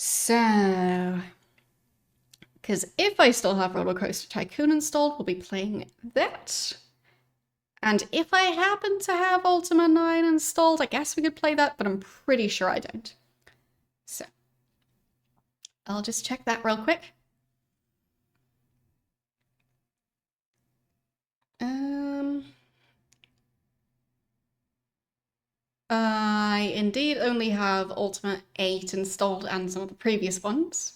So, because if I still have RollerCoaster Tycoon installed, we'll be playing that. And if I happen to have Ultima 9 installed, I guess we could play that, but I'm pretty sure I don't. So, I'll just check that real quick. I indeed only have Ultima 8 installed and some of the previous ones.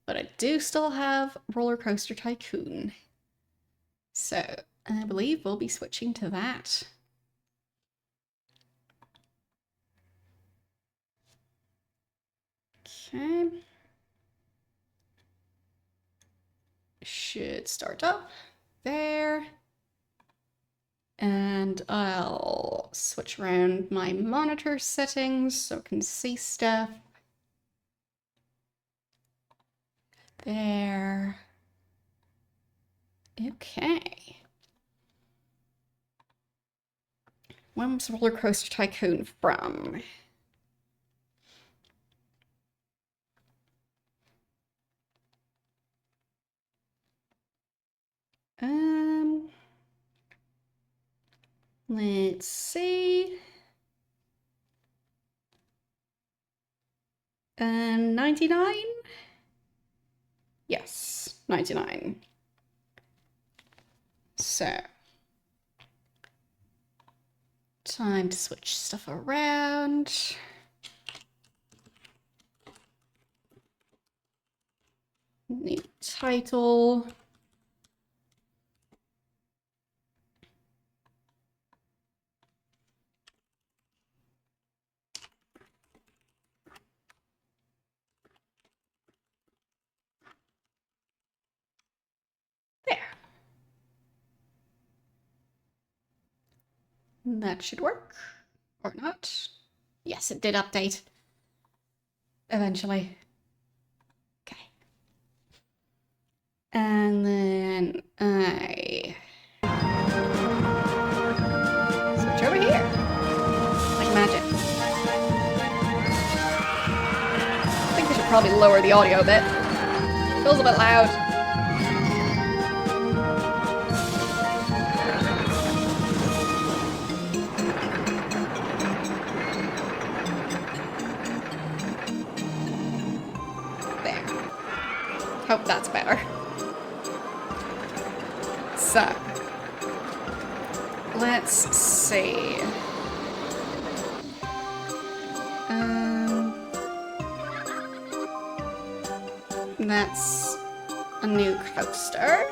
But I do still have RollerCoaster Tycoon. So, I believe we'll be switching to that. Okay. Should start up there. And I'll switch around my monitor settings so I can see stuff. There. Okay. When was RollerCoaster Tycoon from? Let's see. 99? Yes, 99. So, time to switch stuff around. New title. There. That should work. Or not. Yes, it did update. Eventually. Okay. And then I switch over here. Like magic. I think we should probably lower the audio a bit. Feels a bit loud. Hope that's better. So, let's see. That's a new coaster.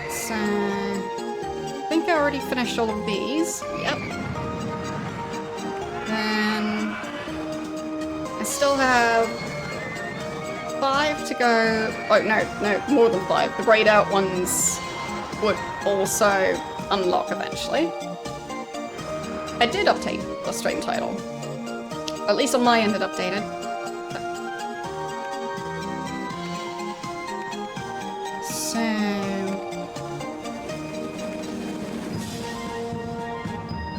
So, I think I already finished all of these. Yep. Then I still have 5 to go. Oh, no, more than 5. The grayed out ones would also unlock eventually. I did update the stream title. At least on my end it updated. So...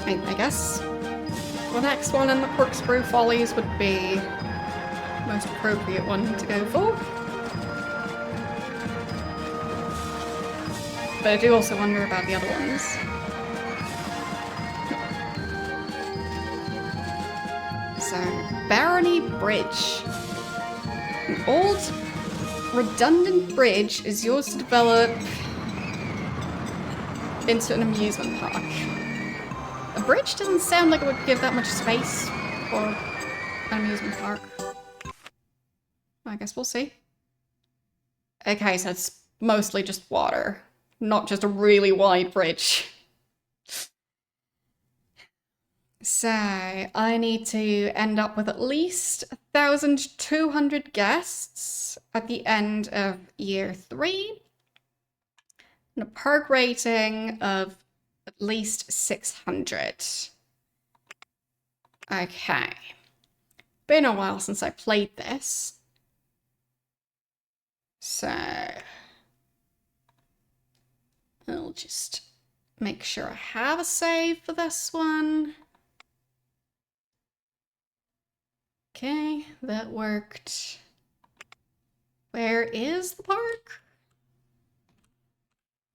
I guess the next one in the Corkscrew Follies would be the most appropriate one to go for. But I do also wonder about the other ones. So, Barony Bridge. An old, redundant bridge is yours to develop into an amusement park. A bridge doesn't sound like it would give that much space for an amusement park. I guess we'll see. Okay, so it's mostly just water, not just a really wide bridge. So, I need to end up with at least 1,200 guests at the end of year 3. And a park rating of at least 600. Okay. Been a while since I played this. So... I'll just make sure I have a save for this one. Okay, that worked. Where is the park?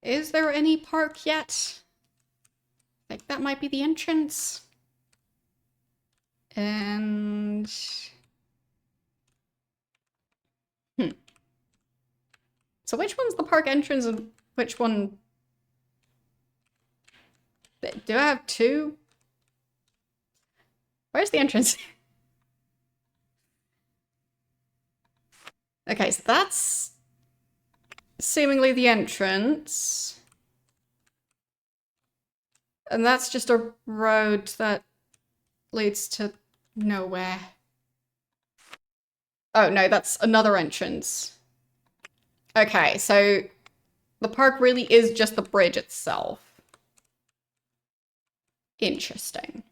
Is there any park yet? I think that might be the entrance. And... So which one's the park entrance and which one... Do I have two? Where's the entrance? Okay, so that's seemingly the entrance. And that's just a road that leads to nowhere. Oh no, that's another entrance. Okay, so the park really is just the bridge itself. Interesting.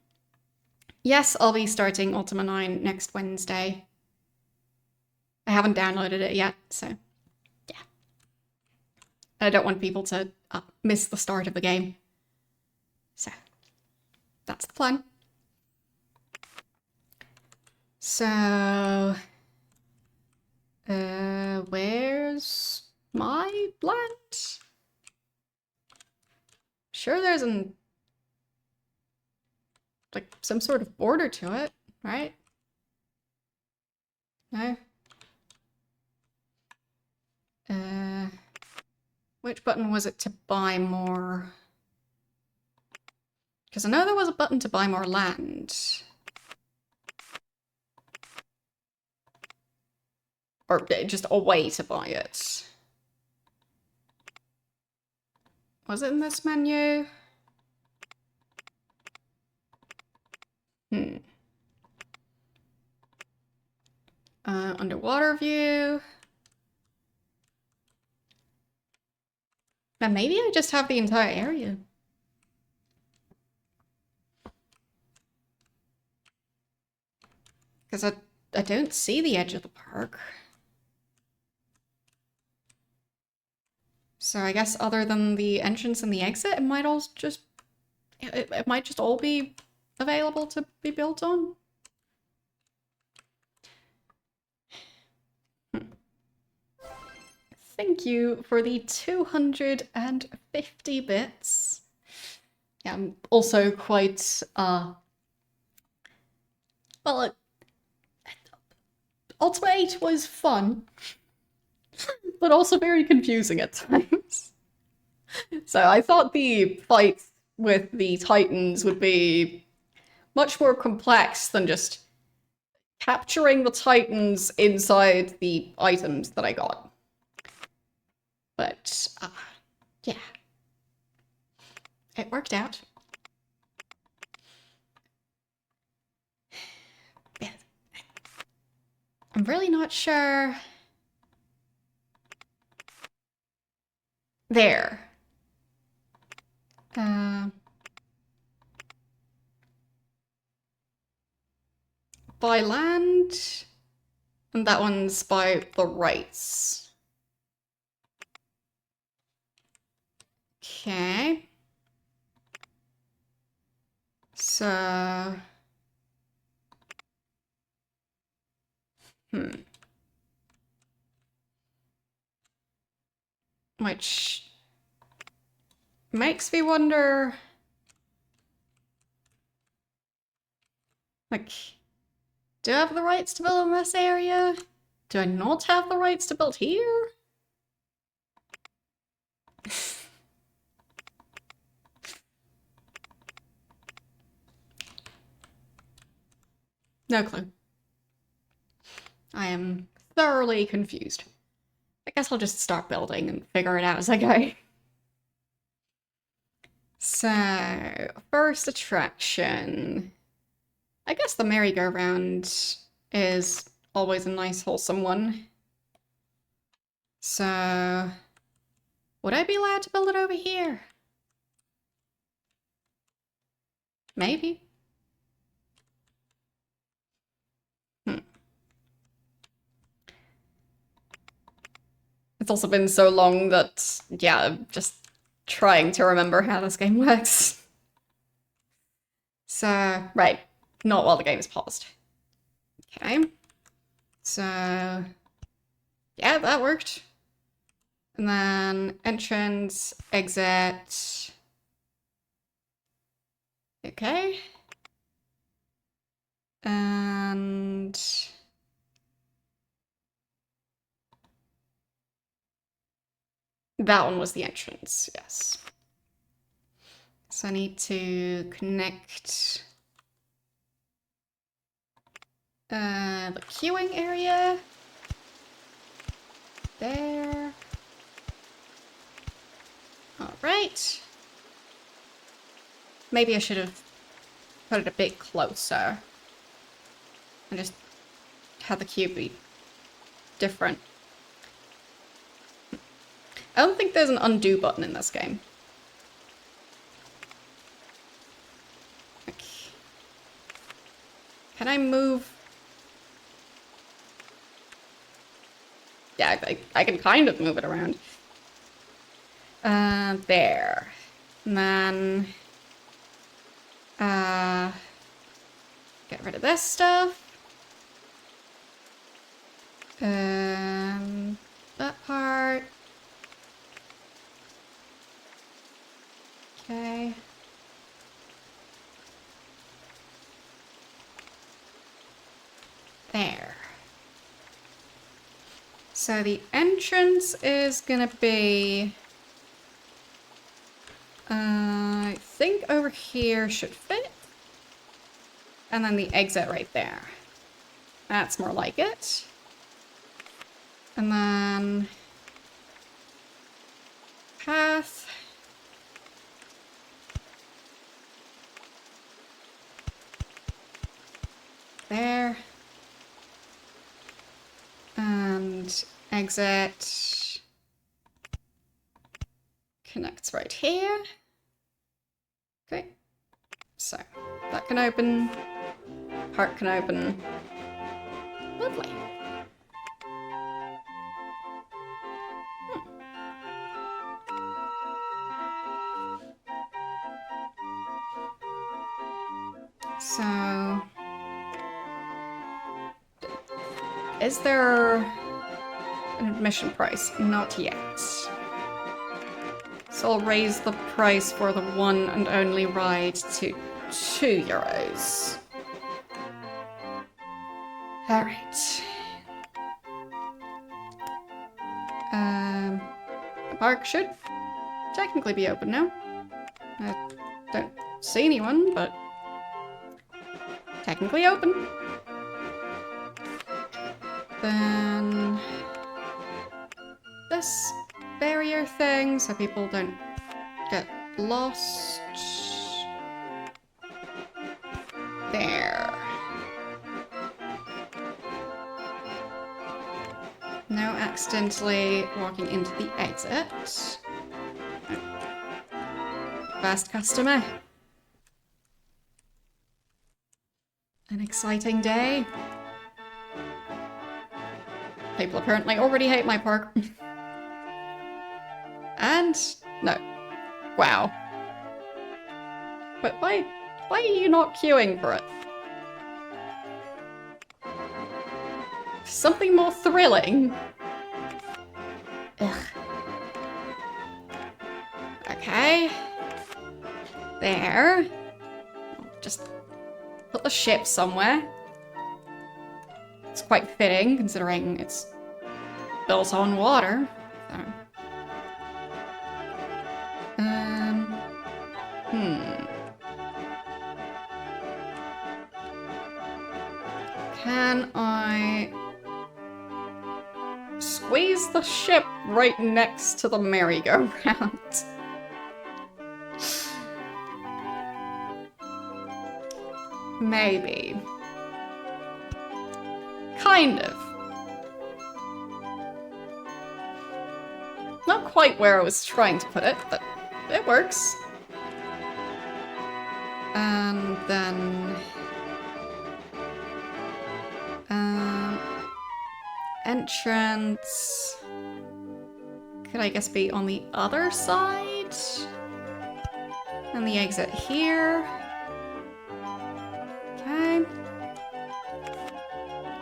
Yes, I'll be starting Ultima 9 next Wednesday. I haven't downloaded it yet, so yeah. And I don't want people to miss the start of the game. So that's the plan. So, where's my land? Sure there's like some sort of border to it, right? No? Which button was it to buy more? Because I know there was a button to buy more land. Or just a way to buy it. Was it in this menu? Underwater view. And maybe I just have the entire area. Because I don't see the edge of the park. So I guess other than the entrance and the exit, it might all just... It might just all be available to be built on. Thank you for the 250 bits. Yeah, I'm also quite, well, Ultima 8 was fun, but also very confusing at times. So I thought the fights with the Titans would be much more complex than just capturing the Titans inside the items that I got. But, yeah. It worked out. Yeah. I'm really not sure. There. By land, and that one's by the rights. Okay. So... Which makes me wonder... Like, do I have the rights to build in this area? Do I not have the rights to build here? No clue. I am thoroughly confused. I guess I'll just start building and figure it out as I go. So, first attraction. I guess the merry-go-round is always a nice, wholesome one. So, would I be allowed to build it over here? Maybe. It's also been so long that, yeah, just trying to remember how this game works. So, right. Not while the game is paused. Okay. So, yeah, that worked. And then entrance, exit. Okay. And that one was the entrance, yes. So I need to connect the queuing area. There. All right. Maybe I should have put it a bit closer and just had the queue be different. I don't think there's an undo button in this game. Okay. Can I move? Yeah, I can kind of move it around. There. And then... get rid of this stuff. That part. Okay. There. So the entrance is gonna be... I think over here should fit. And then the exit right there. That's more like it. And then... path. There. And exit connects right here. Okay. So that can open. Part can open. Lovely. So, is there an admission price? Not yet. So I'll raise the price for the one and only ride to €2. Alright. The park should technically be open now. I don't see anyone, but technically open. Then this barrier thing so people don't get lost. There. No accidentally walking into the exit. Fast customer. An exciting day. People apparently already hate my park. And... no. Wow. But why are you not queuing for it? Something more thrilling. Ugh. Okay. There. Just put the ship somewhere. It's quite fitting, considering it's built on water. So. Can I squeeze the ship right next to the merry-go-round? Maybe. Kind of. Not quite where I was trying to put it, but it works. And then... entrance... could I guess be on the other side? And the exit here. Okay.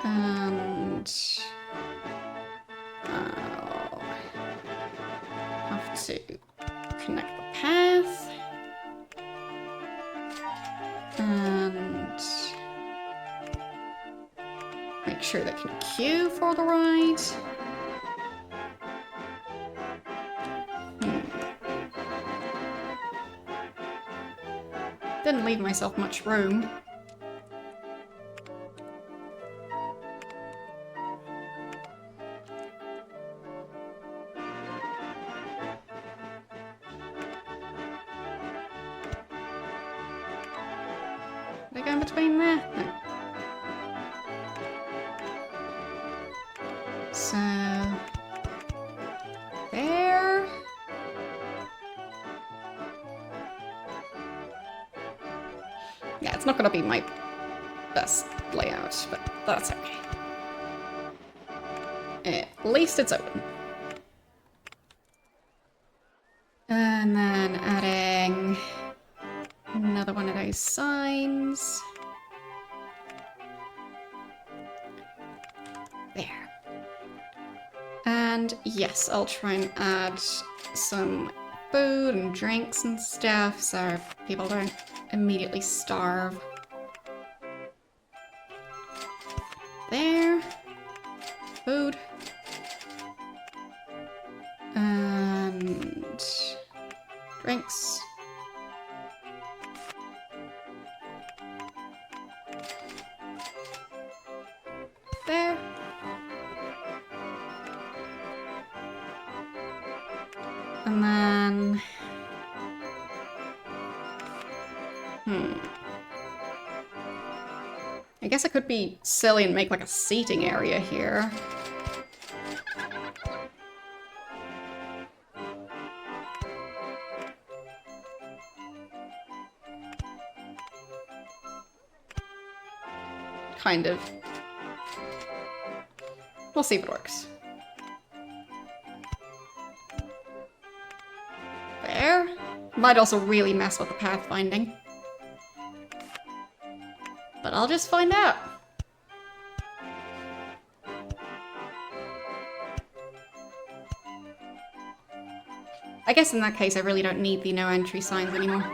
And I'll have to connect the path. And make sure they can queue for the ride. Didn't leave myself much room. Did I go in between there? No. So... there... yeah, it's not gonna be my best layout, but that's okay. At least it's open. And then adding another one of those signs. There. And yes, I'll try and add some food and drinks and stuff so people don't immediately starve. There. Food. And drinks. There. And then... I guess I could be silly and make like a seating area here. Kind of. We'll see if it works. There. Might also really mess with the pathfinding. But I'll just find out. I guess in that case I really don't need the no entry signs anymore.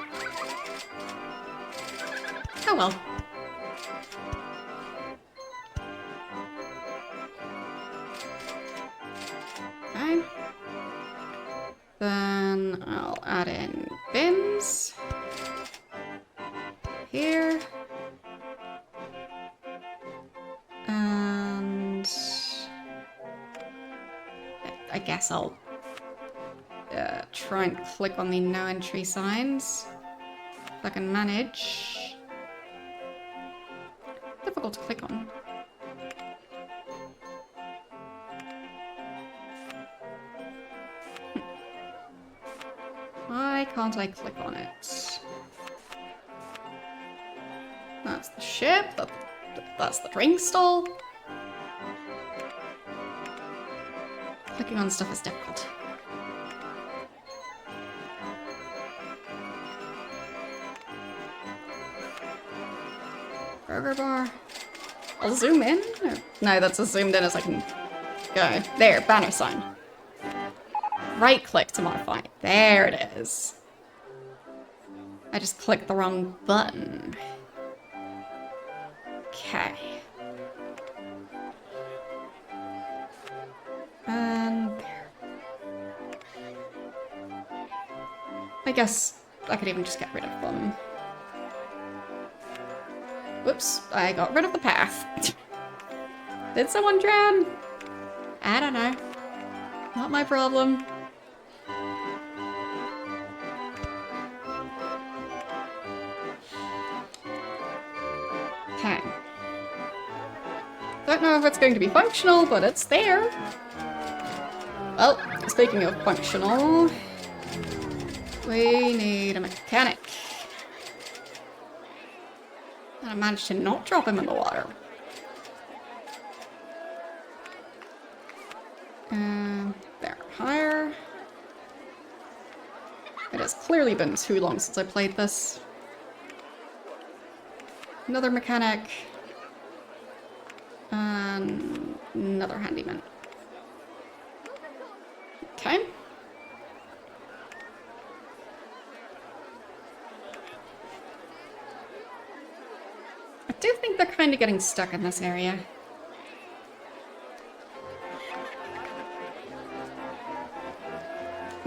Oh well. Okay. Then I'll add in bins. Here. And I guess I'll try and click on the no entry signs if I can manage. Difficult to click on. Why can't I click on it? That's the ship. That's the drink stall. Clicking on stuff is difficult. Burger bar. I'll zoom in. No, that's as zoomed in as I can go. There, banner sign. Right click to modify. There it is. I just clicked the wrong button. Okay. And there. I guess I could even just get rid of them. Whoops, I got rid of the path. Did someone drown? I don't know. Not my problem. Okay. Don't know if it's going to be functional, but it's there. Well, speaking of functional, we need a mechanic. And I managed to not drop him in the water. There, higher. has clearly been too long since I played this. Another mechanic. And another handyman. Okay. I do think they're kind of getting stuck in this area.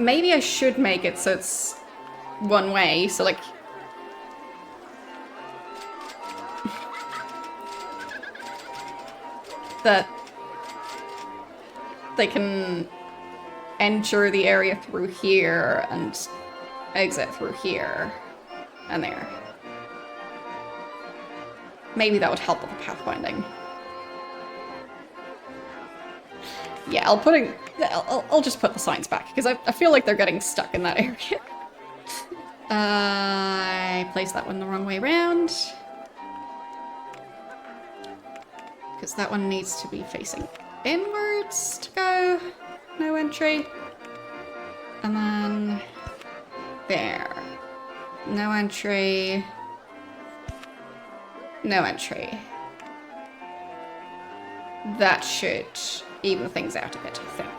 Maybe I should make it so it's one way, so like... that they can enter the area through here and exit through here and there. Maybe that would help with the pathfinding. Yeah, I'll just put the signs back, because I feel like they're getting stuck in that area. I placed that one the wrong way around. Because that one needs to be facing inwards to go. No entry. And then... there. No entry. No entry. That should even things out a bit, I think.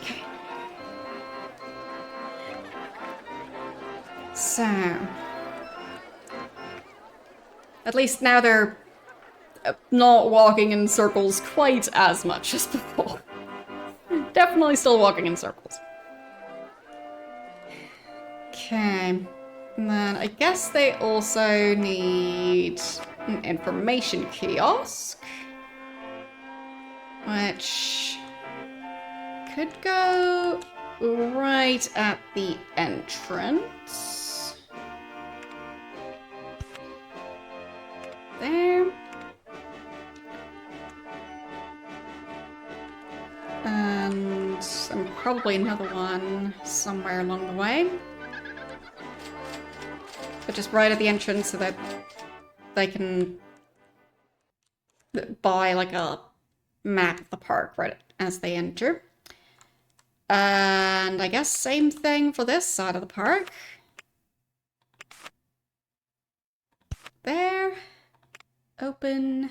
Okay. So... at least now they're not walking in circles quite as much as before. Definitely still walking in circles. Okay. And then I guess they also need an information kiosk, which could go right at the entrance. There. And probably another one somewhere along the way. But just right at the entrance so that they can buy like a map of the park right as they enter. And I guess same thing for this side of the park. There. Open.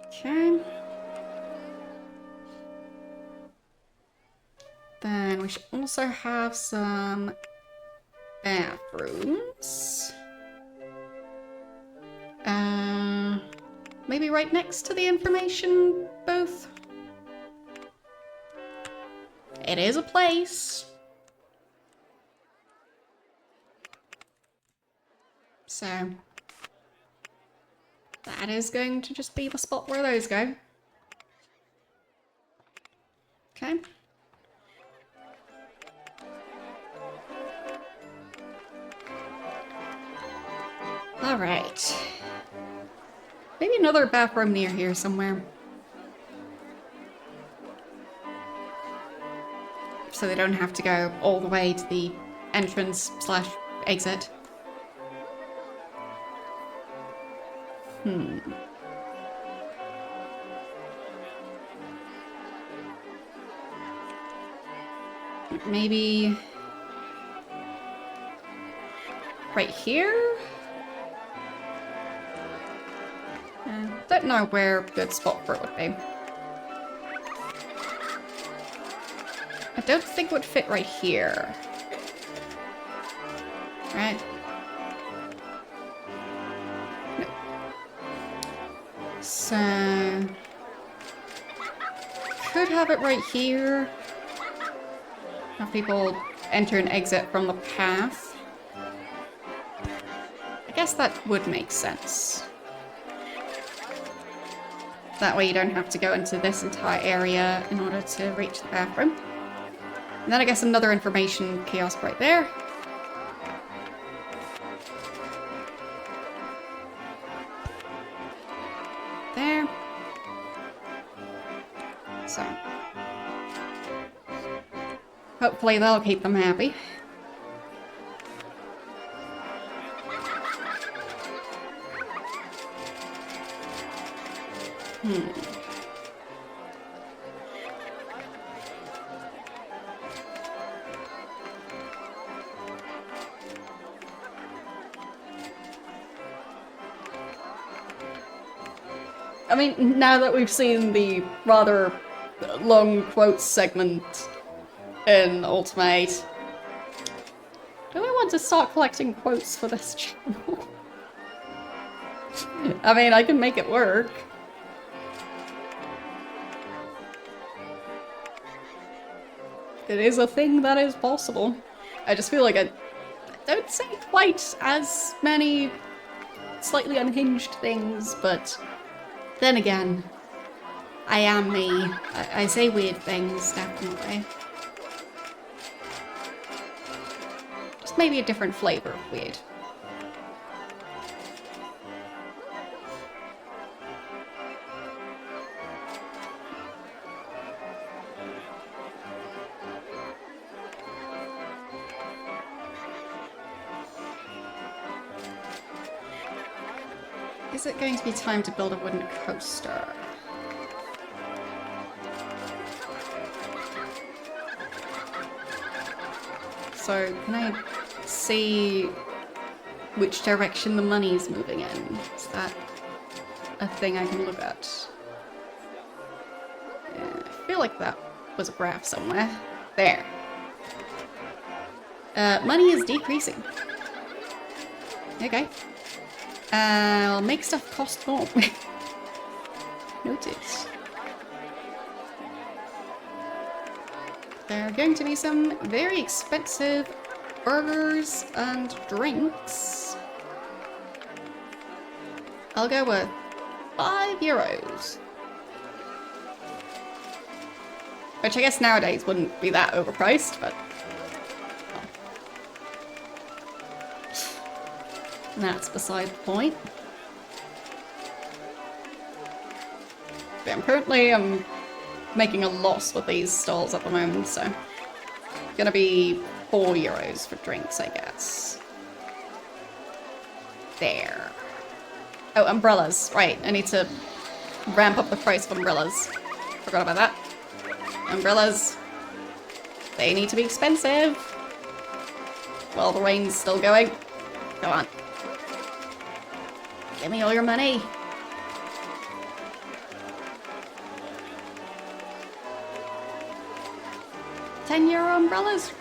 Okay. Then we should also have some bathrooms. Maybe right next to the information booth. It is a place. So that is going to just be the spot where those go. Okay. All right. Maybe another bathroom near here somewhere. So they don't have to go all the way to the entrance / exit. Maybe right here? Don't know where a good spot for it would be. I don't think it would fit right here. Right? No. So... could have it right here. Have people enter and exit from the path. I guess that would make sense. That way you don't have to go into this entire area in order to reach the bathroom. And then I guess another information kiosk right there. There. So. Hopefully that'll keep them happy. I mean, now that we've seen the rather long quotes segment in Ultimate, do we want to start collecting quotes for this channel? I mean, I can make it work. It is a thing that is possible. I just feel like I don't say quite as many slightly unhinged things, but then again, I am me. I say weird things, definitely. Just maybe a different flavor of weird. Is it going to be time to build a wooden coaster? So, can I see which direction the money's moving in? Is that a thing I can look at? Yeah, I feel like that was a graph somewhere. There. Money is decreasing. Okay. I'll make stuff cost more. Noted. There are going to be some very expensive burgers and drinks. I'll go with €5. Which I guess nowadays wouldn't be that overpriced, but... that's beside the point. But I'm making a loss with these stalls at the moment, so gonna be €4 for drinks, I guess. There. Oh, umbrellas. Right, I need to ramp up the price of umbrellas. Forgot about that. Umbrellas. They need to be expensive. While the rain's still going. Go on. Give me all your money. €10 umbrellas?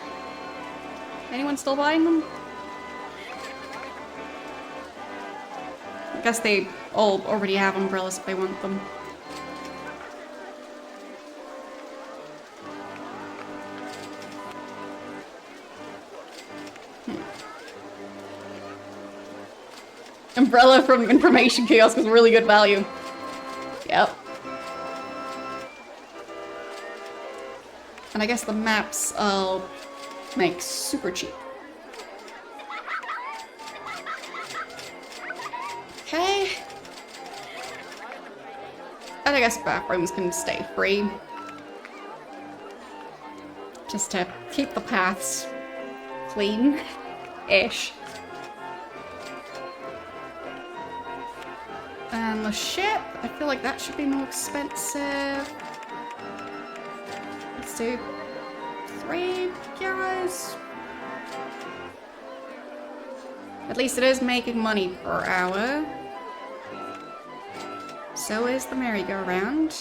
Anyone still buying them? I guess they all already have umbrellas if they want them. Umbrella from information kiosk was really good value. Yep. And I guess the maps I'll make super cheap. Okay. And I guess bathrooms can stay free. Just to keep the paths clean-ish. And the ship, I feel like that should be more expensive. Let's do €3. At least it is making money per hour. So is the merry-go-round.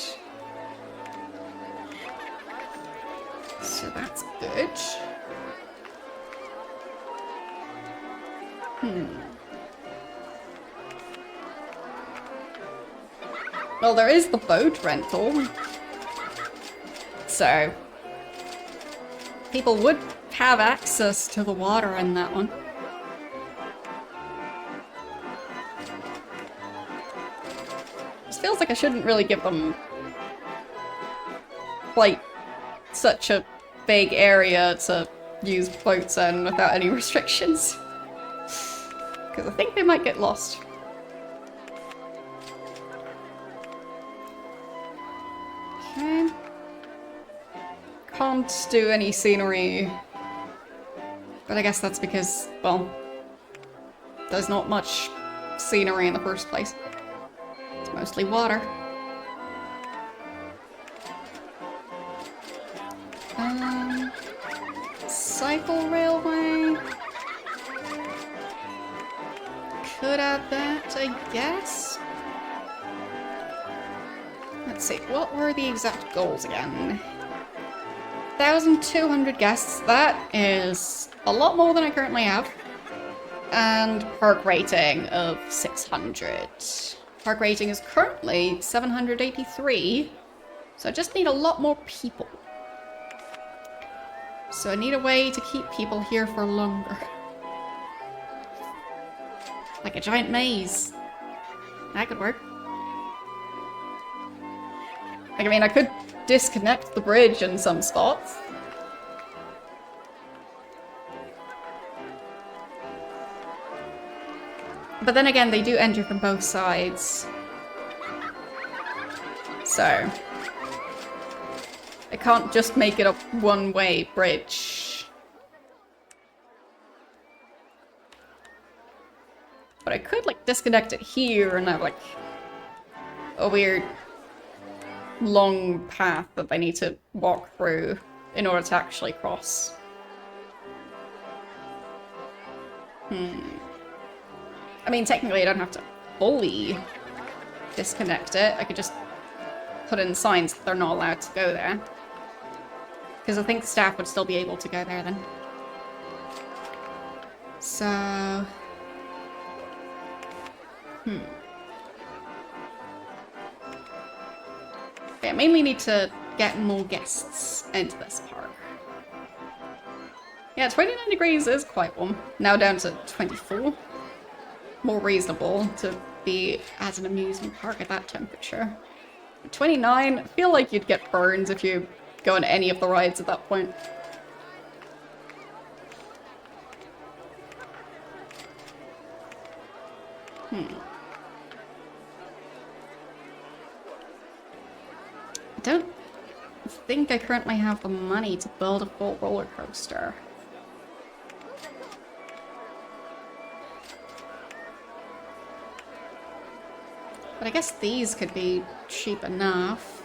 So that's good. Well, there is the boat rental. So people would have access to the water in that one. This feels like I shouldn't really give them quite such a big area to use boats in without any restrictions. Because I think they might get lost. Okay. Can't do any scenery. But I guess that's because, well, there's not much scenery in the first place. It's mostly water. Cycle railway. Could add that, I guess. let's see, what were the exact goals again? 1,200 guests, that is a lot more than I currently have. And park rating of 600. Park rating is currently 783, so I just need a lot more people. So I need a way to keep people here for longer. Like a giant maze. That could work. Like, I mean, I could disconnect the bridge in some spots. But then again, they do enter from both sides. So I can't just make it a one-way bridge. But I could, like, disconnect it here and have, like, a weird long path that I need to walk through in order to actually cross. I mean, technically I don't have to fully disconnect it. I could just put in signs that they're not allowed to go there. Because I think staff would still be able to go there then. So... I mainly need to get more guests into this park. Yeah, 29 degrees is quite warm. Now down to 24. More reasonable to be at an amusement park at that temperature. 29, I feel like you'd get burns if you go on any of the rides at that point. I don't think I currently have the money to build a full roller coaster. But I guess these could be cheap enough.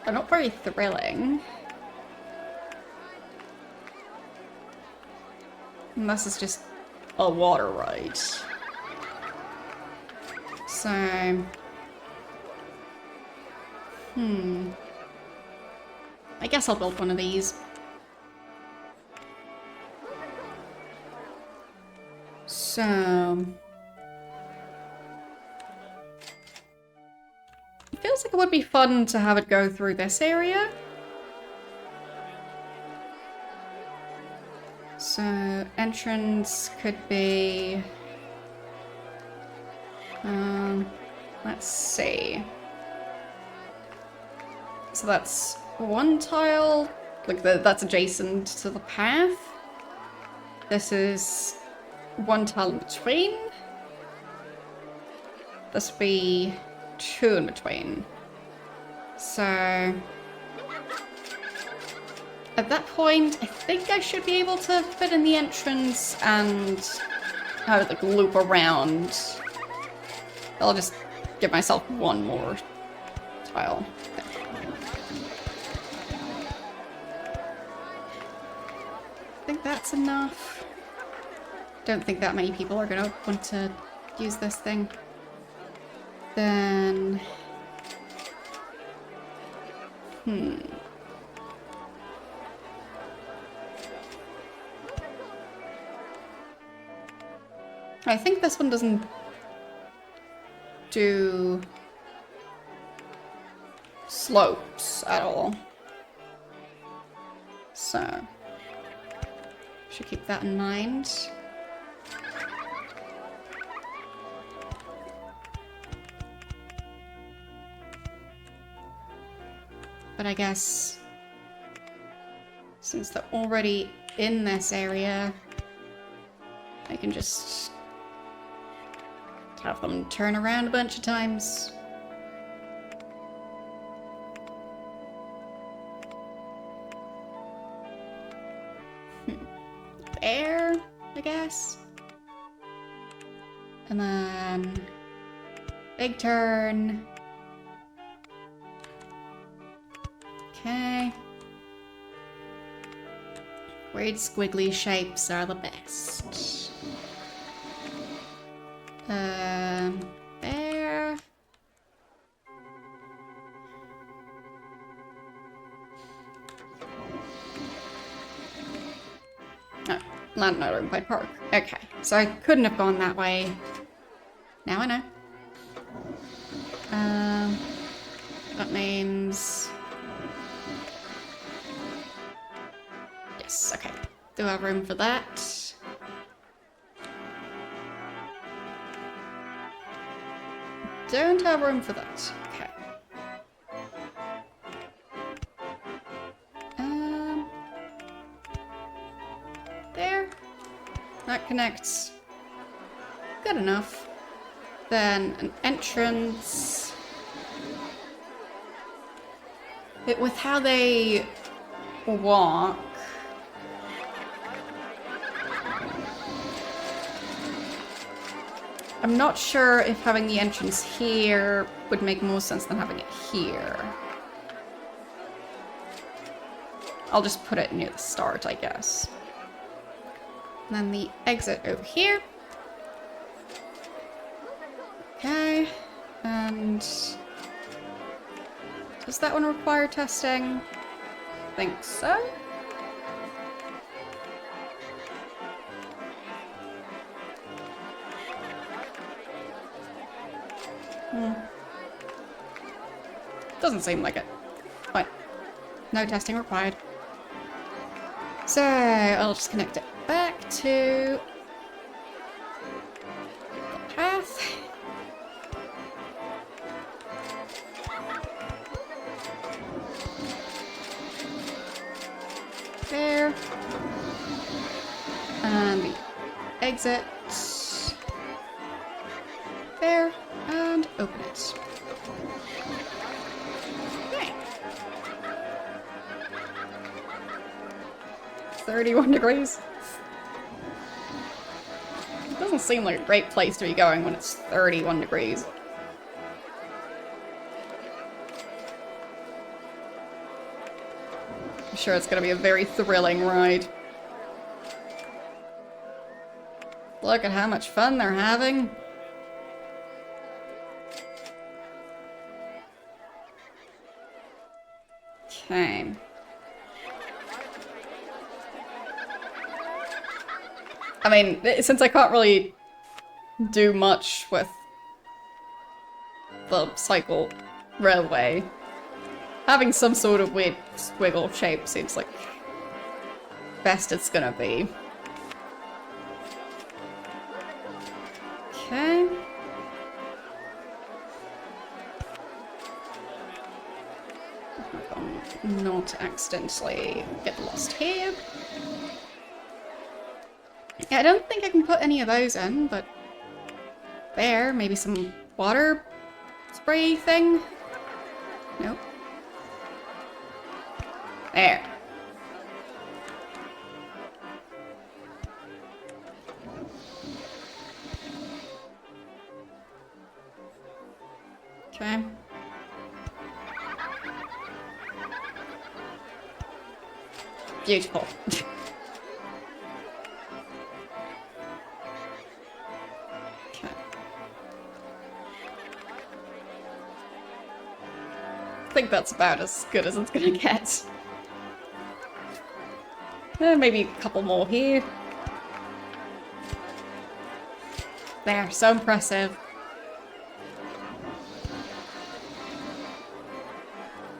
They're not very thrilling. Unless it's just a water ride. So... I guess I'll build one of these. So... It feels like it would be fun to have it go through this area. So, entrance could be... let's see. So that's one tile, like that's adjacent to the path. This is one tile in between. This would be two in between. So at that point, I think I should be able to fit in the entrance and have it like loop around. I'll just give myself one more tile. I think that's enough. Don't think that many people are gonna want to use this thing. Then... I think this one doesn't do slopes at all. So, should keep that in mind. But I guess since they're already in this area, I can just have them turn around a bunch of times. There, I guess. And then big turn. Okay. Weird squiggly shapes are the best. There. Oh, land at Open Park. Okay, so I couldn't have gone that way. Now I know. That means... Yes, okay. Do I have room for that? Don't have room for that. Okay. There. That connects. Good enough. Then an entrance. With how they walk. I'm not sure if having the entrance here would make more sense than having it here. I'll just put it near the start, I guess. And then the exit over here. Okay, and does that one require testing? I think so. Doesn't seem like it. Fine. No testing required. So I'll just connect it back to the path. There. And the exit. There. And open it. Okay. 31 degrees. It doesn't seem like a great place to be going when it's 31 degrees. I'm sure it's going to be a very thrilling ride. Look at how much fun they're having. Okay. I mean, since I can't really do much with the cycle railway, having some sort of weird squiggle shape seems like best it's gonna be. Okay. Not accidentally get lost here. Yeah, I don't think I can put any of those in, but there, maybe some water spray thing? Nope. There. Okay. Beautiful. Okay. I think that's about as good as it's gonna get. Maybe a couple more here. There, so impressive.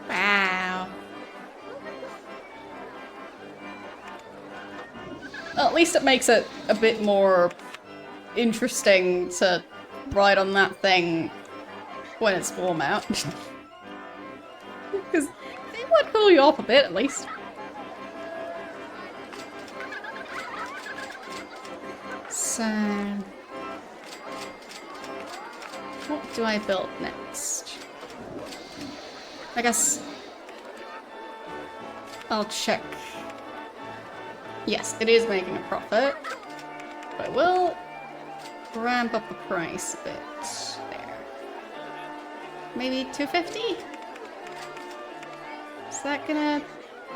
Wow. Well, at least it makes it a bit more interesting to ride on that thing when it's warm out. Because it would cool you off a bit, at least. So... what do I build next? I guess... I'll check. Yes, it is making a profit. But I will ramp up the price a bit. There. Maybe 250? Is that gonna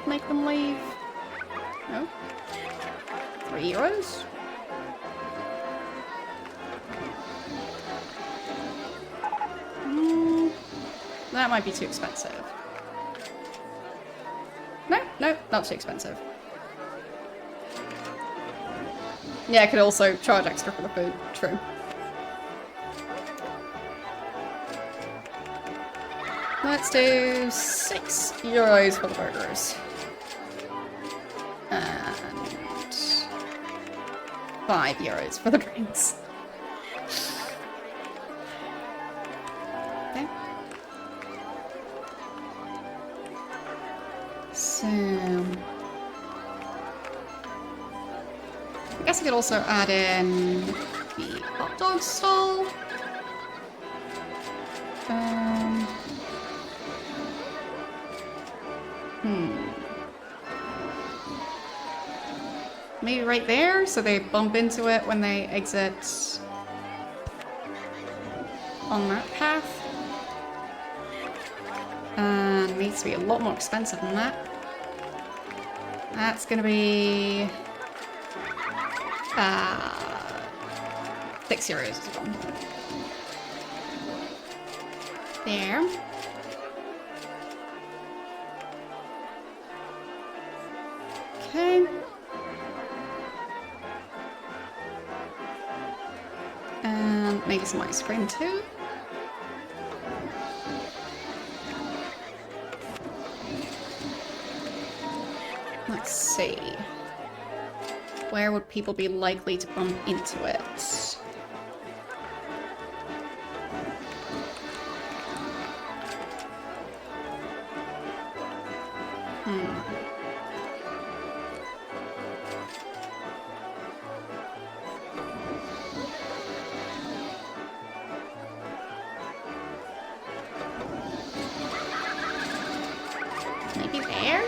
make them leave? No? €3? That might be too expensive. No, no, not too expensive. Yeah, I could also charge extra for the food. True. Let's do €6 for the burgers. And €5 for the drinks. Okay. So I guess I could also add in the hot dog stall. Maybe right there, so they bump into it when they exit on that path. And needs to be a lot more expensive than that. That's gonna be €6 as well. There. Okay. And maybe some ice cream too. Let's see. Where would people be likely to bump into it? Maybe there?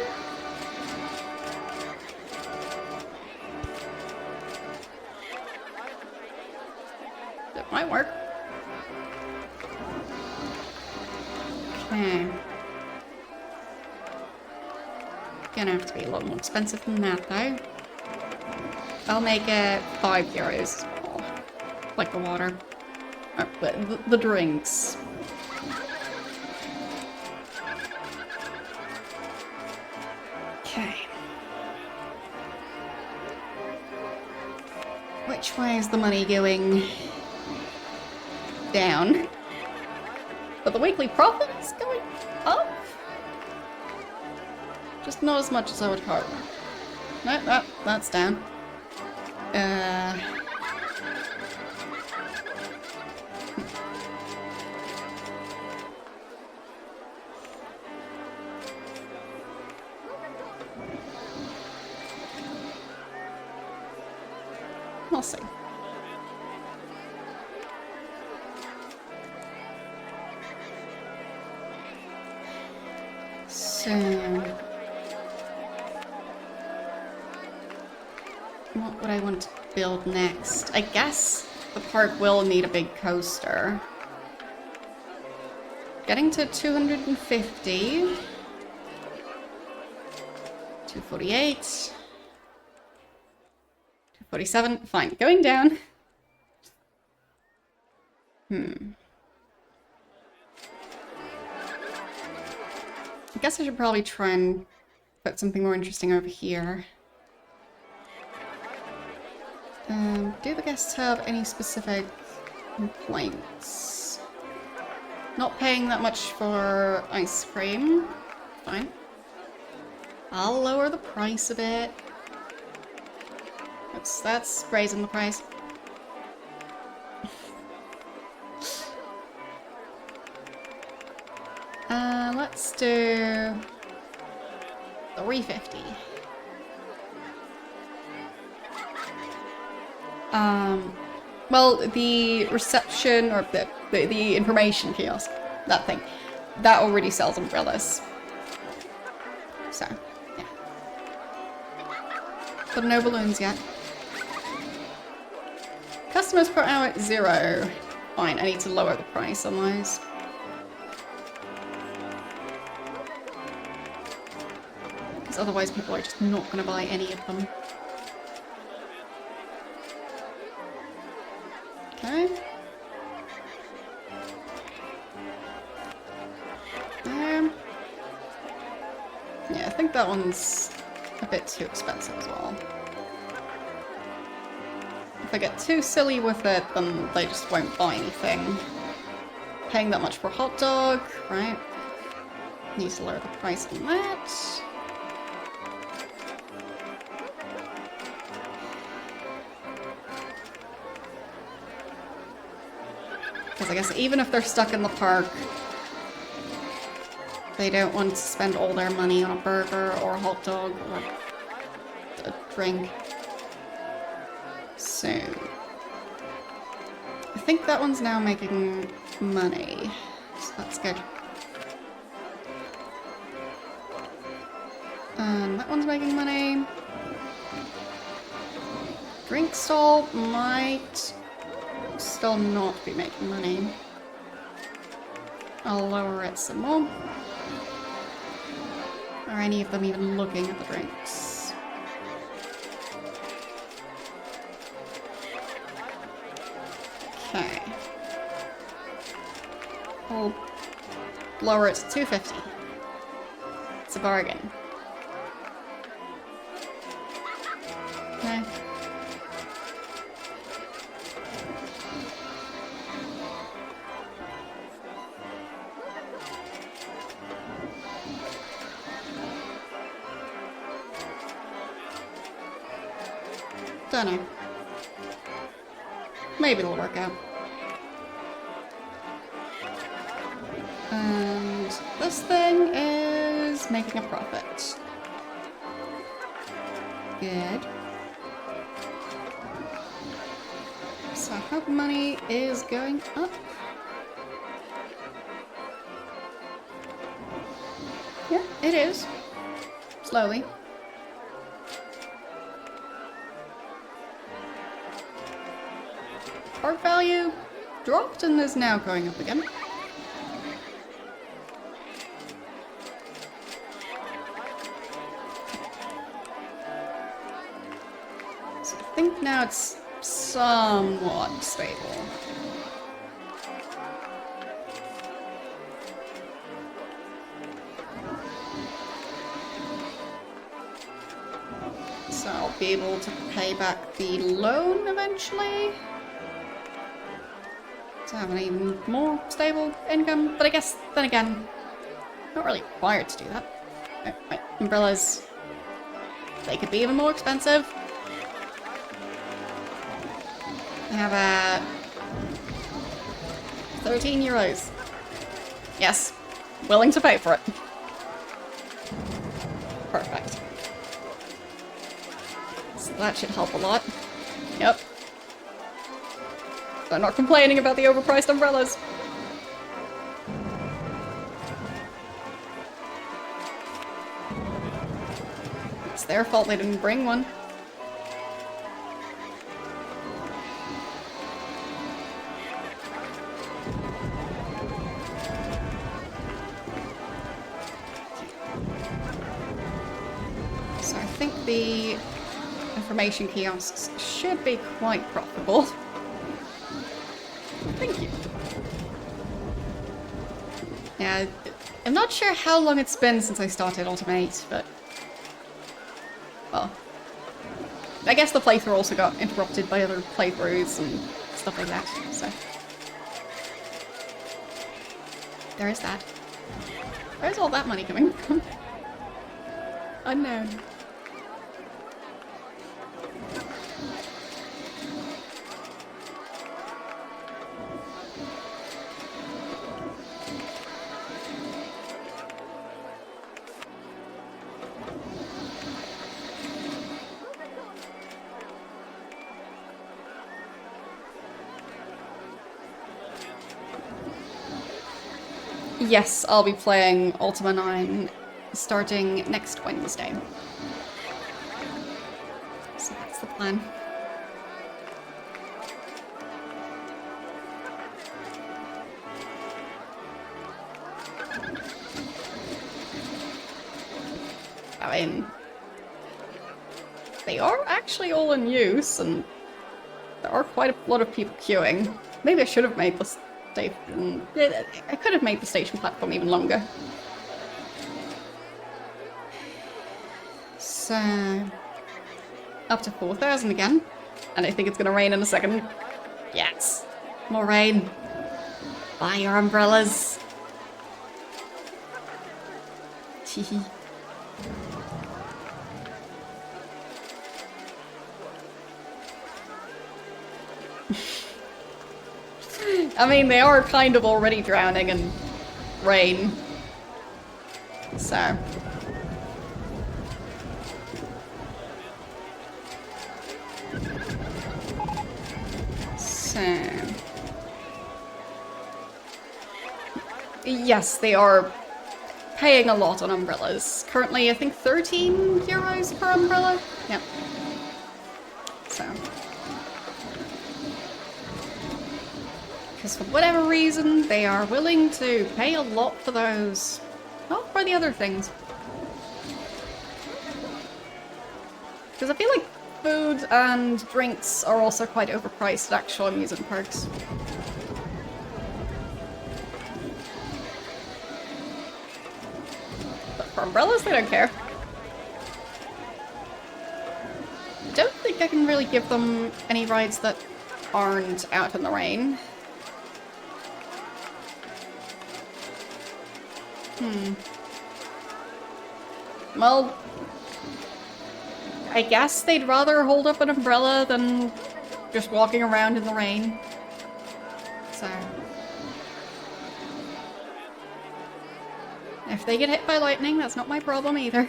That might work. Okay. Gonna have to be a lot more expensive than that, though. I'll make it €5. Like the water. Oh, the drinks. Okay. Which way is the money going? Down. But the weekly profit is going up? Just not as much as I would hope. No, that's down. We'll see. So, what would I want to build next? I guess the park will need a big coaster. Getting to 250. 248. 247. Fine. Going down. I guess I should probably try and put something more interesting over here. Do the guests have any specific complaints? Not paying that much for ice cream. Fine. I'll lower the price a bit. That's raising the price. Let's do 350. Well, the reception or the information kiosk, that thing, that already sells umbrellas. So, yeah. But no balloons yet. Customers per hour, 0. Fine, I need to lower the price on those. Because otherwise people are just not going to buy any of them. Okay. Yeah, I think that one's a bit too expensive as well. If I get too silly with it, then they just won't buy anything. Paying that much for a hot dog, right? Needs to lower the price on that. Because I guess even if they're stuck in the park, they don't want to spend all their money on a burger or a hot dog or a drink. So I think that one's now making money, so that's good. And that one's making money. Drink stall might still not be making money. I'll lower it some more. Are any of them even looking at the drinks? Okay. I'll lower it to 250. It's a bargain. No. Don't know. Maybe it'll work out. And this thing is making a profit. Good. So I hope money is going up. Yeah, it is. Slowly. Park value dropped and is now going up again. So I think now it's somewhat stable. So I'll be able to pay back the loan eventually. To have an even more stable income, but I guess, then again, not really required to do that. Right, umbrellas, they could be even more expensive. I have 13 euros. Yes, willing to pay for it. Perfect. So that should help a lot. Yep. I'm not complaining about the overpriced umbrellas. It's their fault they didn't bring one. So I think the information kiosks should be quite profitable. Thank you. Yeah, I'm not sure how long it's been since I started Ultimate, but... well... I guess the playthrough also got interrupted by other playthroughs and stuff like that, so... there is that. Where's all that money coming from? Unknown. Yes, I'll be playing Ultima 9 starting next Wednesday. So that's the plan. I mean, they are actually all in use, and there are quite a lot of people queuing. Maybe I should have made the station... I could have made the station platform even longer. So, up to 4,000 again. And I think it's gonna rain in a second. Yes. More rain. Buy your umbrellas. Teehee. I mean, they are kind of already drowning in rain. So. Yes, they are paying a lot on umbrellas. Currently, I think 13 euros per umbrella? Yep. So. Because for whatever reason, they are willing to pay a lot for those. Not for the other things. Because I feel like food and drinks are also quite overpriced at actual amusement parks. But for umbrellas, they don't care. I don't think I can really give them any rides that aren't out in the rain. Well, I guess they'd rather hold up an umbrella than just walking around in the rain. So. If they get hit by lightning, that's not my problem either.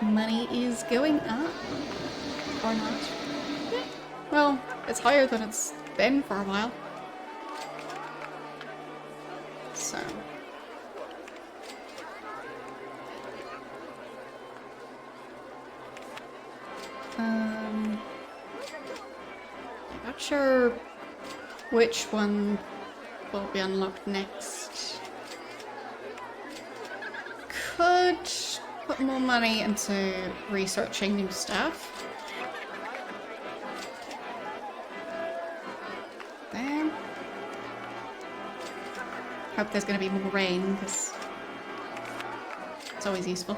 Money is going up. Or not. Yeah. Well, it's higher than it's been for a while. So. Not sure which one will be unlocked next. Could put more money into researching new stuff. There. Hope there's going to be more rain, because it's always useful.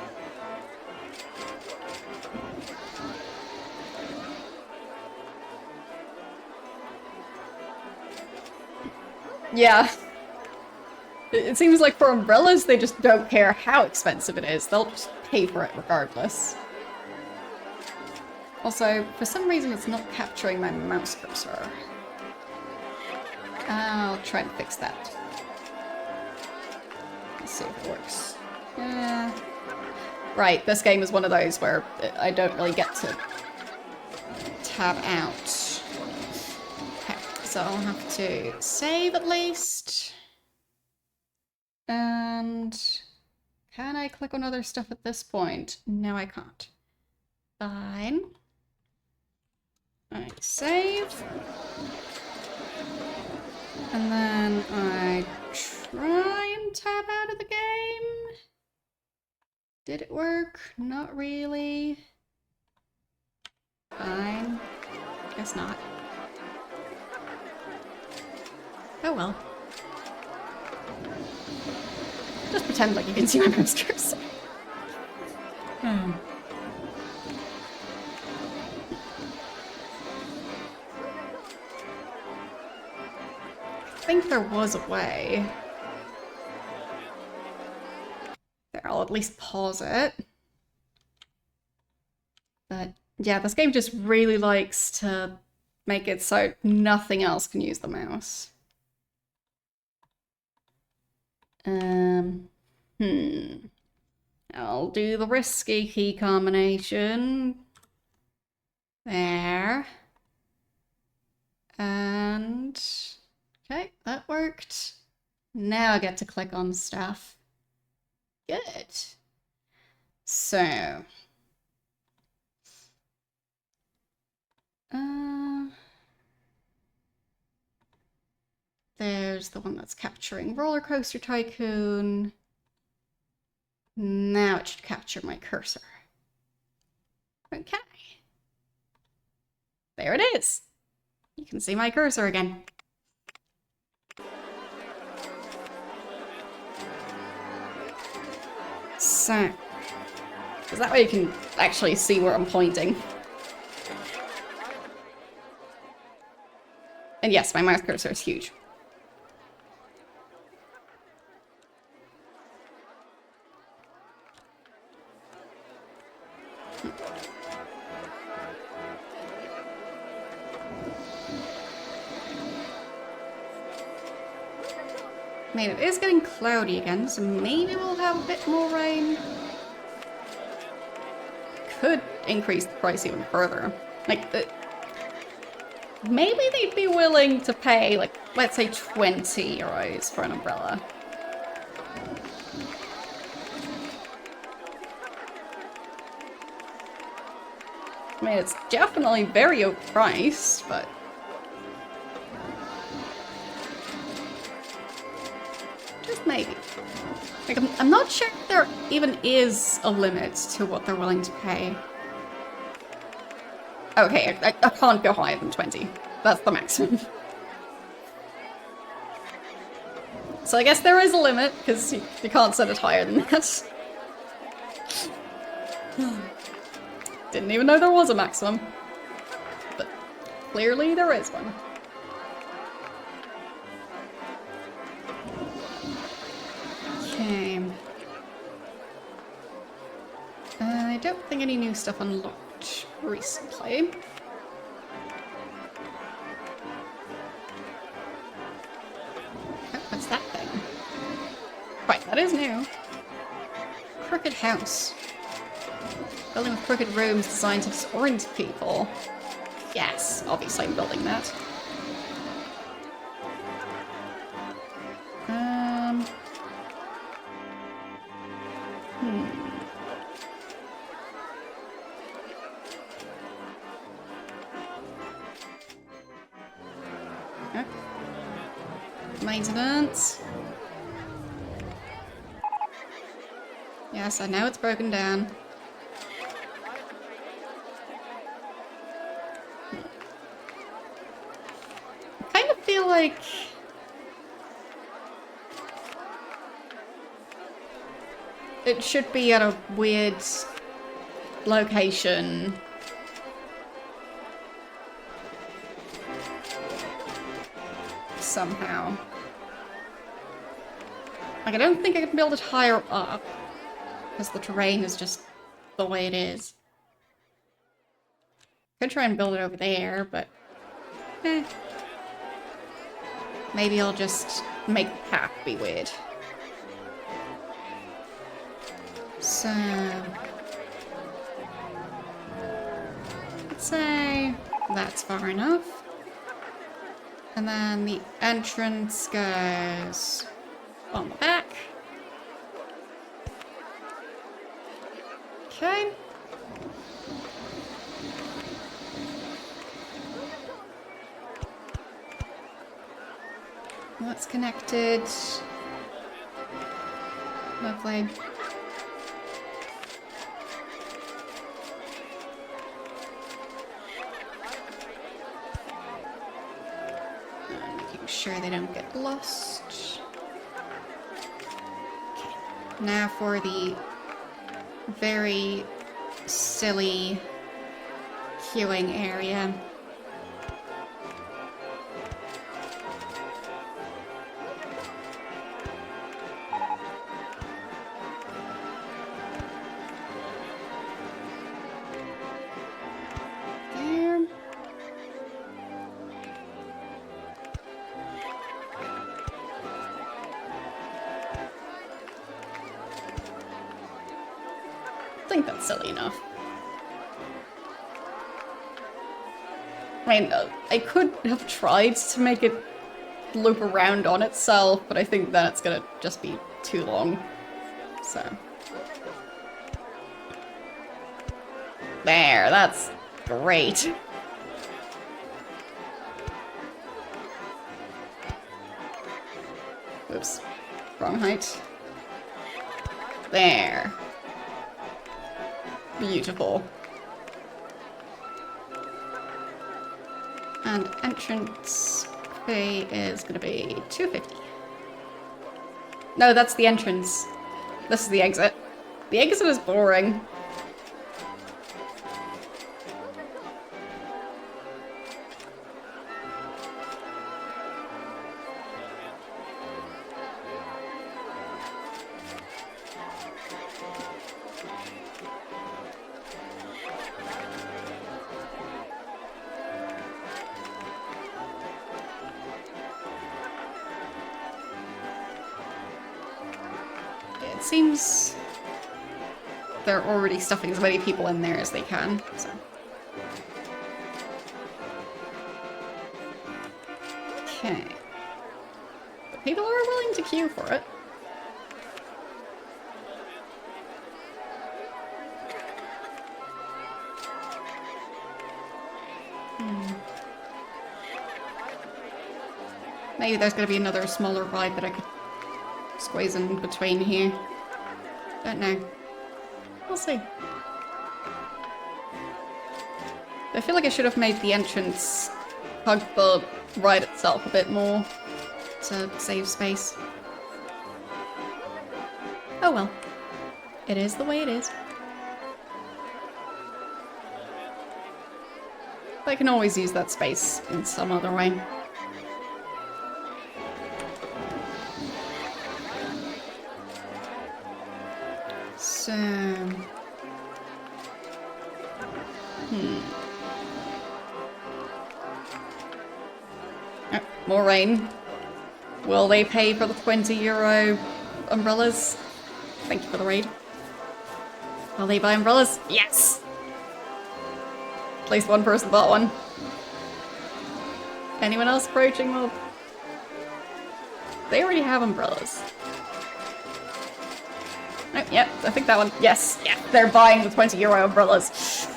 Yeah. It seems like for umbrellas, they just don't care how expensive it is. They'll just pay for it regardless. Also, for some reason, it's not capturing my mouse cursor. I'll try and fix that. Let's see if it works. Right, this game is one of those where I don't really get to tab out. Okay, so I'll have to save at least. And can I click on other stuff at this point? No, I can't. Fine. I save. And then I try and tab out of the game. Did it work? Not really. Fine. Guess not. Oh well. Just pretend like you can see my mouse cursor. I think there was a way. There, I'll at least pause it. But yeah, this game just really likes to make it so nothing else can use the mouse. I'll do the risky key combination. There. And okay, that worked. Now I get to click on stuff. Good. So there's the one that's capturing RollerCoaster Tycoon. Now it should capture my cursor. Okay. There it is. You can see my cursor again. So, because that way you can actually see where I'm pointing. And yes, my mouse cursor is huge. I mean, it is getting cloudy again, so maybe we'll have a bit more rain. Could increase the price even further. Like, maybe they'd be willing to pay, like, let's say 20 euros for an umbrella. I mean, it's definitely very overpriced, but... just maybe. Like, I'm not sure if there even is a limit to what they're willing to pay. Okay, I can't go higher than 20. That's the maximum. So I guess there is a limit, because you can't set it higher than that. Didn't even know there was a maximum. But clearly there is one. Okay. I don't think any new stuff unlocked recently. Oh, what's that thing? Right, that is new. Crooked house. Building with crooked rooms designed to disorient people. Yes, obviously I'm building that. Okay. Maintenance. Yes, I know it's broken down. I kind of feel like... it should be at a weird location. Somehow. Like, I don't think I can build it higher up, because the terrain is just the way it is. Could try and build it over there, but... eh. Maybe I'll just make the path be weird. So... let's say that's far enough. And then the entrance goes on the back. Okay. That's connected. Lovely. Making sure they don't get lost. Okay. Now for the very silly queuing area. There. I think that's silly enough. I mean, I could have tried to make it loop around on itself, but I think then it's gonna just be too long. So. There, that's great. Oops, wrong height. There. Beautiful. And entrance fee is going to be 250. No, that's the entrance. This is the exit. The exit is boring. It seems they're already stuffing as many people in there as they can, so. Okay. But people are willing to queue for it. Maybe there's gonna be another smaller ride that I could squeeze in between here. Don't know. We'll see. I feel like I should have made the entrance hug the ride itself a bit more to save space. Oh well. It is the way it is. But I can always use that space in some other way. So... Oh, more rain. Will they pay for the €20 umbrellas? Thank you for the raid. Will they buy umbrellas? Yes! At least one person bought one. Anyone else approaching? Well, they already have umbrellas. Oh, yep, I think that one. Yes, yeah, they're buying the €20 umbrellas.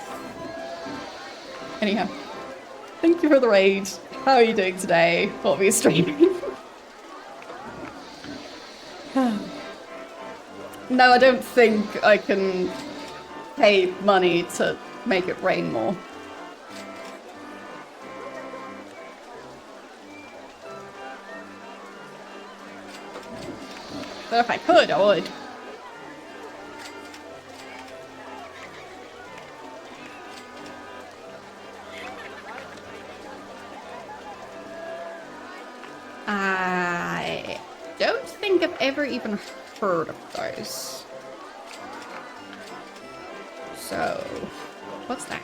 Anyhow, thank you for the raid. How are you doing today? What were you streaming? No, I don't think I can pay money to make it rain more. But if I could, I would. I don't think I've ever even heard of those. So, what's that?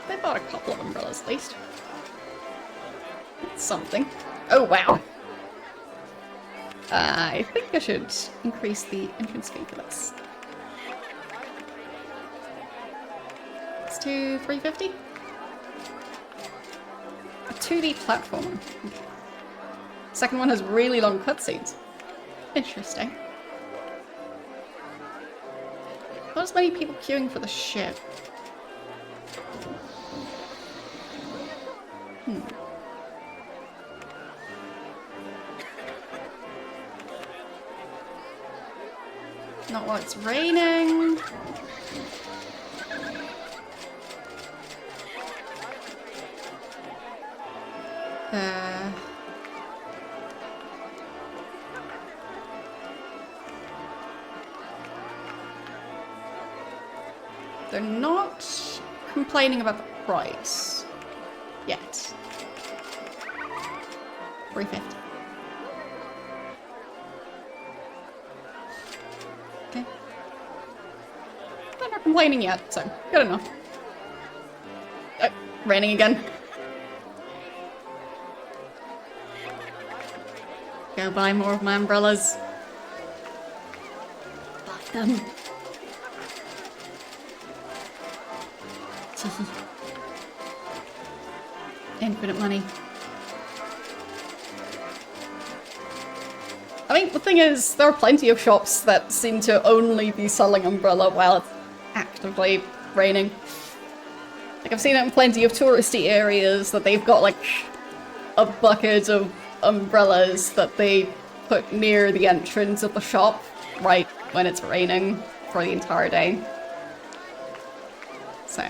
They bought a couple of umbrellas at least. That's something. Oh wow. I think I should increase the entrance fee for this. It's to $3.50? A 2D platformer. Second one has really long cutscenes. Interesting. Not as many people queuing for the ship. Not while it's raining. They're not complaining about the price yet. $3.50. Okay. They're not complaining yet, so good enough. Oh, raining again. Go buy more of my umbrellas. Buy them. Infinite money. I mean, the thing is, there are plenty of shops that seem to only be selling umbrella while it's actively raining. Like, I've seen it in plenty of touristy areas that they've got, like, a bucket of umbrellas that they put near the entrance of the shop right when it's raining for the entire day. So...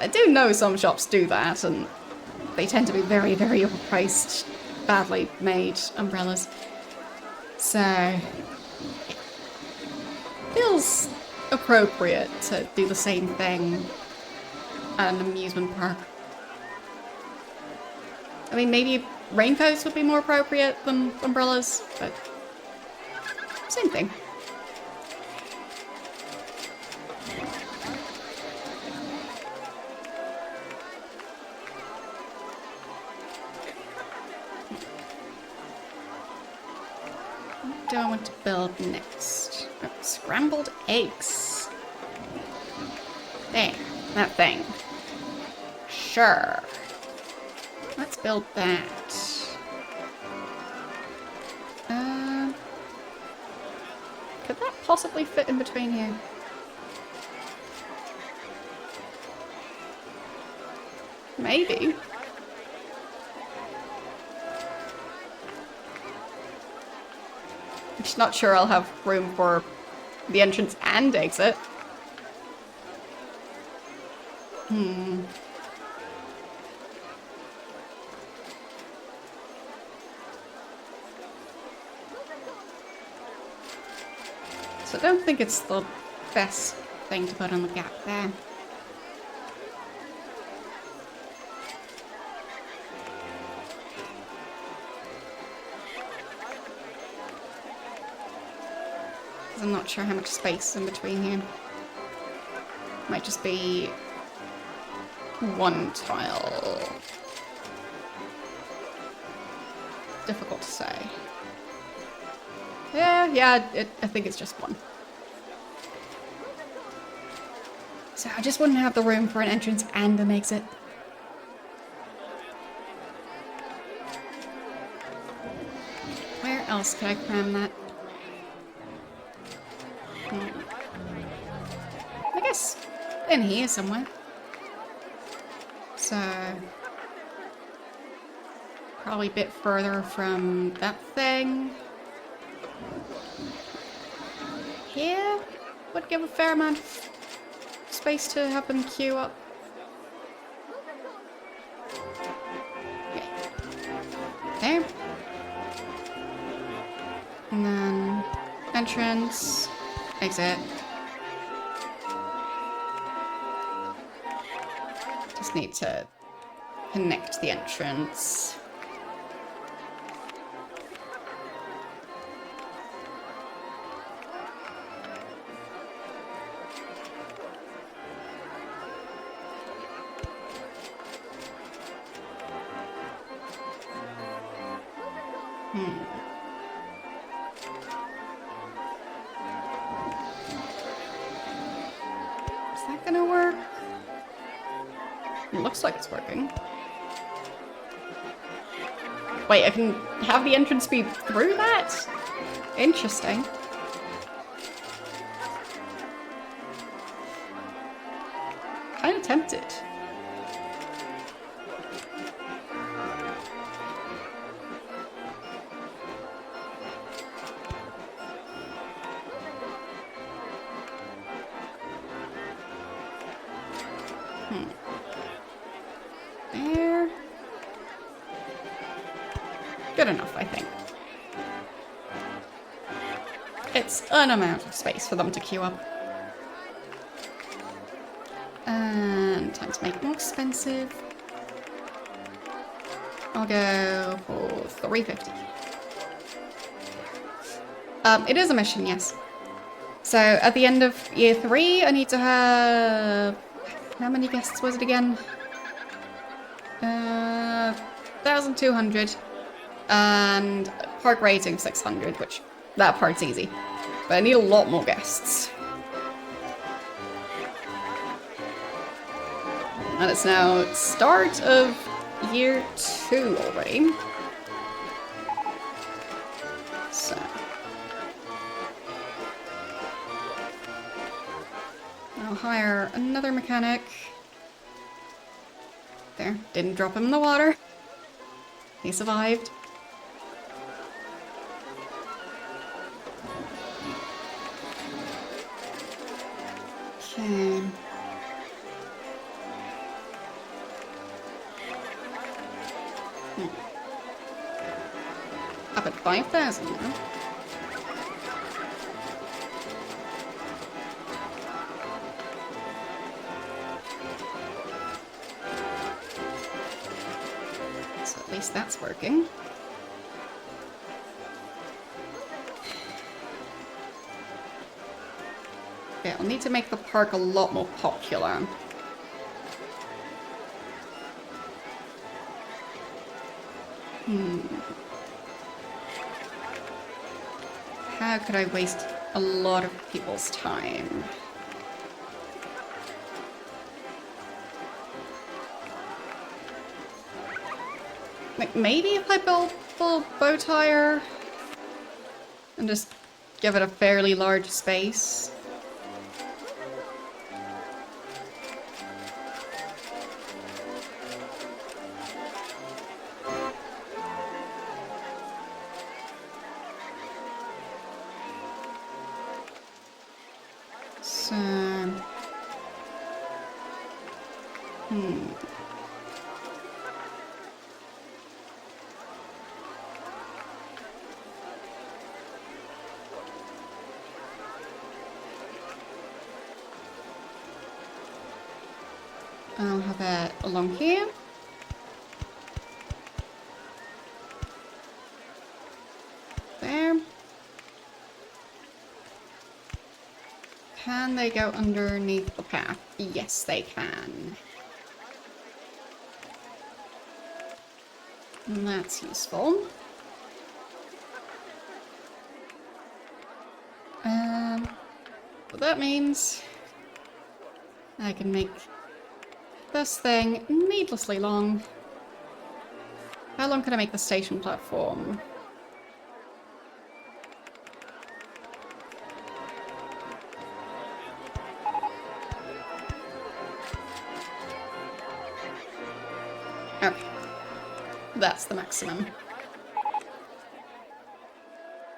I do know some shops do that, and they tend to be very, very overpriced, badly made umbrellas. So, feels appropriate to do the same thing at an amusement park. I mean, maybe raincoats would be more appropriate than umbrellas, but same thing. What do I want to build next? Oh, scrambled eggs. There, that thing. Sure. Let's build that. Could that possibly fit in between here? Maybe. I'm just not sure I'll have room for the entrance and exit. So I don't think it's the best thing to put on the gap there. I'm not sure how much space is in between here. Might just be one tile. Difficult to say. Yeah, I think it's just one. So I just wouldn't have the room for an entrance and an exit. Where else could I cram that? I guess in here somewhere. So probably a bit further from that thing. Here would give a fair amount of space to have them queue up. Okay. There. And then entrance, exit. Just need to connect the entrance. Is that gonna work? It looks like it's working. Wait, I can have the entrance be through that? Interesting. Kinda tempted. There. Good enough, I think. It's an amount of space for them to queue up. And time to make it more expensive. I'll go for $3.50. It is a mission, yes. So at the end of year 3, I need to have... How many guests was it again? 1,200. And park rating 600, which that part's easy. But I need a lot more guests. And it's now start of year 2 already. So. I'll hire another mechanic. There, didn't drop him in the water. He survived. Okay. Up at 5,000 now. So at least that's working. Okay, I'll need to make the park a lot more popular. How could I waste a lot of people's time? Like, maybe if I build full bow tire and just give it a fairly large space. So... I'll have it along here. There. Can they go underneath the path? Yes, they can. And that's useful. What that means, I can make this thing needlessly long. How long can I make the station platform? Okay. That's the maximum.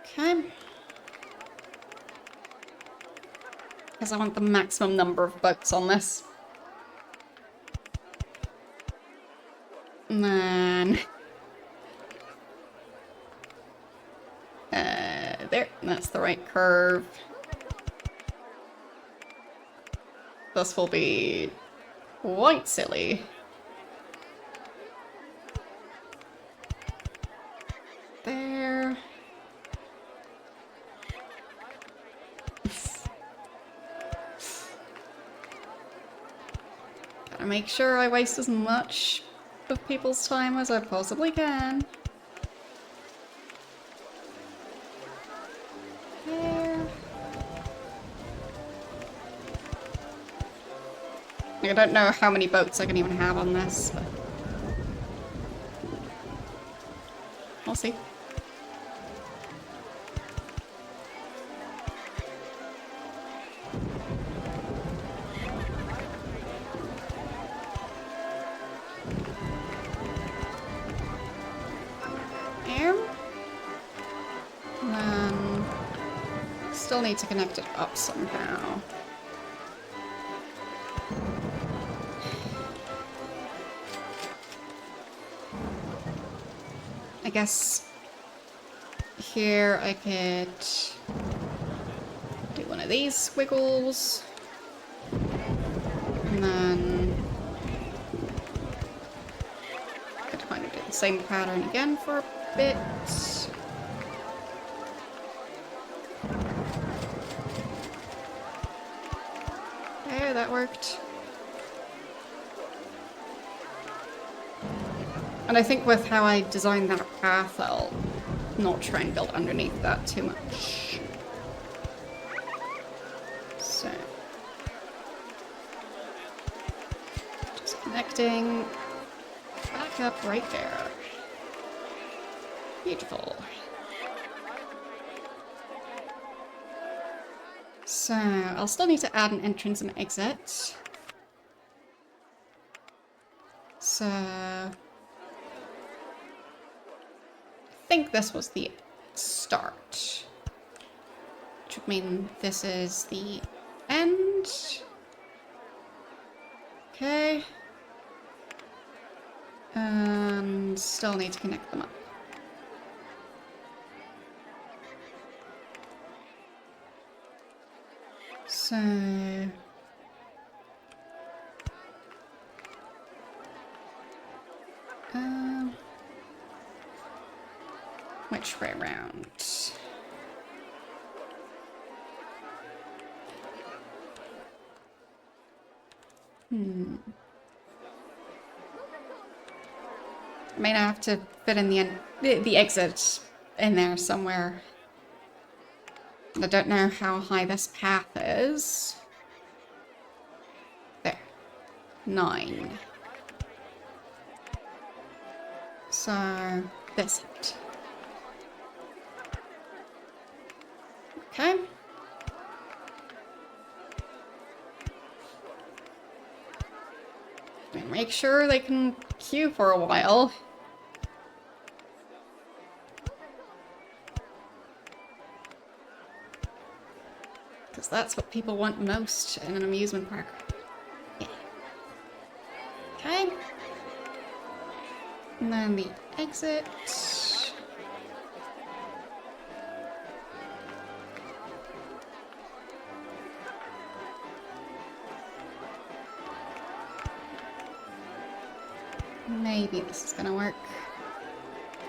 Okay. Because I want the maximum number of boats on this. Man. There. That's the right curve. This will be quite silly. There. Gotta make sure I waste as much of people's time as I possibly can. There. I don't know how many boats I can even have on this, but we'll see. And then still need to connect it up somehow. I guess here I could do one of these squiggles. And then I could kind of do the same pattern again for a bit. There, that worked. And I think with how I designed that path, I'll not try and build underneath that too much. So, just connecting back up right there. Beautiful. So, I'll still need to add an entrance and exit. So, I think this was the start, which would mean this is the end. Okay. And still need to connect them up. So... which way around? I may have to fit in the exit in there somewhere. I don't know how high this path is. There. 9. So, this it. Okay. Make sure they can queue for a while. Because that's what people want most in an amusement park. Yeah. Okay. And then the exit. Maybe this is gonna work.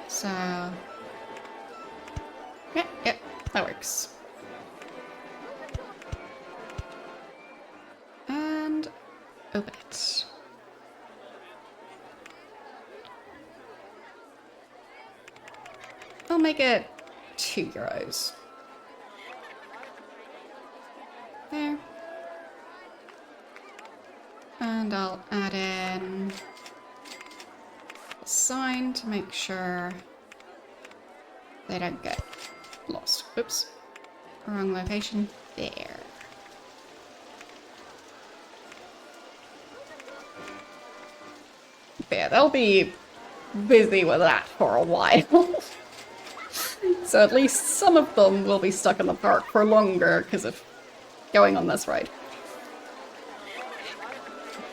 So... Yep, that works. And... open it. I'll make it €2. There. And I'll add in a sign to make sure they don't get lost. Oops. Wrong location. There. Yeah, they'll be busy with that for a while. So at least some of them will be stuck in the park for longer because of going on this ride.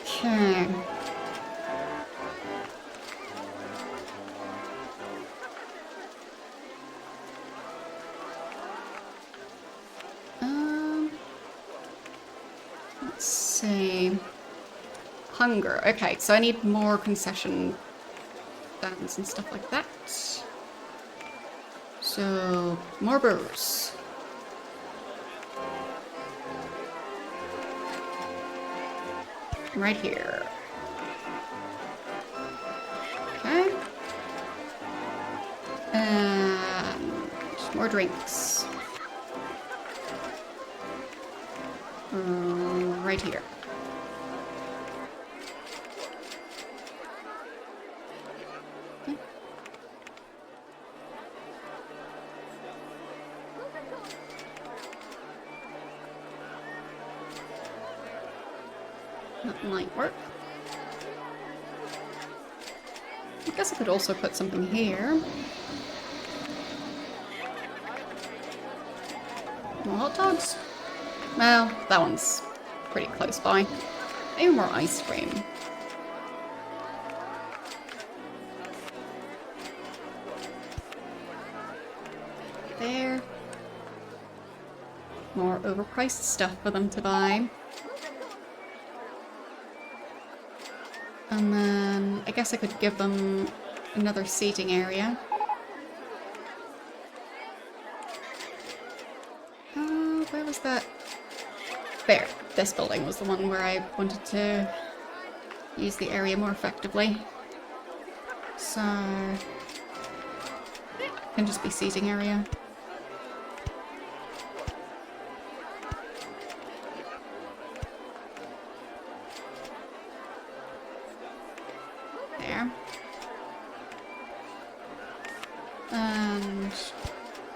Okay. Let's see. Hunger. Okay, so I need more concession stands and stuff like that. So, more burgers. Right here. Okay. And more drinks. Right here. That might work. I guess I could also put something here. More hot dogs? Well, that one's pretty close by. Maybe more ice cream. There. More overpriced stuff for them to buy. And then I guess I could give them another seating area. Where was that? There. This building was the one where I wanted to use the area more effectively. So... it can just be seating area. There. And...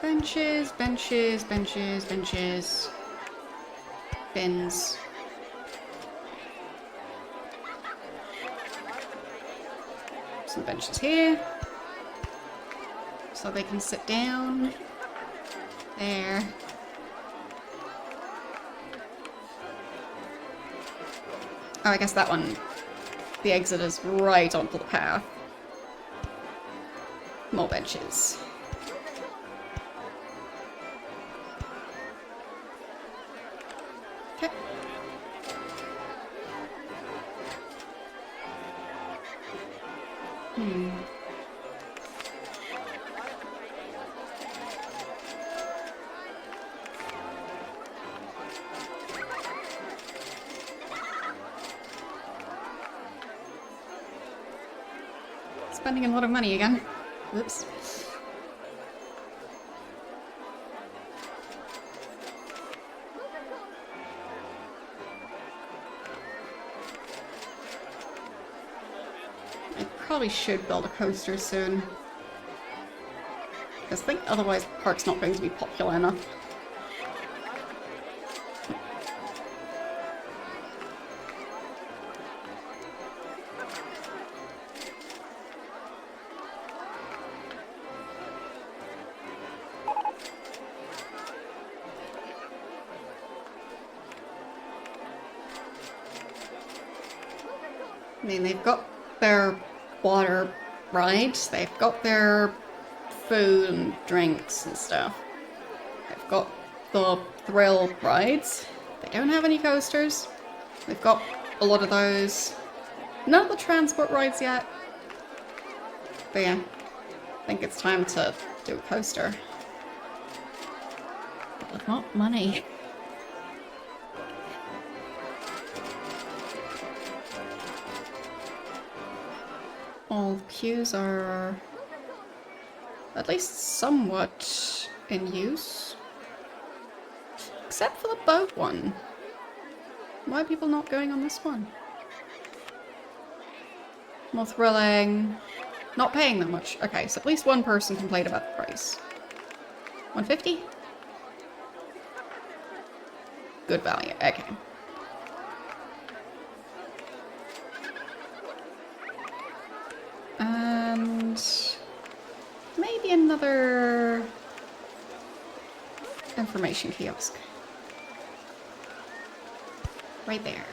benches, benches, benches, benches. Bins. Some benches here. So they can sit down. There. Oh, I guess that one, the exit is right onto the path. More benches. Okay. Spending a lot of money again. Whoops. I probably should build a coaster soon. Because I think otherwise the park's not going to be popular enough. I mean, they've got their water rides, they've got their food and drinks and stuff. They've got the thrill rides. They don't have any coasters. They've got a lot of those. None of the transport rides yet. But yeah, I think it's time to do a coaster. But with not money. All queues are at least somewhat in use. Except for the boat one. Why are people not going on this one? More thrilling. Not paying that much. Okay, so at least one person complained about the price. 150? Good value. Okay. And maybe another information kiosk. Right there.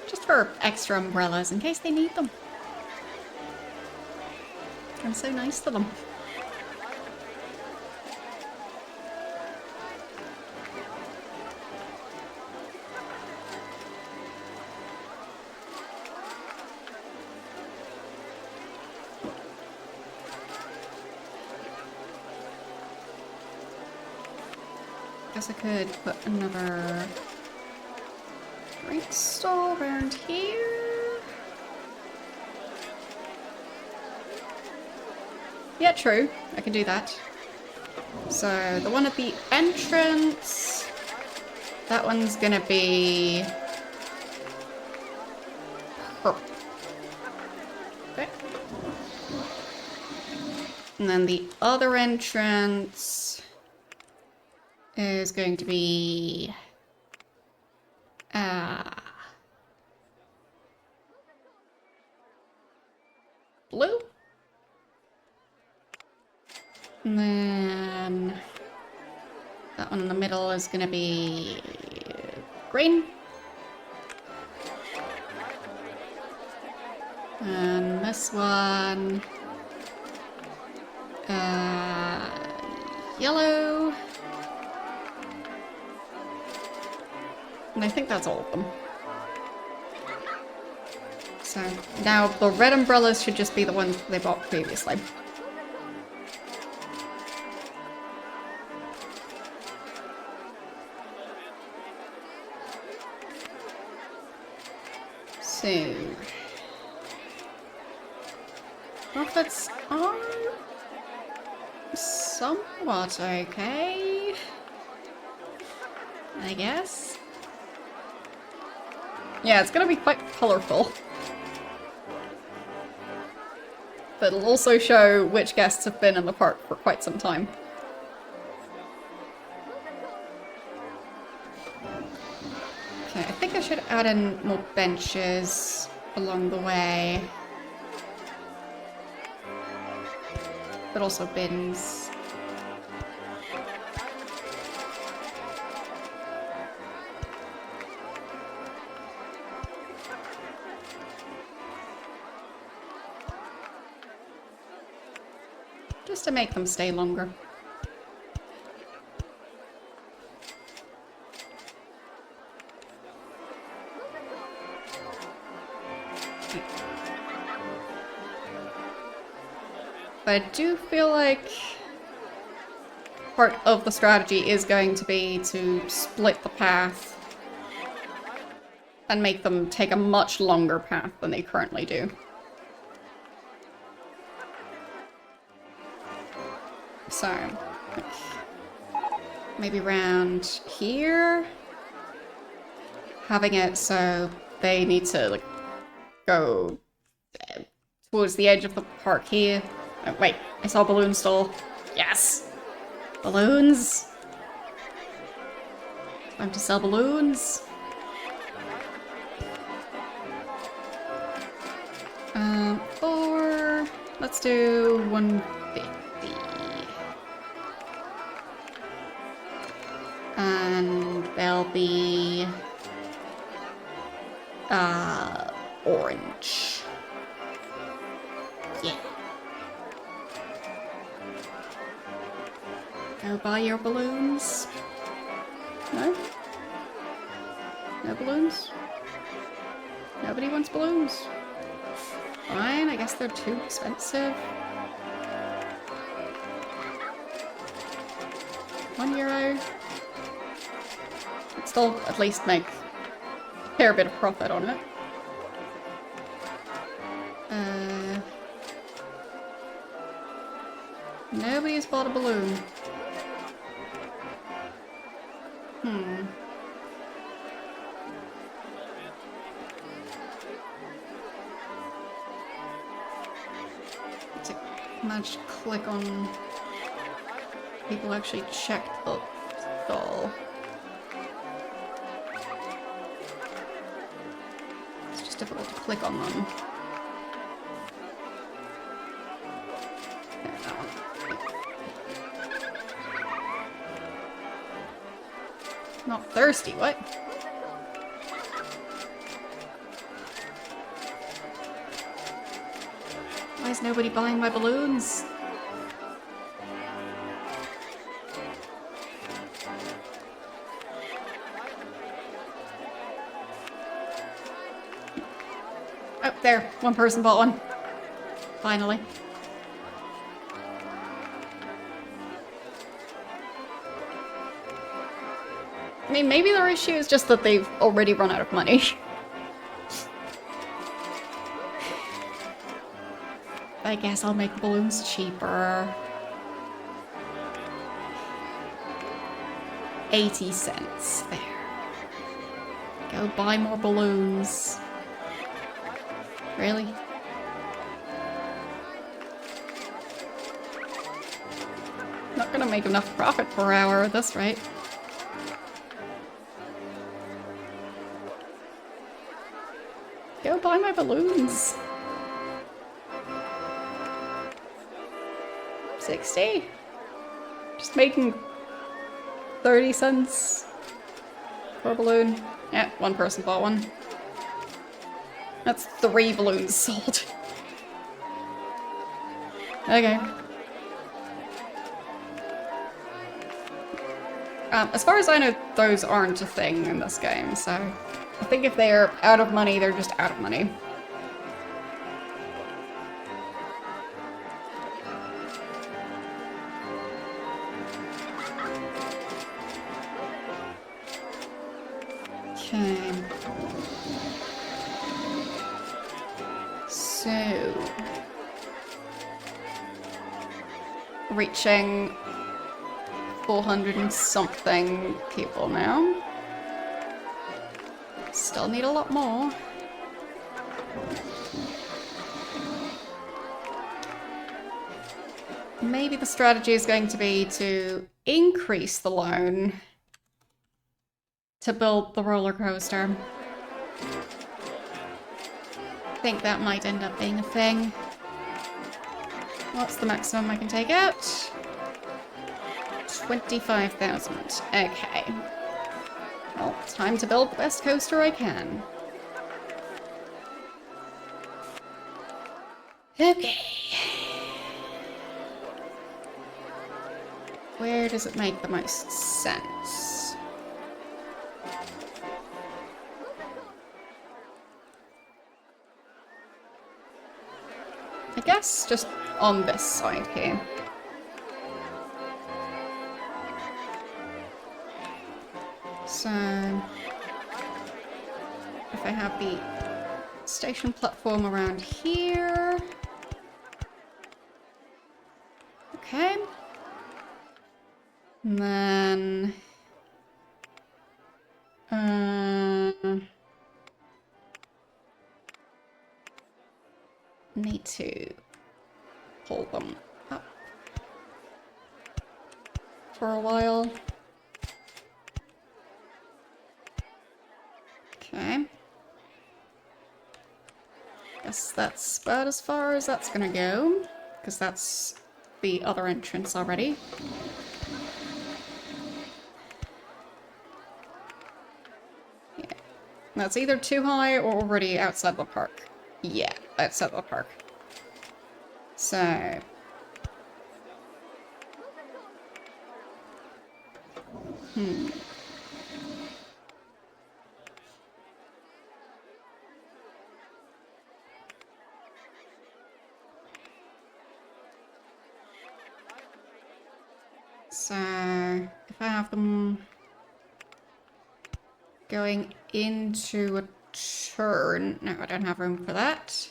Just for extra umbrellas in case they need them. I'm so nice to them. Guess I could put another drink stall around here. Yeah, true. I can do that. So the one at the entrance, that one's gonna be purple. Okay. And then the other entrance is going to be blue. And then that one in the middle is going to be green. And this one yellow. And I think that's all of them. So now the red umbrellas should just be the ones they bought previously. So profits are somewhat okay, I guess. Yeah, it's gonna be quite colourful. But it'll also show which guests have been in the park for quite some time. Okay, I think I should add in more benches along the way. But also bins. Just to make them stay longer. But I do feel like part of the strategy is going to be to split the path and make them take a much longer path than they currently do. So, maybe around here? Having it so they need to, like, go towards the edge of the park here. Oh, wait, I saw a balloon stall. Yes! Balloons! Time to sell balloons. Or let's do 150. And they'll be orange. Yeah. Go buy your balloons. No? No balloons? Nobody wants balloons? Fine, I guess they're too expensive. €1. I'd still at least make a fair bit of profit on it. Nobody's bought a balloon. Managed to click on people actually checked the stall. It's just difficult to click on them. Not thirsty, what? Why is nobody buying my balloons? Oh, there. One person bought one. Finally. I mean, maybe their issue is just that they've already run out of money. I guess I'll make the balloons cheaper. 80 cents. There. Go buy more balloons. Really? Not gonna make enough profit per hour at this rate. Go buy my balloons. 60? Just making 30 cents per balloon. Yeah, one person bought one. That's 3 balloons sold. Okay. As far as I know, those aren't a thing in this game, so I think if they're out of money, they're just out of money. Okay. So, reaching 400 and something people now. Still need a lot more. Maybe the strategy is going to be to increase the loan to build the roller coaster. I think that might end up being a thing. What's the maximum I can take out? 25,000. Okay. Well, time to build the best coaster I can. Okay. where does it make the most sense? I guess just on this side here. So, if I have the station platform around here. Okay. And then... need to pull them up for a while. Okay. Guess that's about as far as that's gonna go, because that's the other entrance already. Yeah. That's either too high or already outside the park. Yeah, outside the park. So... So, if I have them going into a turn... No, I don't have room for that.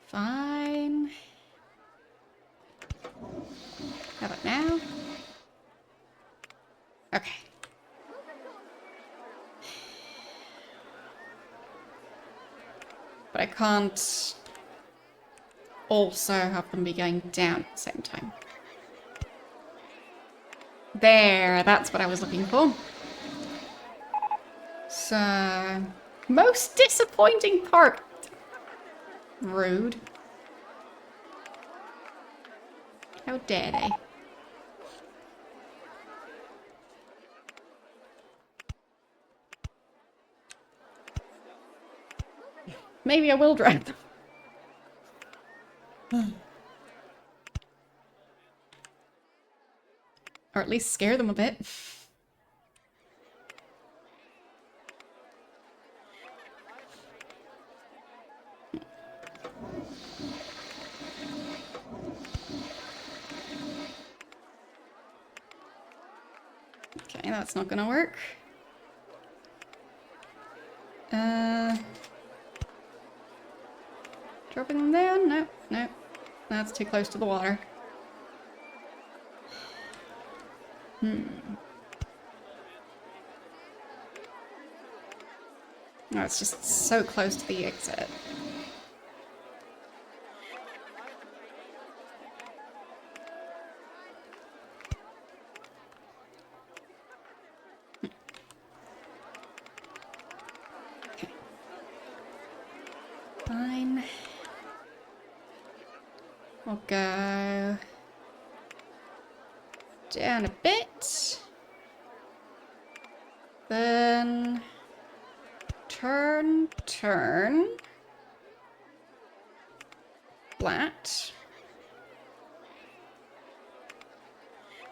Fine. How about now? Okay. But I can't also have them be going down at the same time. There, that's what I was looking for. So, most disappointing part. Rude. How dare they? Maybe I will drive them. Or at least scare them a bit. Okay, that's not gonna work. Dropping them down? No, no. That's too close to the water. No, it's just so close to the exit. Okay. Fine. We'll go down a bit. Then turn, turn. Flat.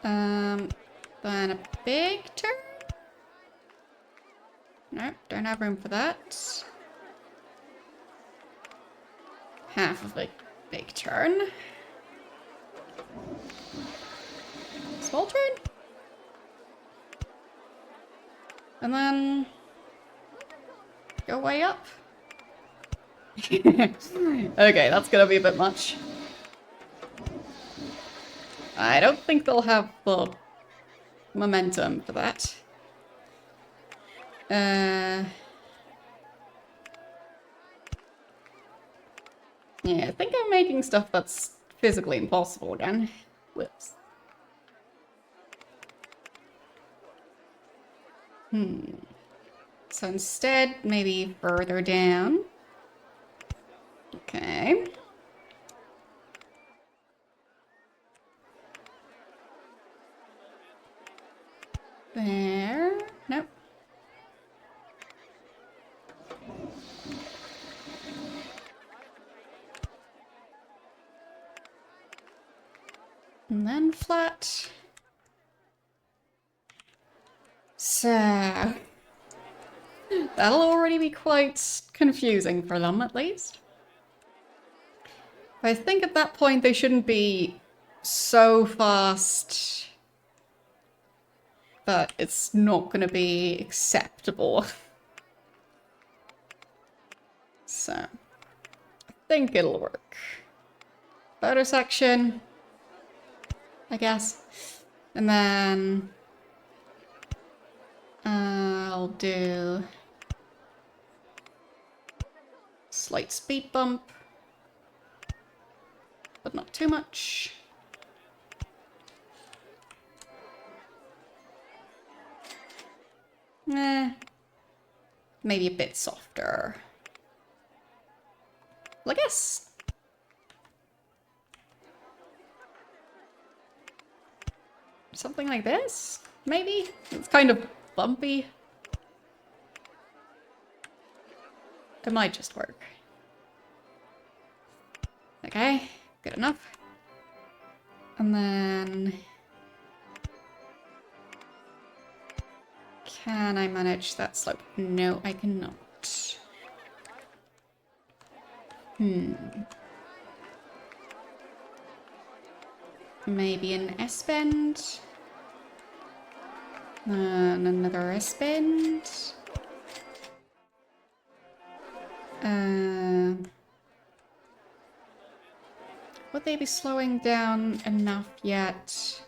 Then a big turn. Nope, don't have room for that. Half of a big turn. Small turn. And then go way up. Okay, that's gonna be a bit much. I don't think they'll have the momentum for that. Yeah, I think I'm making stuff that's physically impossible again. Whoops. So instead, maybe further down. Okay. There. Nope. And then flat. So... that'll already be quite confusing for them, at least. I think at that point they shouldn't be so fast that it's not going to be acceptable. So, I think it'll work. Photo section, I guess. And then I'll do slight speed bump, but not too much. Maybe a bit softer. Well, I guess something like this, maybe? It's kind of bumpy. It might just work. Okay, good enough. And then... can I manage that slope? No, I cannot. Maybe an S-bend? And another S-bend? Would they be slowing down enough yet?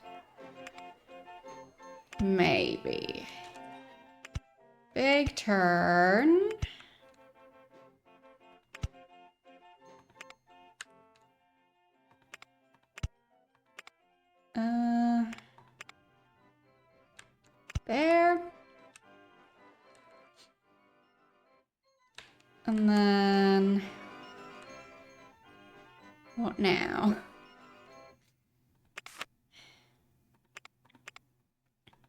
Maybe. Big turn. There. And then... what now?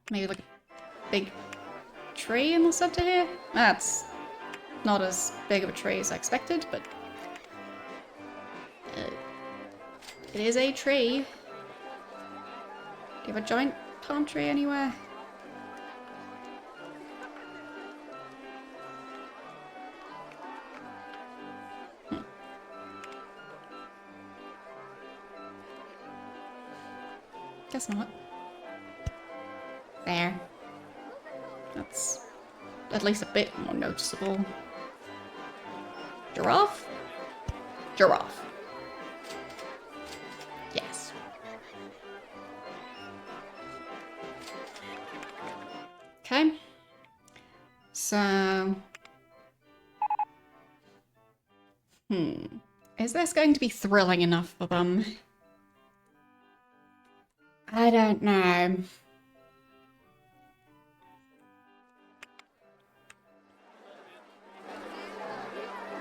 Maybe like a big tree in the center here? That's not as big of a tree as I expected, but... it is a tree. Do you have a giant palm tree anywhere? Guess not. There. That's at least a bit more noticeable. Giraffe? Giraffe. Yes. Okay. So... is this going to be thrilling enough for them? I don't know.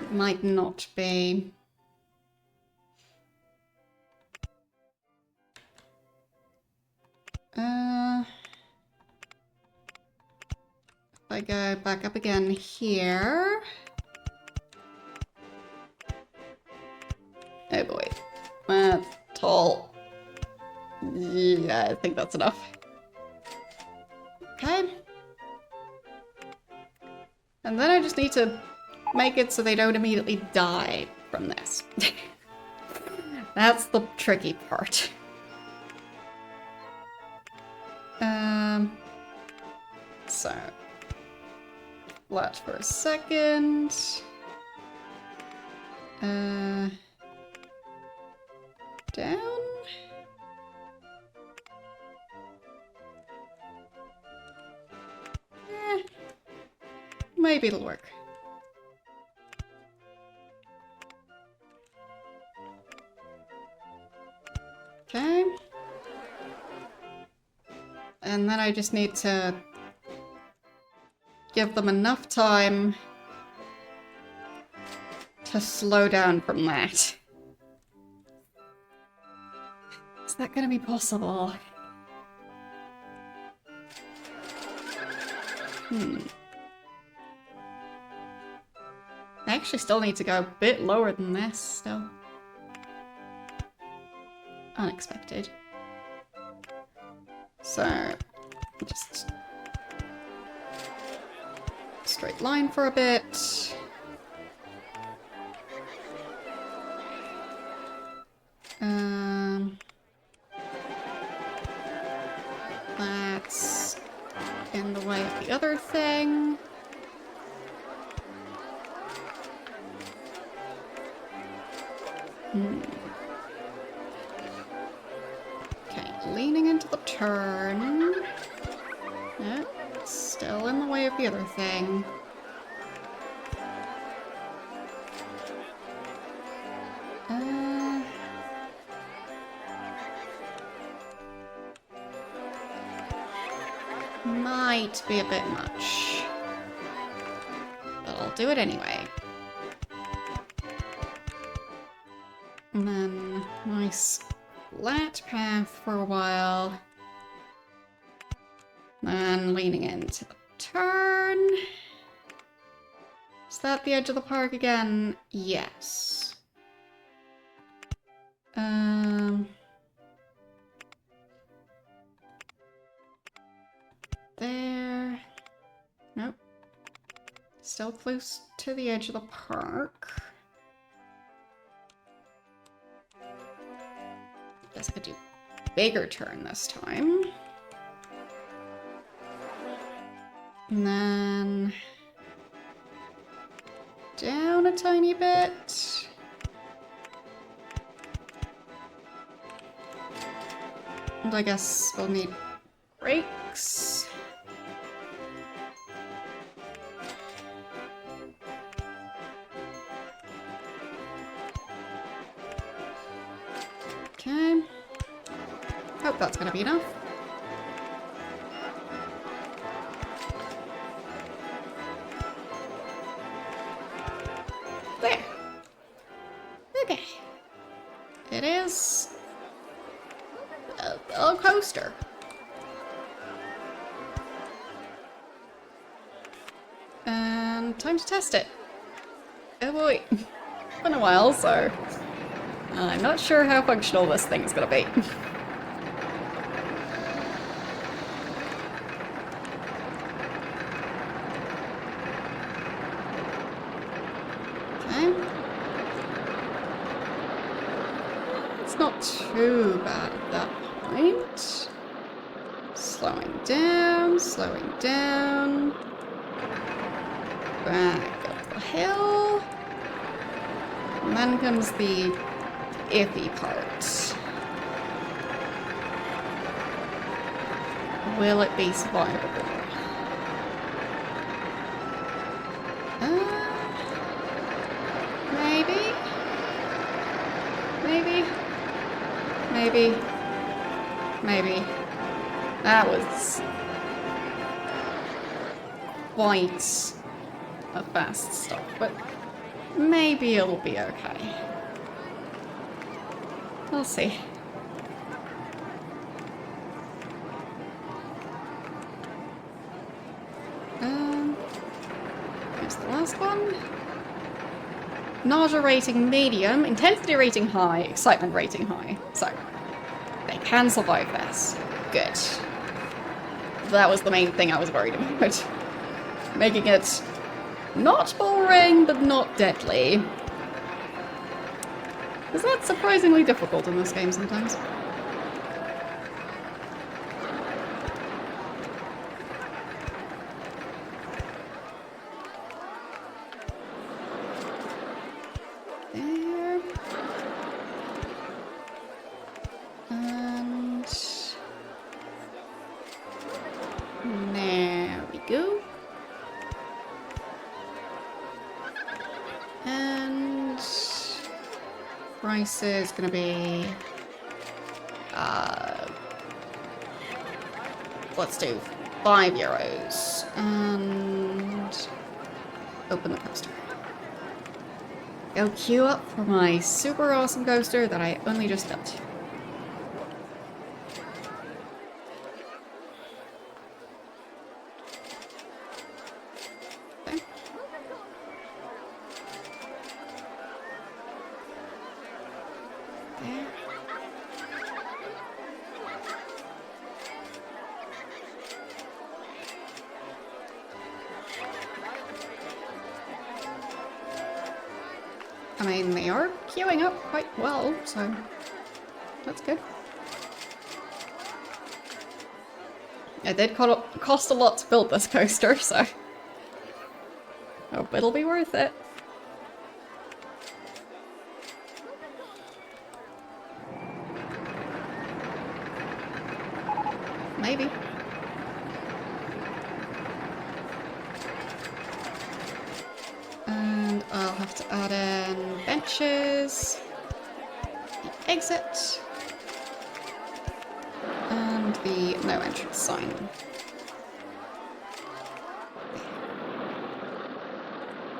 It might not be. If I go back up again here. Oh boy. That's tall. Yeah, I think that's enough. Okay. And then I just need to make it so they don't immediately die from this. That's the tricky part. So, flat for a second. Down. Maybe it'll work. Okay. And then I just need to give them enough time to slow down from that. Is that gonna be possible? I actually still need to go a bit lower than this, still. Unexpected. So, just straight line for a bit. That's in the way of the other thing. Okay, leaning into the turn. Nope, still in the way of the other thing. Might be a bit much. But I'll do it anyway. And then, nice flat path for a while. And leaning into the turn. Is that the edge of the park again? Yes. There. Nope. Still close to the edge of the park. Guess I could do bigger turn this time. And then down a tiny bit. And I guess we'll need brakes. Okay. Hope that's gonna be enough. There. Okay. It is a coaster. And time to test it. Oh boy. It's been a while, so I'm not sure how functional this thing's gonna be. Okay. It's not too bad at that point. Slowing down, slowing down. Back up the hill. And then comes the iffy part. Will it be survivable? Maybe? Maybe? Maybe? Maybe. That was quite a fast stop, but maybe it'll be okay. We'll see. Here's the last one. Nausea rating medium, intensity rating high, excitement rating high. So, they can survive this. Good. That was the main thing I was worried about. Making it not boring, but not deadly. Because that's surprisingly difficult in this game sometimes. There. And there we go. And price is gonna be let's do €5 and open the coaster. Go queue up for my super awesome coaster that I only just built. Okay. There. I mean, they are queuing up quite well, so that's good. It did cost a lot to build this coaster, so hope it'll be worth it. Maybe. And I'll have to add in benches, the exit, and the no entrance sign.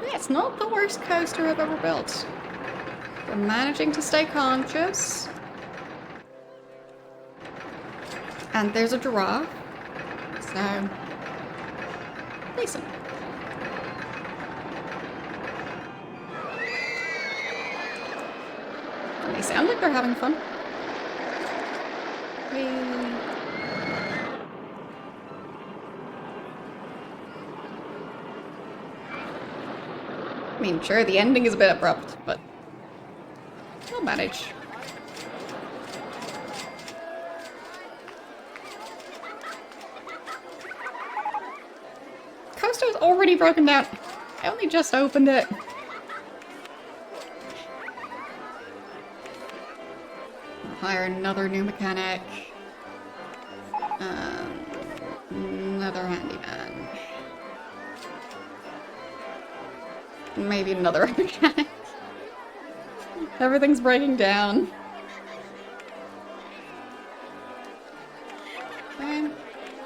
Yeah, it's not the worst coaster I've ever built. We're managing to stay conscious. And there's a giraffe, so decent. And they sound like they're having fun. I mean, sure, the ending is a bit abrupt, but we'll manage. Coaster's already broken down. I only just opened it. I'll hire another new mechanic. Another handyman. Maybe another mechanic. Everything's breaking down.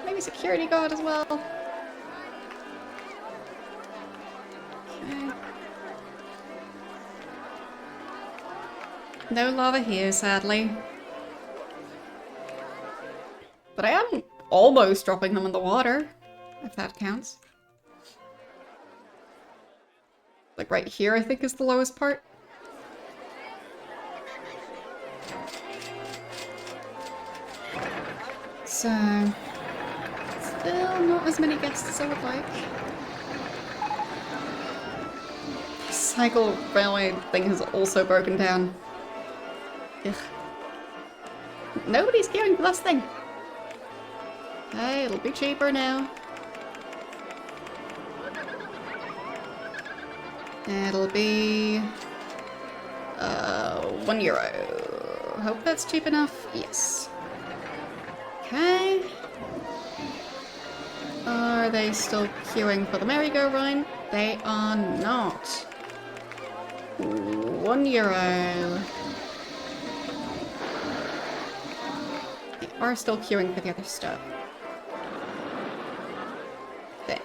Maybe security guard as well. Okay. No lava here, sadly. But I am almost dropping them in the water, if that counts. Like right here, I think, is the lowest part. So, still not as many guests as I would like. The cycle railway thing has also broken down. Ugh. Nobody's queuing for this thing. Hey, it'll be cheaper now. It'll be €1. Hope that's cheap enough. Yes. Okay. Are they still queuing for the merry-go-round? They are not. €1. They are still queuing for the other stuff. Think.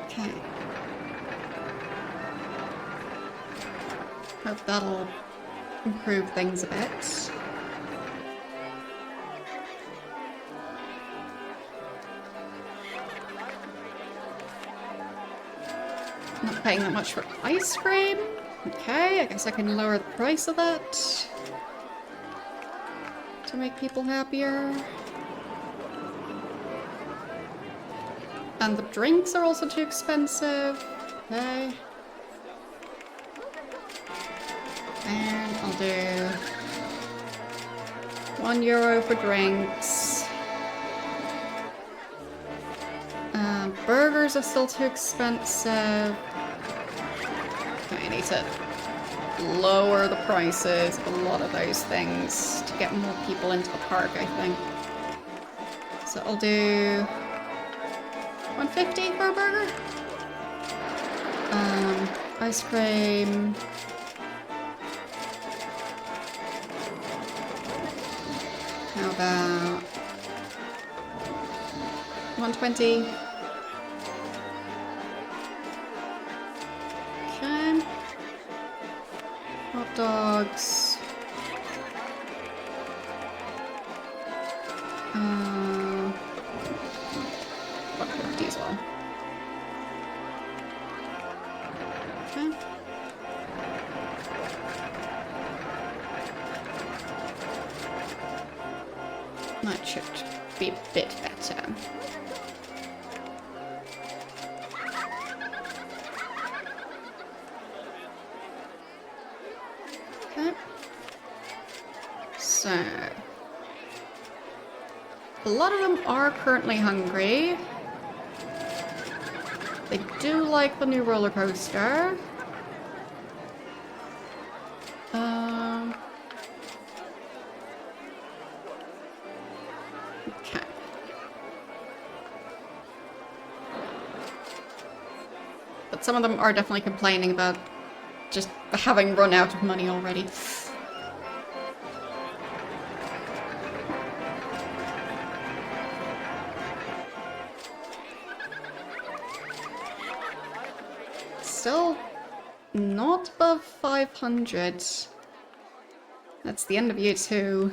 Okay. Hope that'll improve things a bit. Not paying that much for ice cream. Okay, I guess I can lower the price of that to make people happier. And the drinks are also too expensive. Okay. And I'll do €1 for drinks. Burgers are still too expensive. Okay, I need to lower the prices of a lot of those things to get more people into the park, I think. So I'll do $1.50 for a burger. Ice cream. How about $1.20? Okay. Hot dogs. $1.50 as well. Okay. That should be a bit better. So... a lot of them are currently hungry. They do like the new roller coaster. Okay. But some of them are definitely complaining about just having run out of money already. Still not above 500. That's the end of year 2.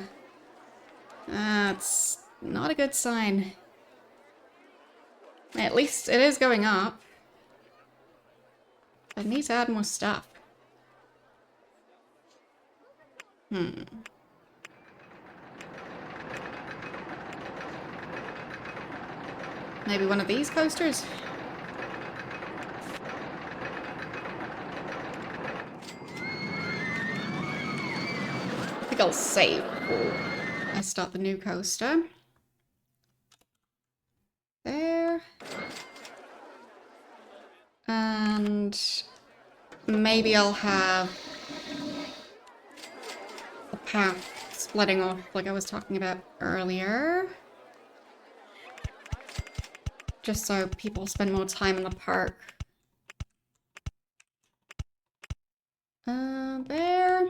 That's not a good sign. At least it is going up. I need to add more stuff. Maybe one of these coasters? I think I'll save before I start the new coaster. There. And maybe I'll have the path splitting off like I was talking about earlier. Just so people spend more time in the park. There.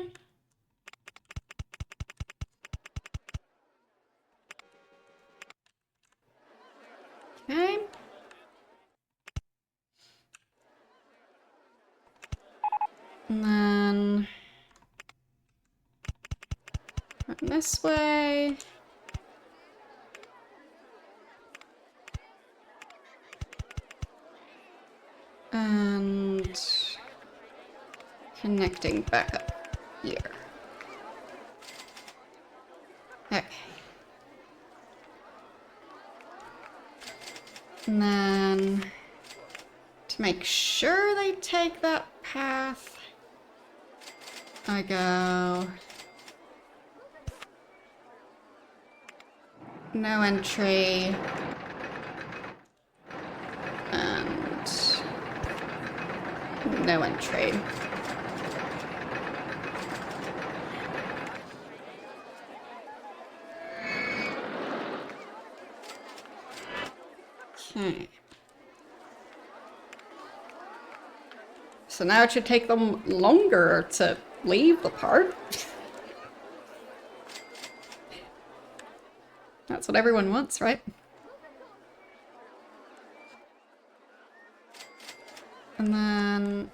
Okay. And then run this way. And connecting back up here. Okay. And then to make sure they take that path, I go no entry and no entry. Okay. So now it should take them longer to leave the park. That's what everyone wants, right? And then...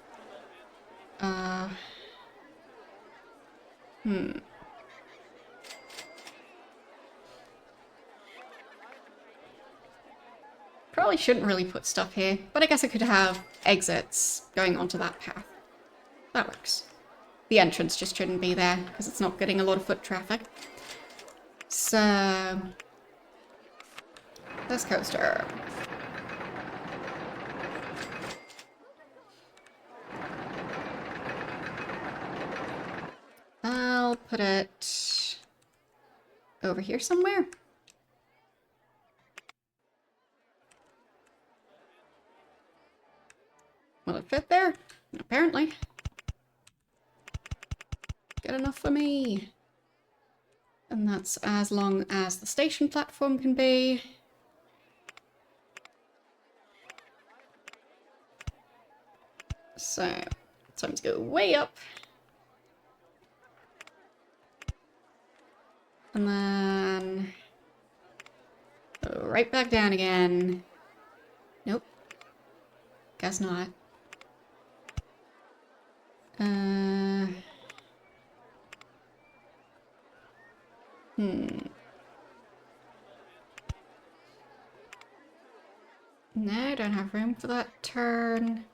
Probably shouldn't really put stuff here, but I guess I could have exits going onto that path. That works. The entrance just shouldn't be there, because it's not getting a lot of foot traffic. So... this coaster. I'll put it over here somewhere. Will it fit there? Apparently. Good enough for me. And that's as long as the station platform can be. So, time to go way up. And then... go right back down again. Nope. Guess not. No, I don't have room for that turn.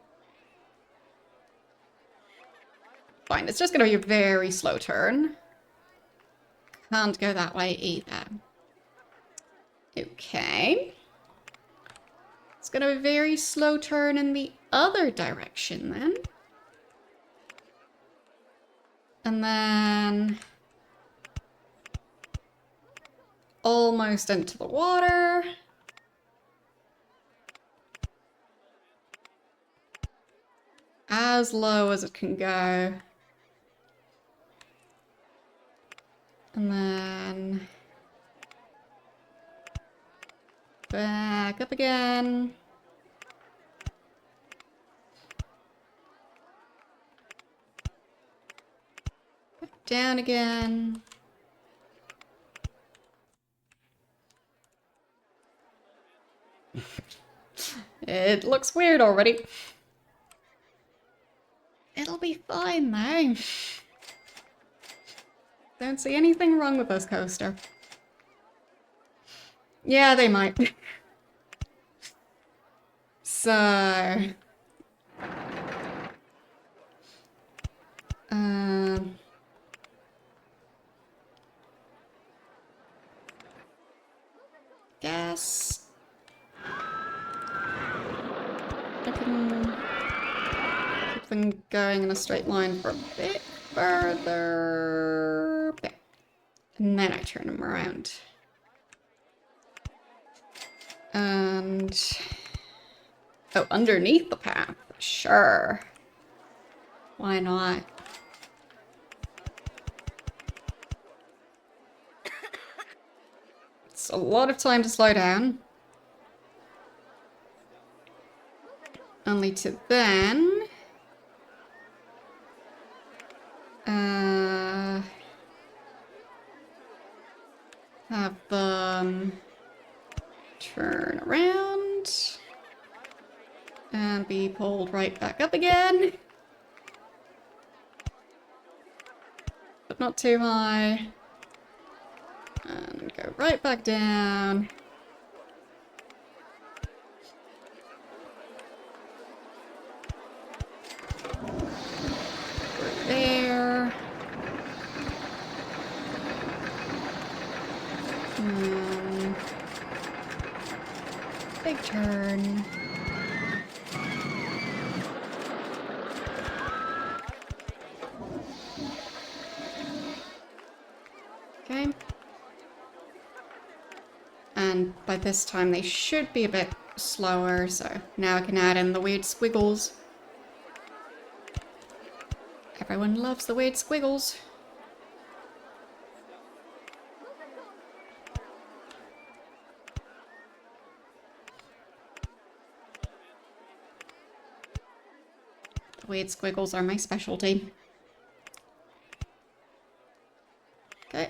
Fine, it's just gonna be a very slow turn. Can't go that way either. Okay. It's gonna be a very slow turn in the other direction then. And then... almost into the water. As low as it can go. And then back up again. Back down again. It looks weird already. It'll be fine though. Don't see anything wrong with this coaster. Yeah, they might. So... guess... I can keep them going in a straight line for a bit further. There. And then I turn them around. And... oh, underneath the path. Sure. Why not? It's a lot of time to slow down. Only to then... have them turn around and be pulled right back up again. But not too high. And go right back down. Right there. Big turn. Okay. And by this time they should be a bit slower, so now I can add in the weird squiggles. Everyone loves the weird squiggles. The weird squiggles are my specialty. Okay.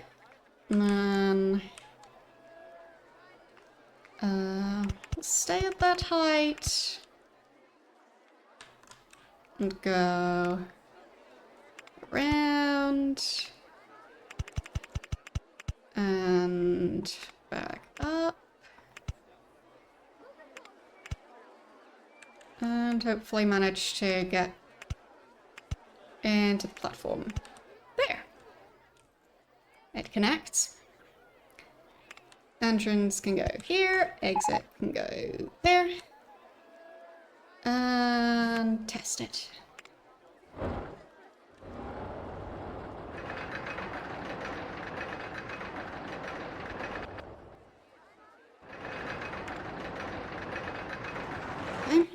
And then... stay at that height. And go... around. And back up. And hopefully manage to get into the platform. There. It connects. Entrance can go here, exit can go there. And test it. Okay.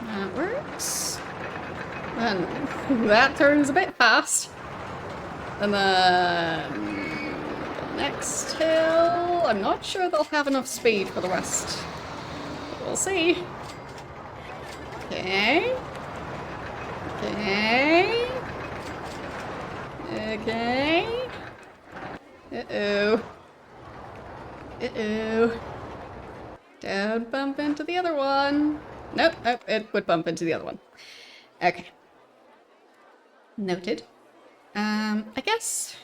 That works. And that turns a bit fast. And then the next hill, I'm not sure they'll have enough speed for the rest. But we'll see. Okay. Okay. Okay. Uh-oh. Uh-oh. Don't bump into the other one. Nope, nope, it would bump into the other one. Okay. Noted. I guess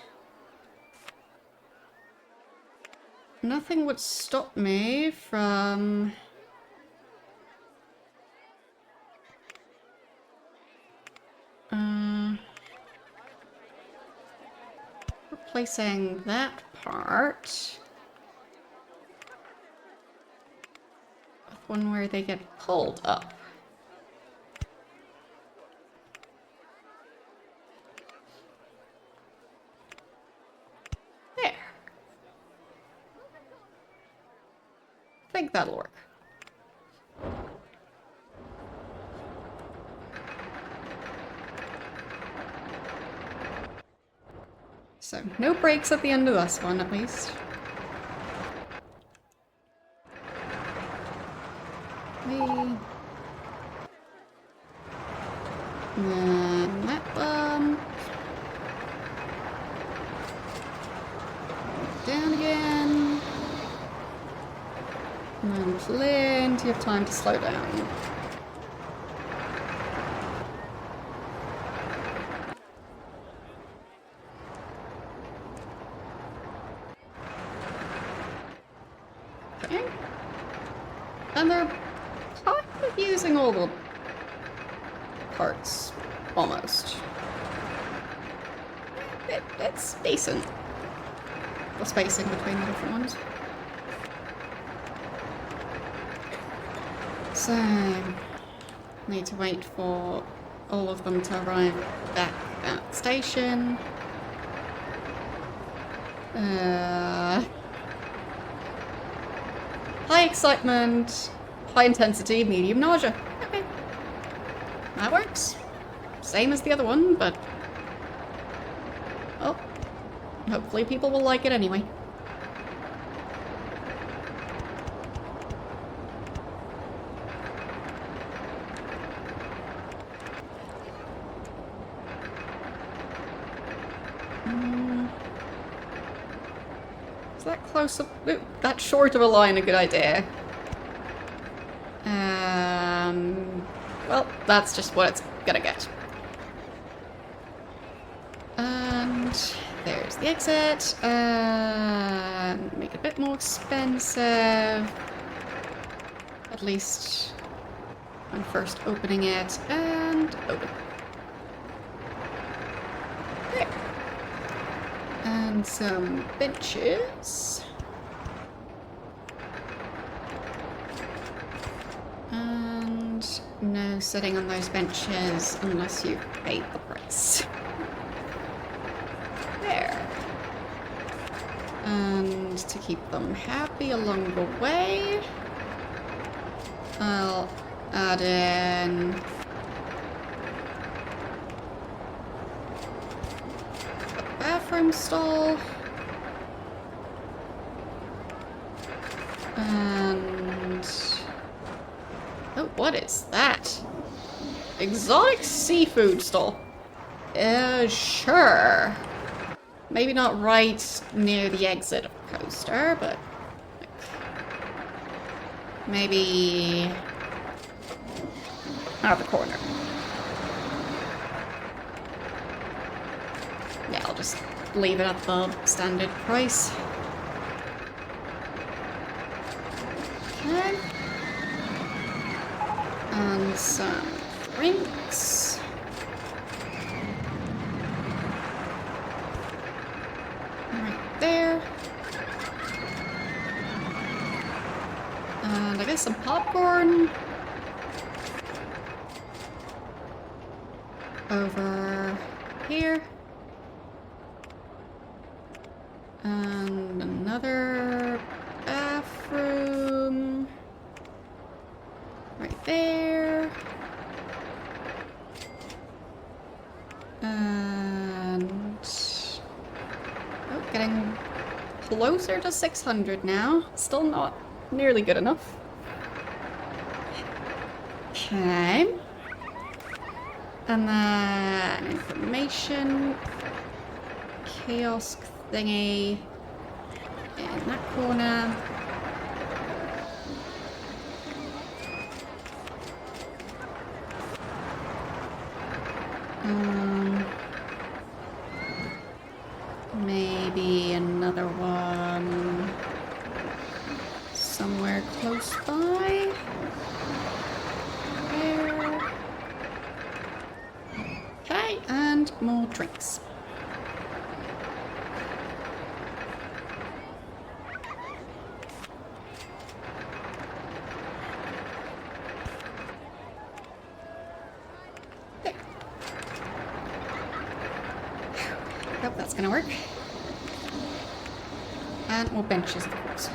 nothing would stop me from replacing that part with one where they get pulled up. There. think that'll work. So, no breaks at the end of this one, at least. And that bump. Down again. And then plenty of time to slow down. Okay. And they're kind of using all the parts, almost. It's decent. The spacing between the different ones. So, need to wait for all of them to arrive back at the station. High excitement, high intensity, medium nausea. Okay. That works. Same as the other one, but... oh. Hopefully people will like it anyway. Is that close up? Ooh, that short of a line a good idea? Well, that's just what it's gonna get. And there's the exit. Make it a bit more expensive. At least when first opening it. And open. There. And some benches. And no sitting on those benches unless you've paid the price. There. And to keep them happy along the way, I'll add in a bathroom stall. And... oh, what is that? Exotic seafood stall. Sure. Maybe not right near the exit of the coaster, but... like, maybe... out of the corner. Yeah, I'll just leave it at the standard price. Okay. And some drinks. Right there. And I guess some popcorn. Over here. And another bathroom. Right there. And... oh, getting closer to 600 now. Still not nearly good enough. Okay. And then information kiosk thingy in that corner. Maybe another one somewhere close by. There. Okay, and more drinks. There. Hope that's gonna work. And more benches, of course.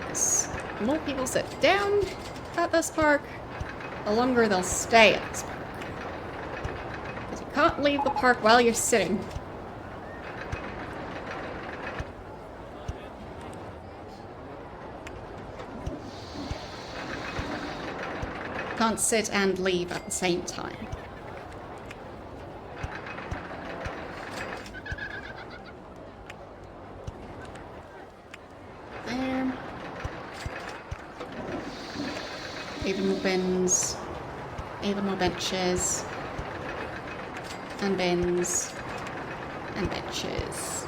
Yes. The more people sit down at this park, the longer they'll stay at this park. Because you can't leave the park while you're sitting. Can't sit and leave at the same time. There. Even more bins. Even more benches. And bins. And benches.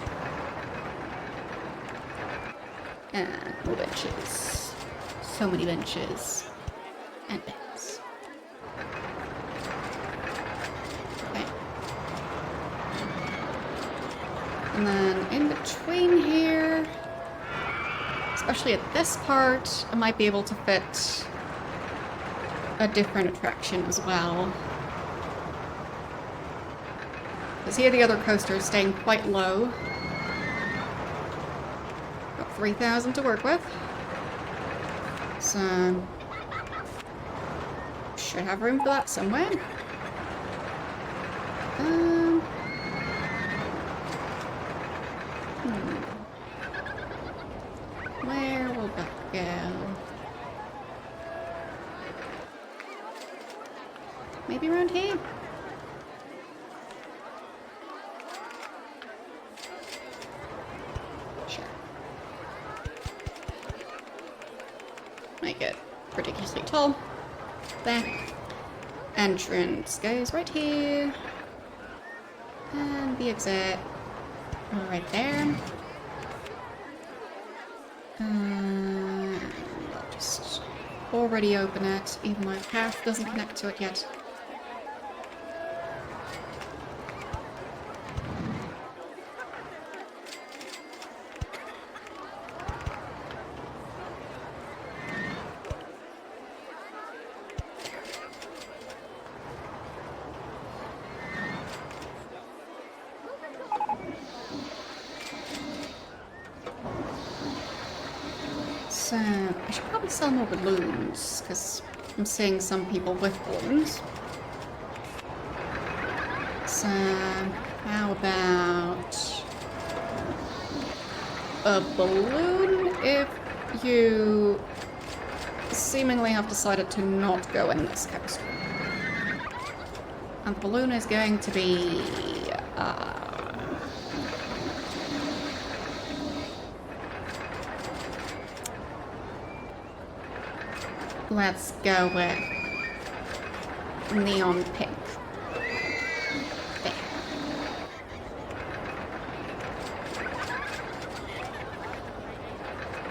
And more benches. So many benches. And bins. Okay. And then in between here, especially at this part, I might be able to fit a different attraction as well. Because here the other coaster is staying quite low. Got 3,000 to work with. So should have room for that somewhere. Where will that go? Maybe around here? Sure. Make it ridiculously tall. There. Entrance goes right here. And the exit right there. I'll just already open it, even though half doesn't connect to it yet. So, I should probably sell more balloons, because I'm seeing some people with balloons. So, how about a balloon if you seemingly have decided to not go in this coaster? And the balloon is going to be let's go with neon pink. There.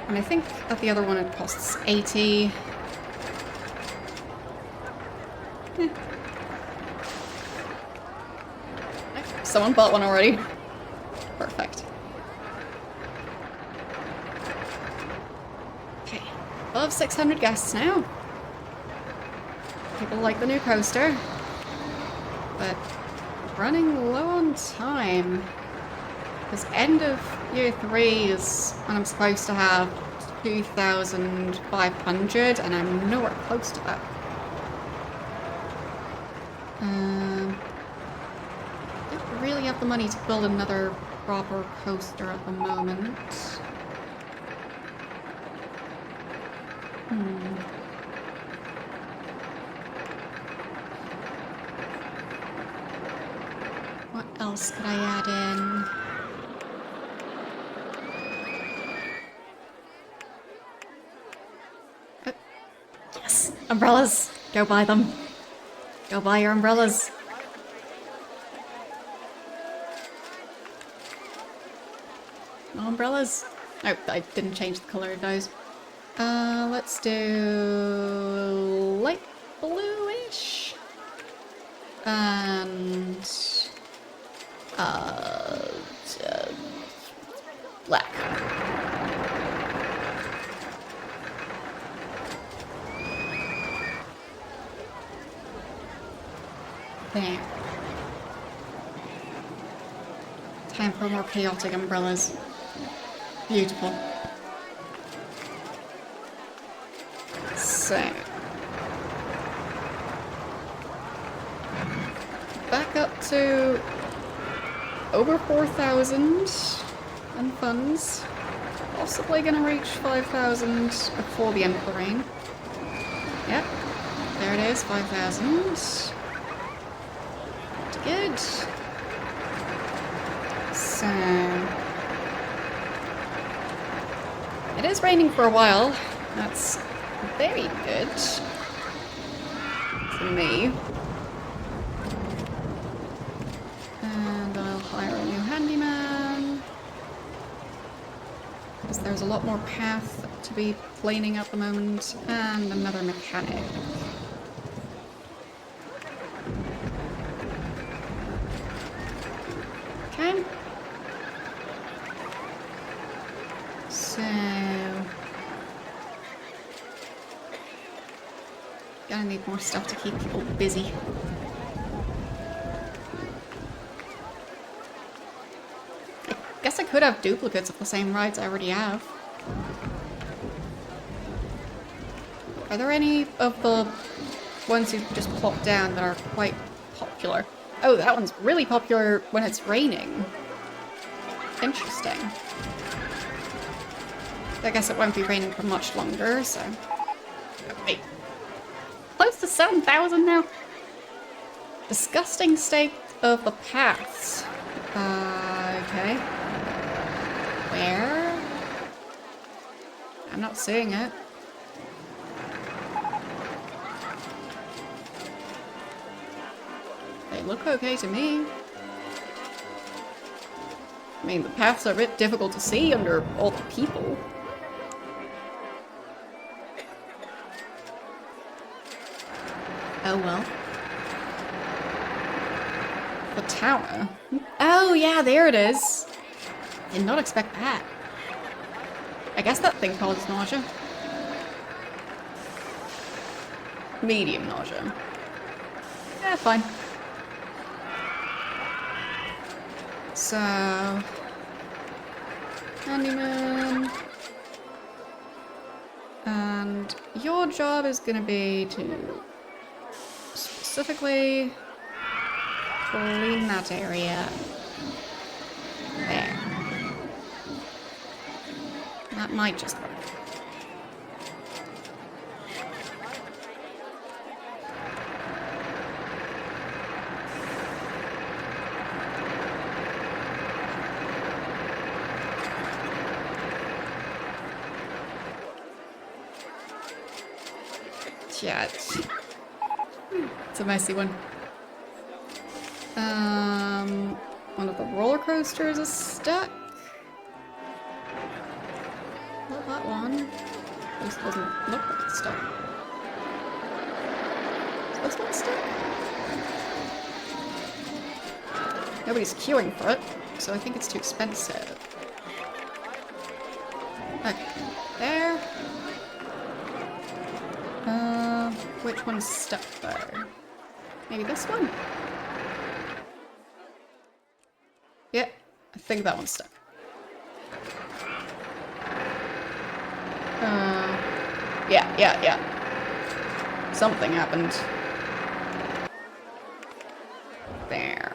And I think at the other one it costs 80. Someone bought one already. Perfect. Okay, above 600 guests now. People like the new coaster, but running low on time. Because end of year 3 is when I'm supposed to have 2,500, and I'm nowhere close to that. Don't really have the money to build another proper coaster at the moment. What else could I add in? Oh, yes, umbrellas. Go buy them. Go buy your umbrellas. No umbrellas. Oh, I didn't change the color of those. Let's do light bluish. And black. There. Time for more chaotic umbrellas. Beautiful. So... back up to over 4,000 in funds. Possibly gonna reach 5,000 before the end of the reign. Yep, there it is, 5,000. Good. So... it is raining for a while. That's very good. For me. And I'll hire a new handyman. Because there's a lot more path to be planing at the moment. And another mechanic. Okay. So... gonna need more stuff to keep people busy. I guess I could have duplicates of the same rides I already have. Are there any of the ones you just plop down that are quite popular? Oh, that one's really popular when it's raining. Interesting. I guess it won't be raining for much longer, so... wait. Close to 7,000 now? Disgusting state of the paths. Okay. Where? I'm not seeing it. They look okay to me. I mean, the paths are a bit difficult to see under all the people. Oh well. The tower? Oh yeah, there it is. Did not expect that. I guess that thing causes nausea. Medium nausea. Yeah, fine. So... handyman... and your job is gonna be to... specifically clean that area. There. That might just work. Yeah, it's a messy one. One of the roller coasters is stuck. Not that one. This doesn't look like it's stuck. Is this one stuck? Nobody's queuing for it, so I think it's too expensive. Okay, there. Which one's stuck though? Maybe this one? Yeah, I think that one's stuck. Yeah. Something happened. There.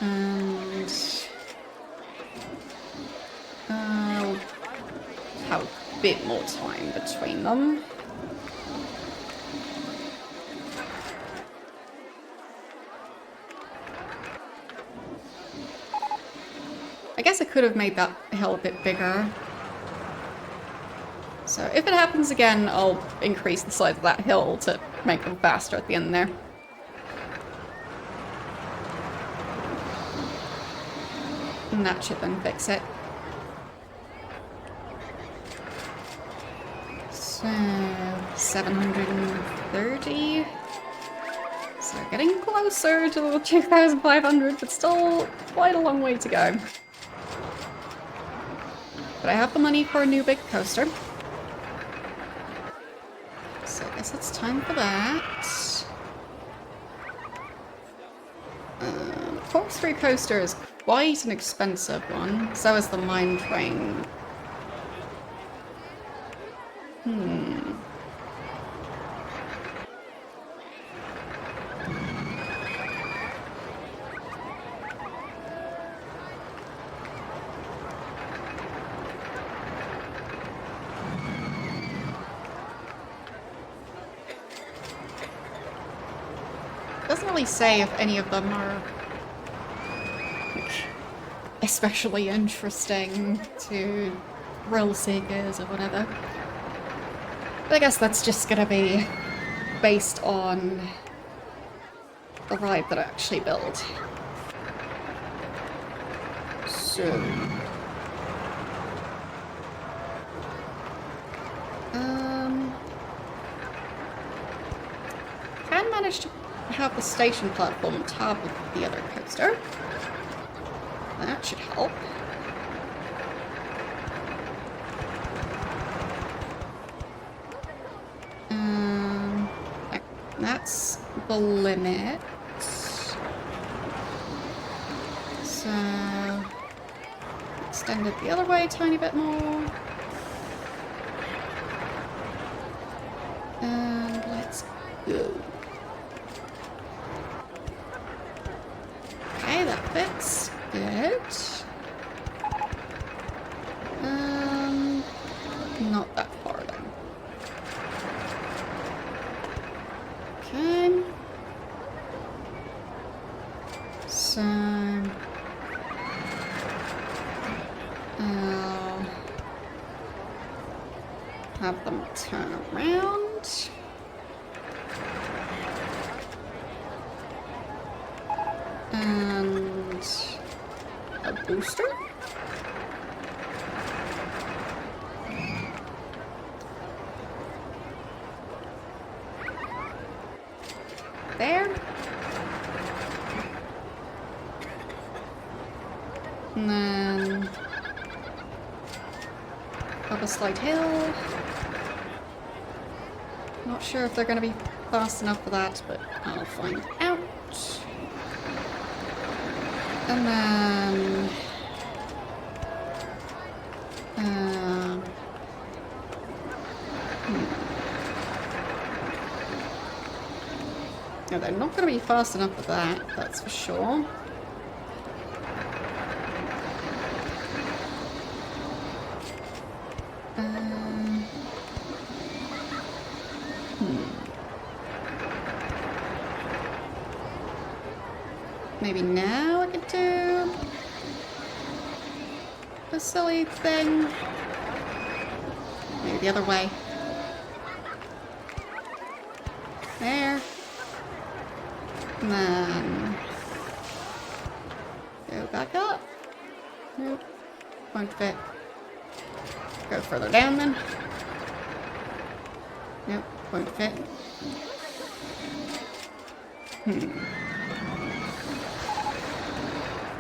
And... I'll have a bit more time between them. I guess I could have made that hill a bit bigger. So if it happens again, I'll increase the size of that hill to make them faster at the end there. And that should then fix it. So, 730. So getting closer to the 2,500, but still quite a long way to go. But I have the money for a new big coaster. So I guess it's time for that. Corkscrew coaster is quite an expensive one. So is the mine train. Doesn't really say if any of them are like, especially interesting to thrill seekers or whatever. But I guess that's just gonna be based on the ride that I actually build. So... can manage to have the station platform on top of the other coaster. That should help. That's the limit. So extend it the other way a tiny bit more. And let's go. Okay, that fits. Good. Not that far then. Okay. So I'll have them turn around. And a booster. There. And then up a slight hill. Not sure if they're going to be fast enough for that, but I'll find out. And then no, they're not going to be fast enough for that, that's for sure. Maybe now I could do a silly thing. Maybe the other way. There. And then go back up. Nope. Won't fit. Go further down then. Nope. Won't fit.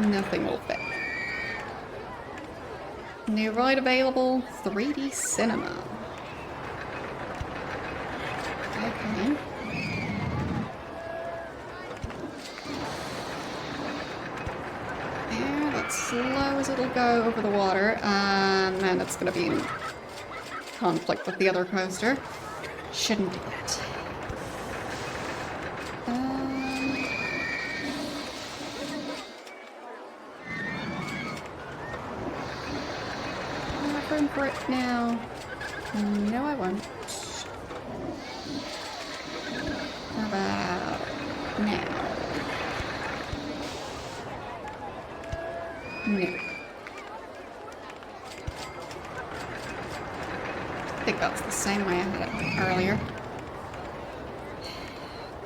Nothing will fit. New ride available, 3D cinema. Okay. There, that's slow as it'll go over the water, and then it's gonna be in conflict with the other coaster. Shouldn't do that. For it now. No, I won't. How about now? No. I think that's the same way I had it earlier.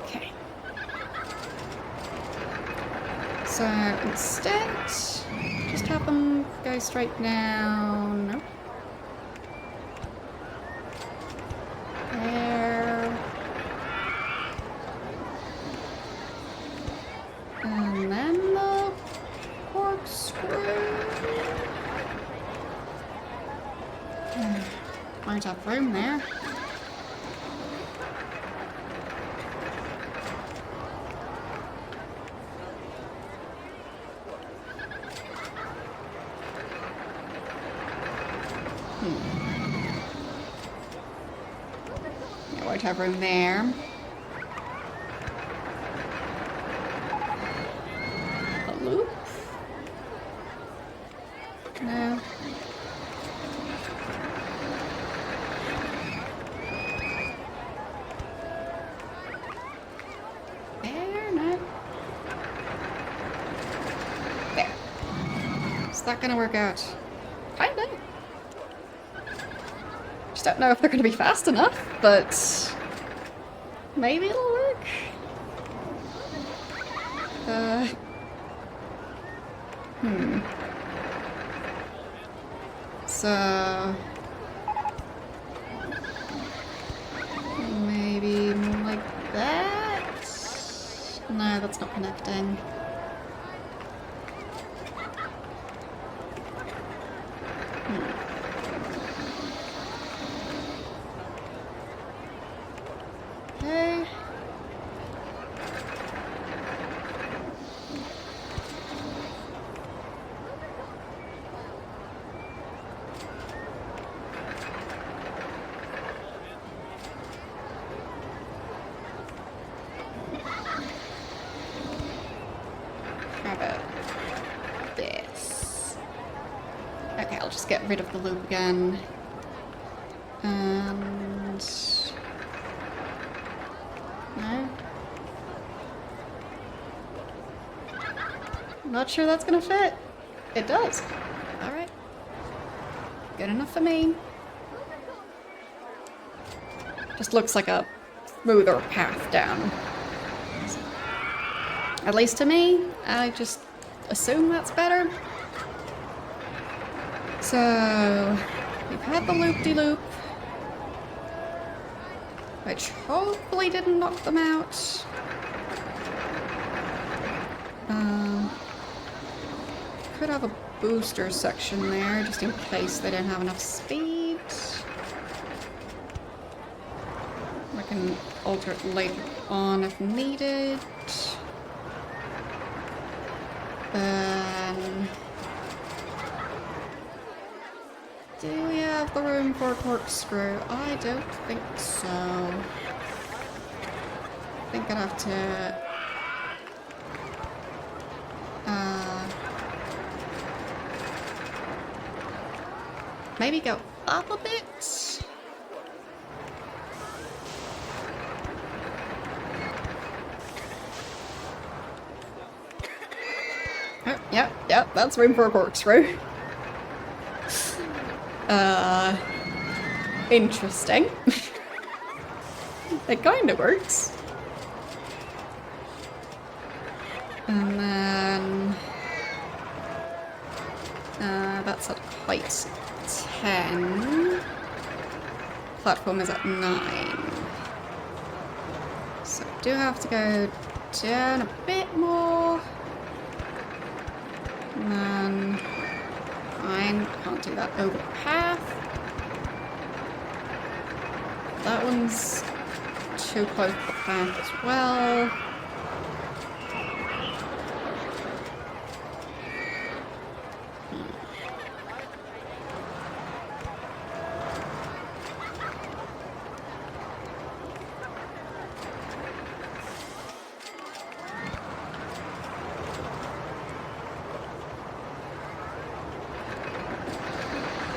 Okay. So instead, just have them go straight down. Nope. There. And then the corkscrew. Might have room there. Don't have room there. A loop? No. There, no. There. Is that gonna work out? Kinda. Just don't know if they're gonna be fast enough, but maybe it'll work. So maybe more like that? No, that's not connecting. Okay. How about this? Okay, I'll just get rid of the loop again. And... no? Not sure that's gonna fit. It does. Alright. Good enough for me. Just looks like a smoother path down. At least to me. I just assume that's better. So, we've had the loop-de-loop, which hopefully didn't knock them out. Could have a booster section there, just in case they don't have enough speed. I can alter it later on if needed. Then... do we have the room for a corkscrew? I don't think so. I think I'd have to... maybe go up a bit? Oh, yep, that's room for a corkscrew. Interesting. It kinda works. And then... that's at height 10. Platform is at 9. So I do have to go down a bit more. And then... fine, can't do that over the path. That one's too close to the path as well.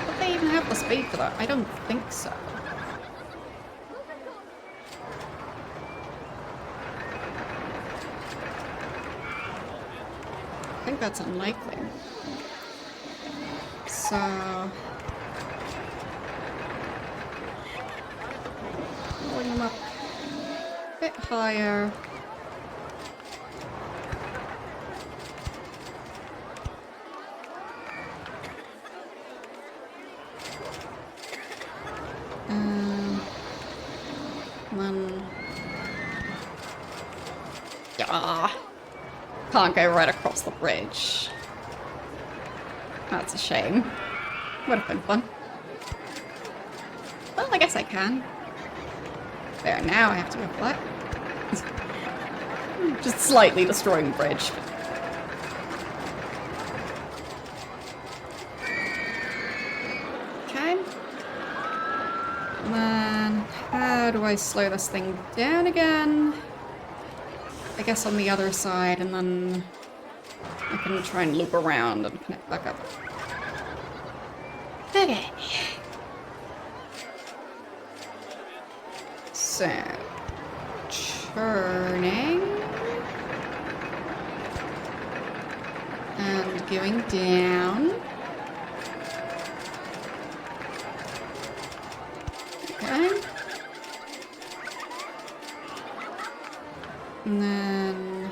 Would they even have the speed for that? I don't think so. I think that's unlikely. So... pulling them up a bit higher. Then... yeah. Can't go right across the bridge. That's a shame. Would have been fun. Well, I guess I can. There, now I have to go flat. Just slightly destroying the bridge. Okay. And then, how do I slow this thing down again? I guess on the other side, and then I can try and loop around and connect back up. Okay. So, turning and going down. Okay. And then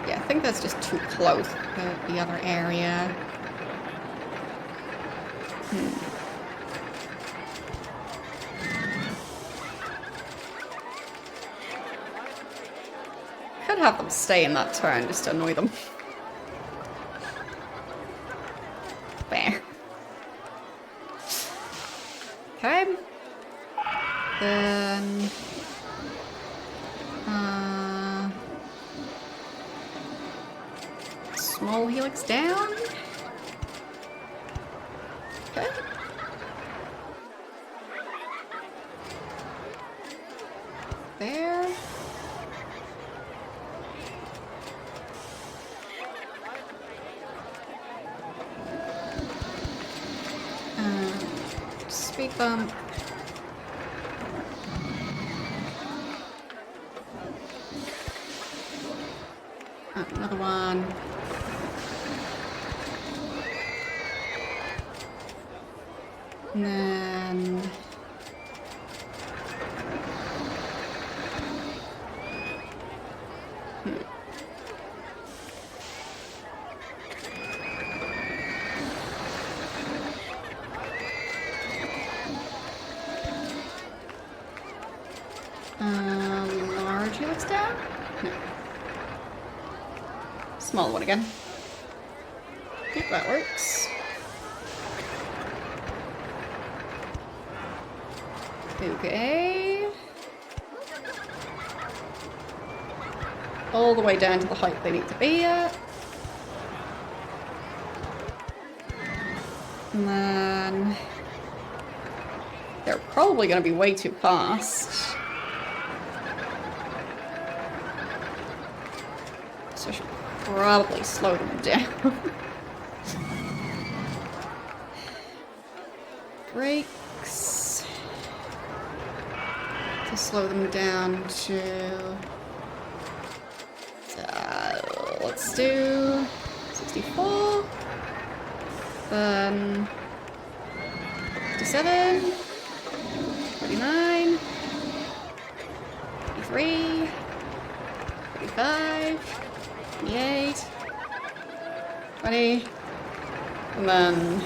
yeah, I think that's just too close to the other area. Could have them stay in that turn just to annoy them. There. Okay. Then small helix down. Okay. There. Speed bump. Oh, another one. And then large helix down? No. Small one again. Yep, that works. Okay. All the way down to the height they need to be at. And then they're probably going to be way too fast. So I should probably slow them down. Brakes. To slow them down to... let's do 64. Then 57. 49. 53. 45. 28. 20. And then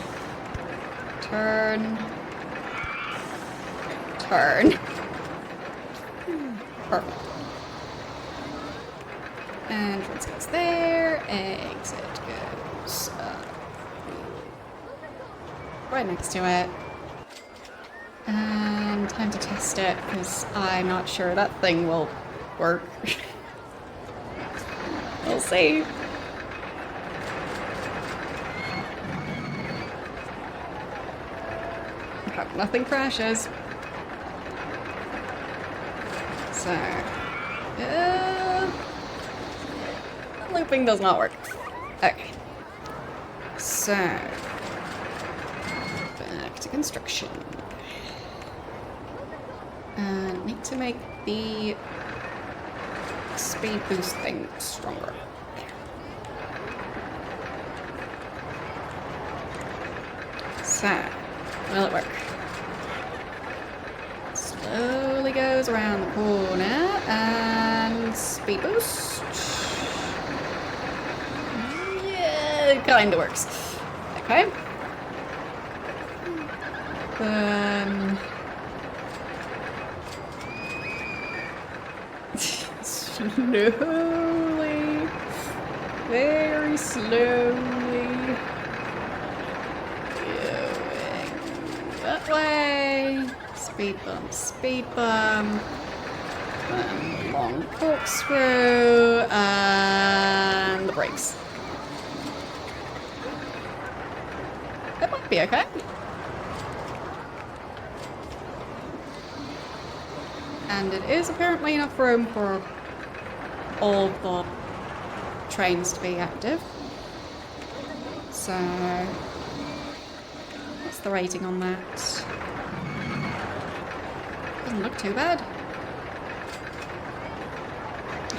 turn. Turn. Perfect. Entrance goes there, exit goes right next to it. And time to test it, because I'm not sure that thing will work. We'll see. Hope nothing crashes. So, looping does not work. Okay. So, back to construction. And need to make the speed boost thing stronger. So, will it work? Slowly goes around the corner and speed boost. Yeah, it kind of works. Okay. Then slowly, very slowly going that way. Speed bump, speed bump. And long corkscrew, and the brakes. That might be okay. And it is apparently enough room for all the trains to be active. So, what's the rating on that? Doesn't look too bad.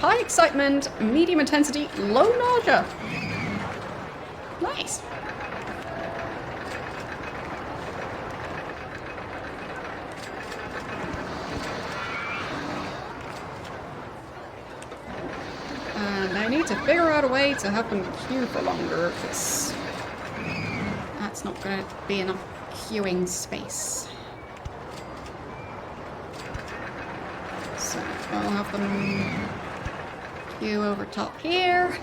High excitement, medium intensity, low nausea. Nice. And I need to figure out a way to have them queue for longer, because that's not going to be enough queuing space. So I'll have them queue over top here.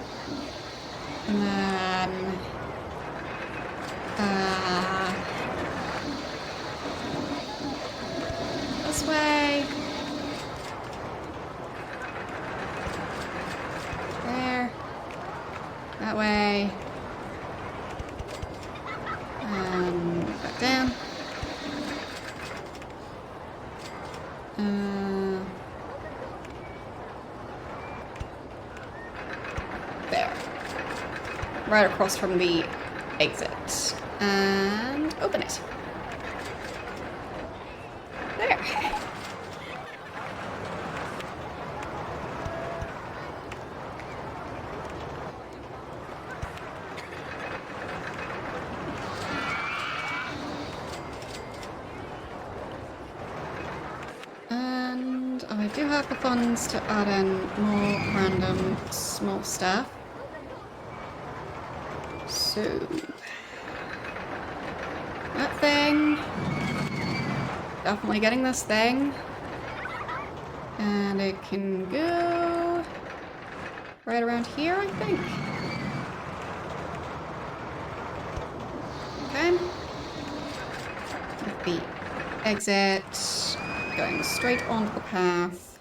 And then this way. There. That way. And back down. There. Right across from the exit. And open it. There. And I do have the funds to add in more random small stuff. So that thing. Definitely getting this thing. And it can go right around here, I think. Okay. With the exit going straight onto the path.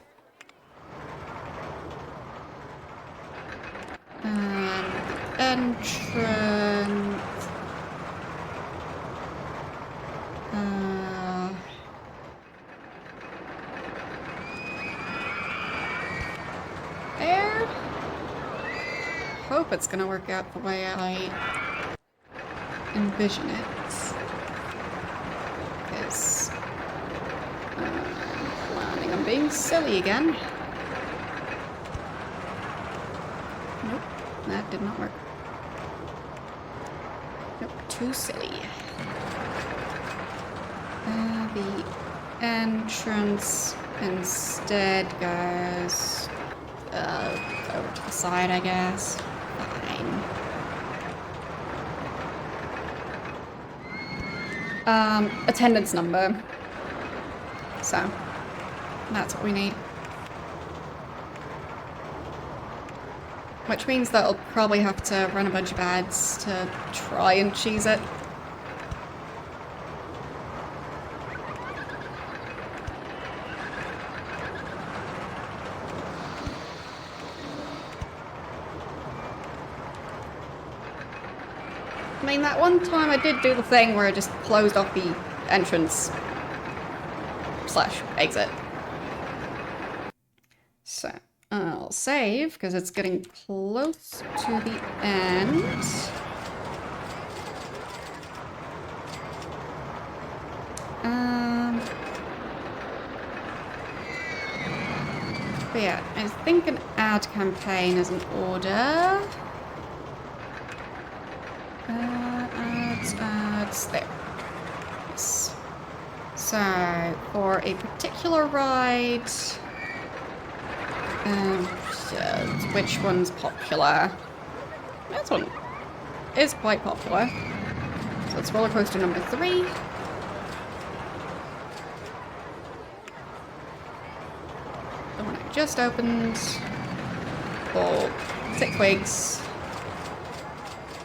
And the entrance. There. Hope it's gonna work out the way I envision it. Because I'm planning on being silly again. Nope, that did not work. Nope, too silly. The entrance instead goes over to the side, I guess. Fine. Attendance number. So, that's what we need. Which means that I'll probably have to run a bunch of ads to try and cheese it. I mean, that one time I did do the thing where I just closed off the entrance / exit. So, I'll save, because it's getting close to the end. But yeah, I think an ad campaign is in order. Ads, there. Yes. So, for a particular ride, which one's popular? This one is quite popular. So it's RollerCoaster number 3. The one I just opened for 6 weeks.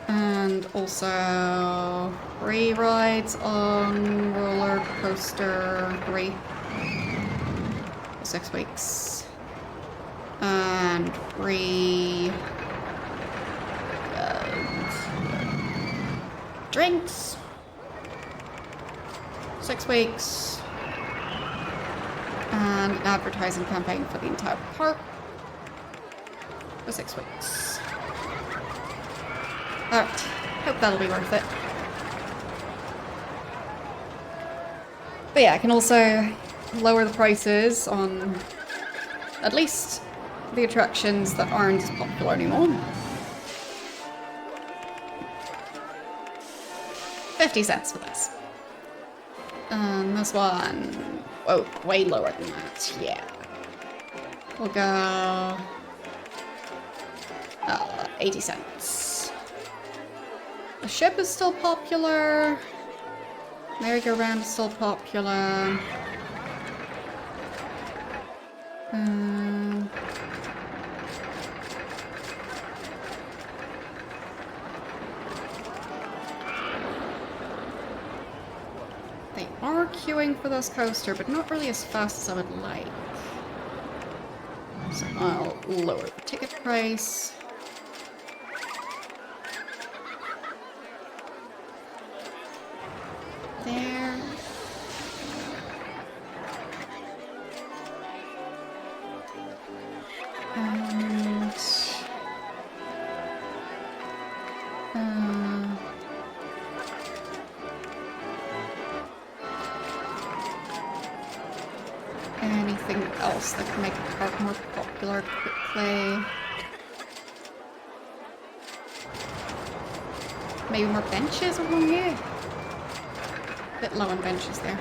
And also 3 rides on RollerCoaster 3 for 6 weeks. And free drinks. 6 weeks. And an advertising campaign for the entire park for 6 weeks. Alright, hope that'll be worth it. But yeah, I can also lower the prices on at least the attractions that aren't as popular anymore. 50 cents for this. And this one, oh, way lower than that, yeah. We'll go 80 cents. The ship is still popular. Merry-go-round is still popular. They are queuing for this coaster, but not really as fast as I would like. So I'll lower the ticket price. There. And anything else that can make the park more popular quickly? Maybe more benches along here? Bit low on benches there.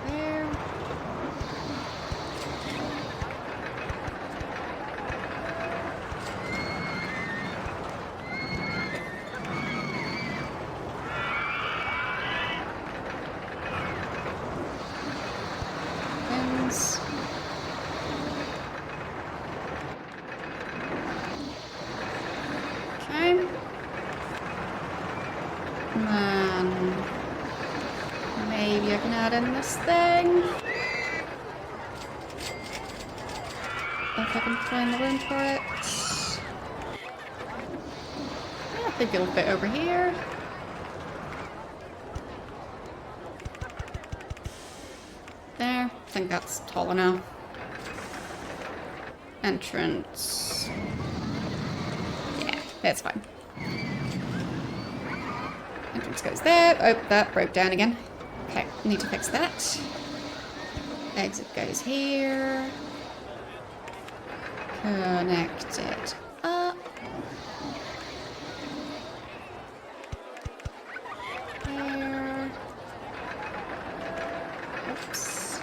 There. Pins. And then maybe I can add in this thing. If I can find the room for it. Yeah, I think it'll fit over here. There, I think that's tall enough. Entrance. That's fine. Entrance goes there. Oh, that broke down again. Okay, need to fix that. Exit goes here. Connect it up. There. Oops.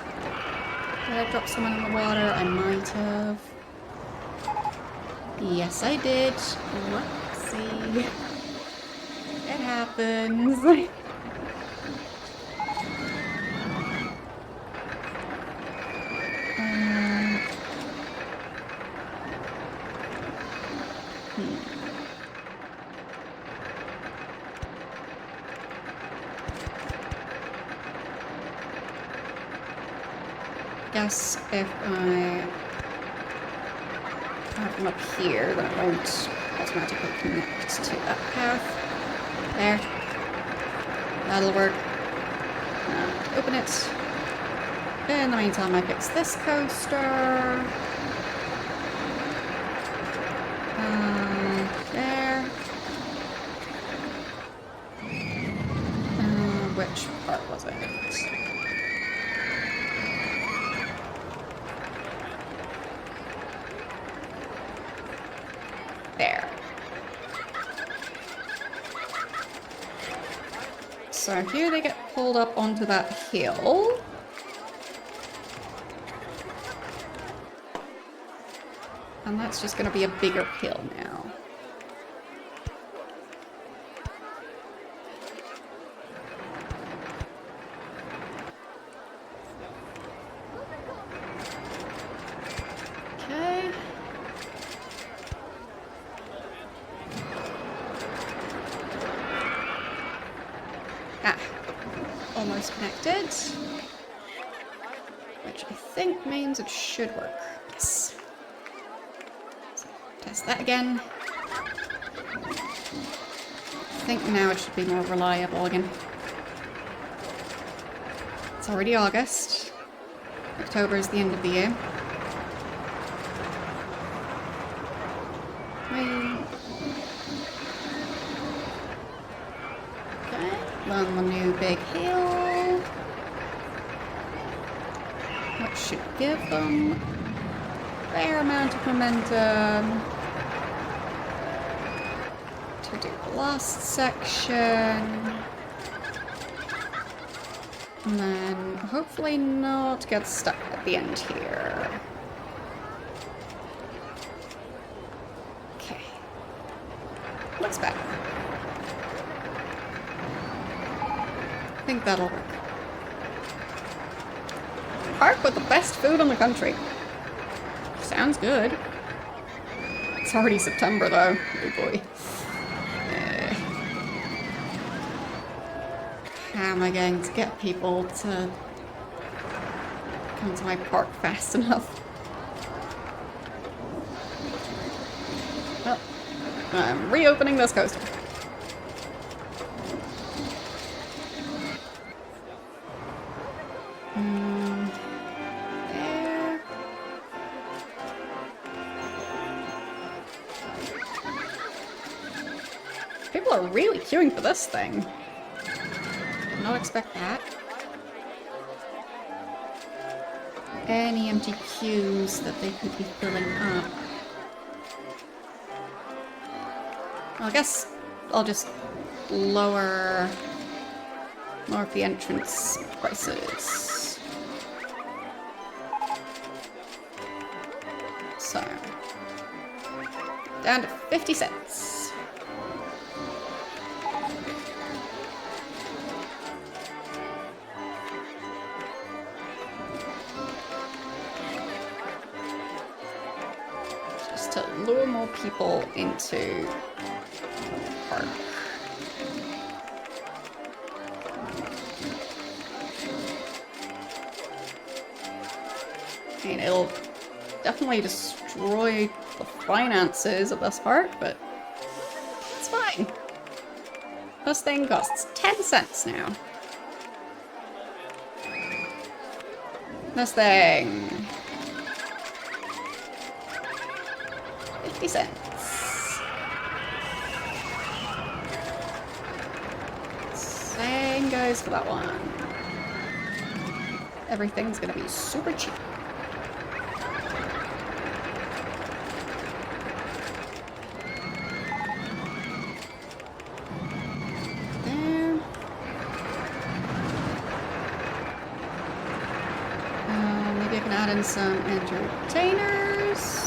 Did I drop someone in the water? I might have. Yes, I did. Whoopsie. It happens. Guess if I have them up here, then it won't automatically connect to that path. There. That'll work. Open it. In the meantime, I fix this coaster. There. Which part was it? There. So here they get pulled up onto that hill. And that's just going to be a bigger hill now. Okay. almost connected. Which I think means it should work. Yes. So, test that again. I think now it should be more reliable again. It's already August. October is the end of the year. Okay, on the new big hill. Which should give them a fair amount of momentum to do the last section. And then hopefully not get stuck at the end here. Okay. Looks better. I think that'll work. Park with the best food in the country. Sounds good. It's already September though. Oh boy. How am I going to get people to come to my park fast enough? Well, I'm reopening this coaster. There. People are really queuing for this thing. Did not expect that. Any empty queues that they could be filling up. Well, I guess I'll just lower more of the entrance prices. So, down to 50 cents. To lure more people into the park. I mean, it'll definitely destroy the finances of this park, but it's fine. This thing costs 10 cents now. This thing. 50 cents. Same goes for that one. Everything's gonna be super cheap. There. Maybe I can add in some entertainers.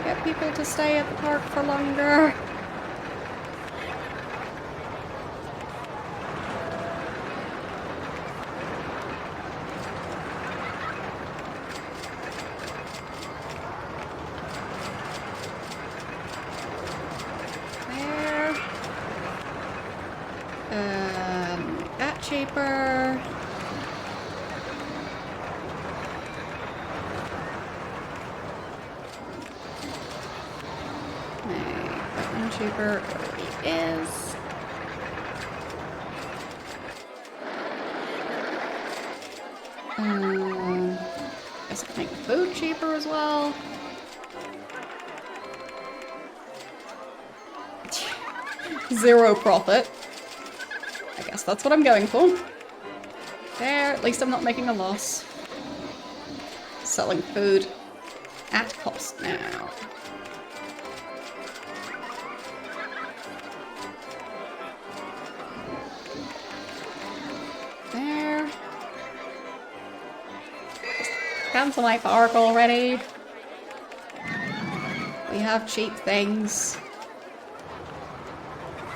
Get people to stay at the park for longer. There. That cheaper. Cheaper already is. Guess I can make the food cheaper as well. Zero profit. I guess that's what I'm going for. There, at least I'm not making a loss. Selling food at cost now. Come to my park already. We have cheap things.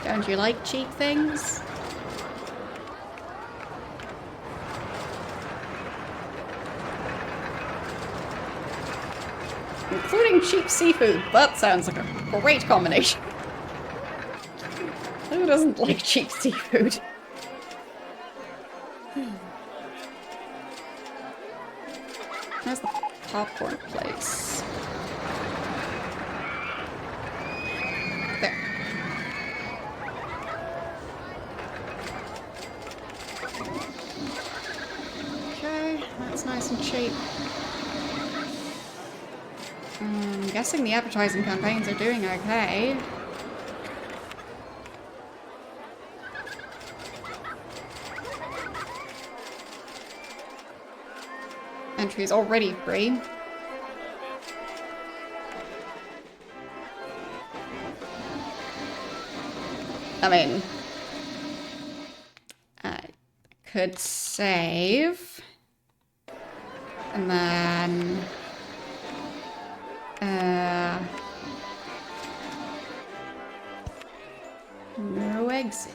Don't you like cheap things? Including cheap seafood. That sounds like a great combination. Who doesn't like cheap seafood? popcorn place. There. Okay, that's nice and cheap. I'm guessing the advertising campaigns are doing okay. Entry is already free. I mean, I could save. And then... no exit.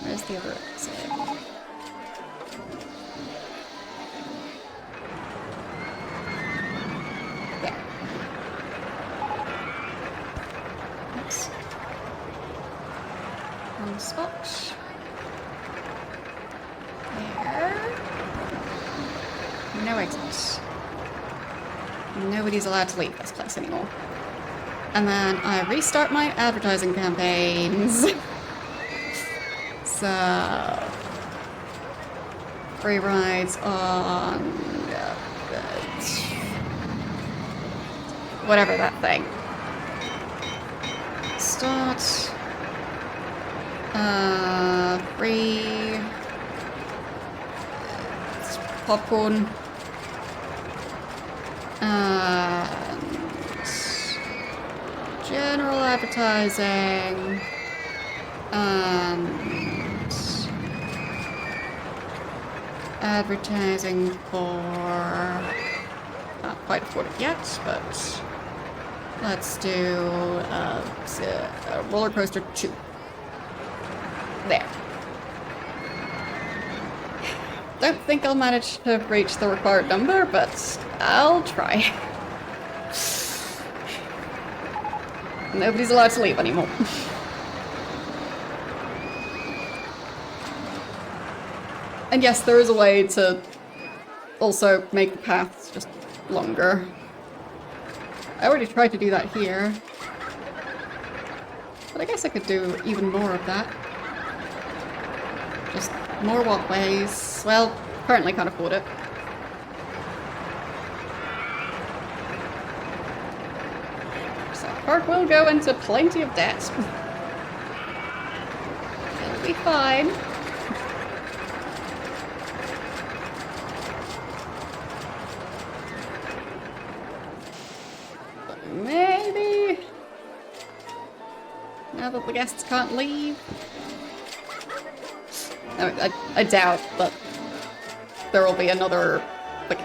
Where's the other exit? There. Oops. Wrong spot. There. No exit. Nobody's allowed to leave this place anymore. And then I restart my advertising campaigns. So... free rides on... whatever that thing. Start... free... popcorn. And... general advertising. And... advertising for... not quite afford it yet, but... let's do... RollerCoaster 2. There. Don't think I'll manage to reach the required number, but I'll try. Nobody's allowed to leave anymore. And yes, there is a way to also make the paths just longer. I already tried to do that here. But I guess I could do even more of that. Just more walkways. Well, currently can't afford it. So park will go into plenty of debt. It'll be fine. But maybe... now that the guests can't leave... I doubt that there will be another, like,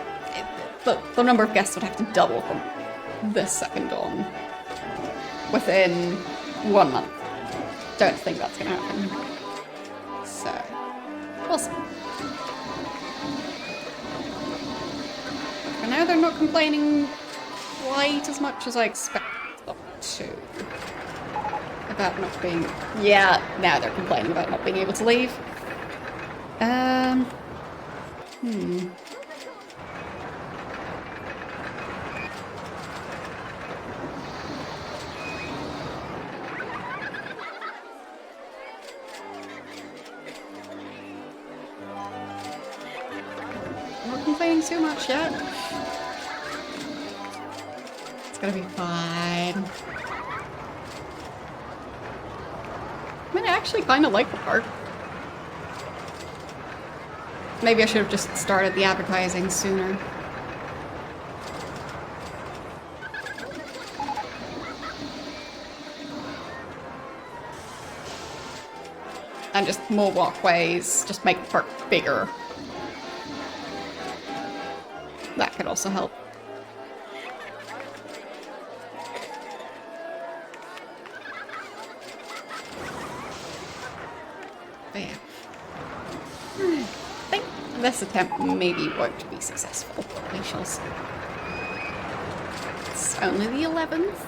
the number of guests would have to double from this second on within 1 month. Don't think that's gonna happen. So, we'll see. For now, they're not complaining quite as much as I expected them to. About not being... yeah, now they're complaining about not being able to leave. Not complaining too much yet. It's gonna be fine. I mean, I actually kind of like the park. Maybe I should have just started the advertising sooner. And just more walkways, just make the park bigger. That could also help. this attempt maybe won't be successful. We shall see. It's only the 11th.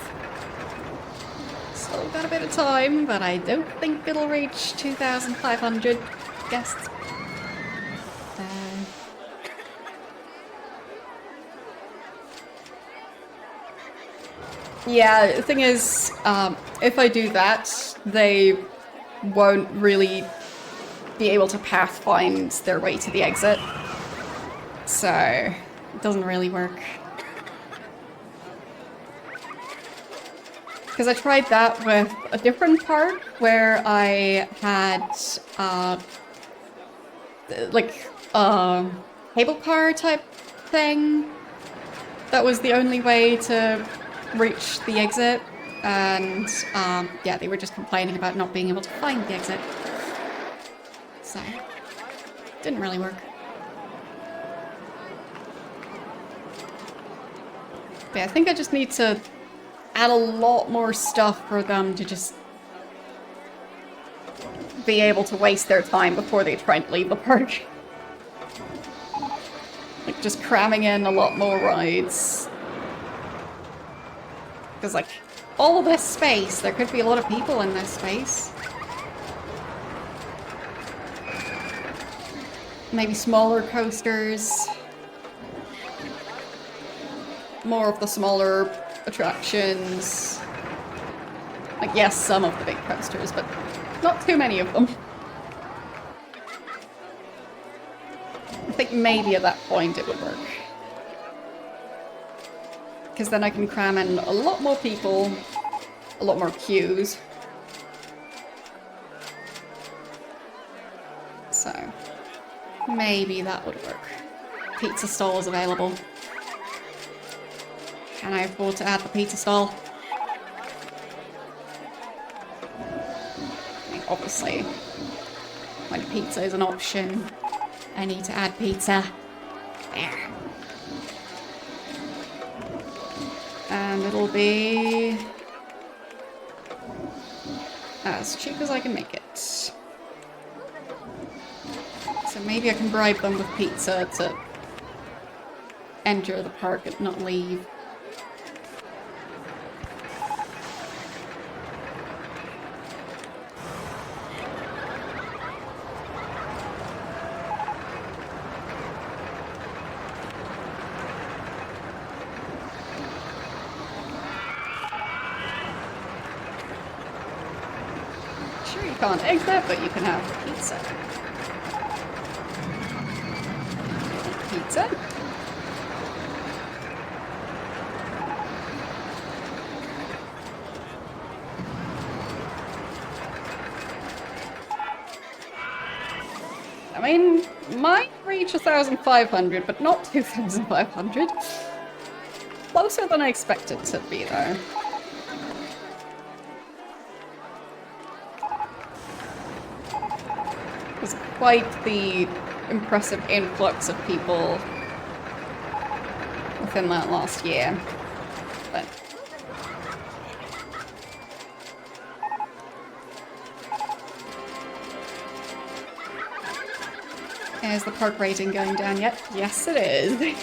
Still got a bit of time, but I don't think it'll reach 2,500 guests. Yeah, the thing is, if I do that, they won't really be able to pathfind their way to the exit. So, it doesn't really work. Because I tried that with a different park where I had, like, a cable car type thing. That was the only way to reach the exit, and yeah, they were just complaining about not being able to find the exit. So, didn't really work. But yeah, I think I just need to add a lot more stuff for them to just be able to waste their time before they try and leave the park. Like, just cramming in a lot more rides. Because, like, all of this space, there could be a lot of people in this space. Maybe smaller coasters. More of the smaller attractions. Like, yes, some of the big coasters, but not too many of them. I think maybe at that point it would work. Because then I can cram in a lot more people, a lot more queues. So, maybe that would work. Pizza stall is available. Can I afford to add the pizza stall? I mean, obviously, when pizza is an option, I need to add pizza. There. And it'll be as cheap as I can make it. So maybe I can bribe them with pizza to enter the park and not leave. Sure, you can't exit, but you can have pizza. Pizza? I mean, might reach 1,500, but not 2,500. Closer than I expected to be, though. It was quite the impressive influx of people within that last year. But is the park rating going down yet? Yes, it is.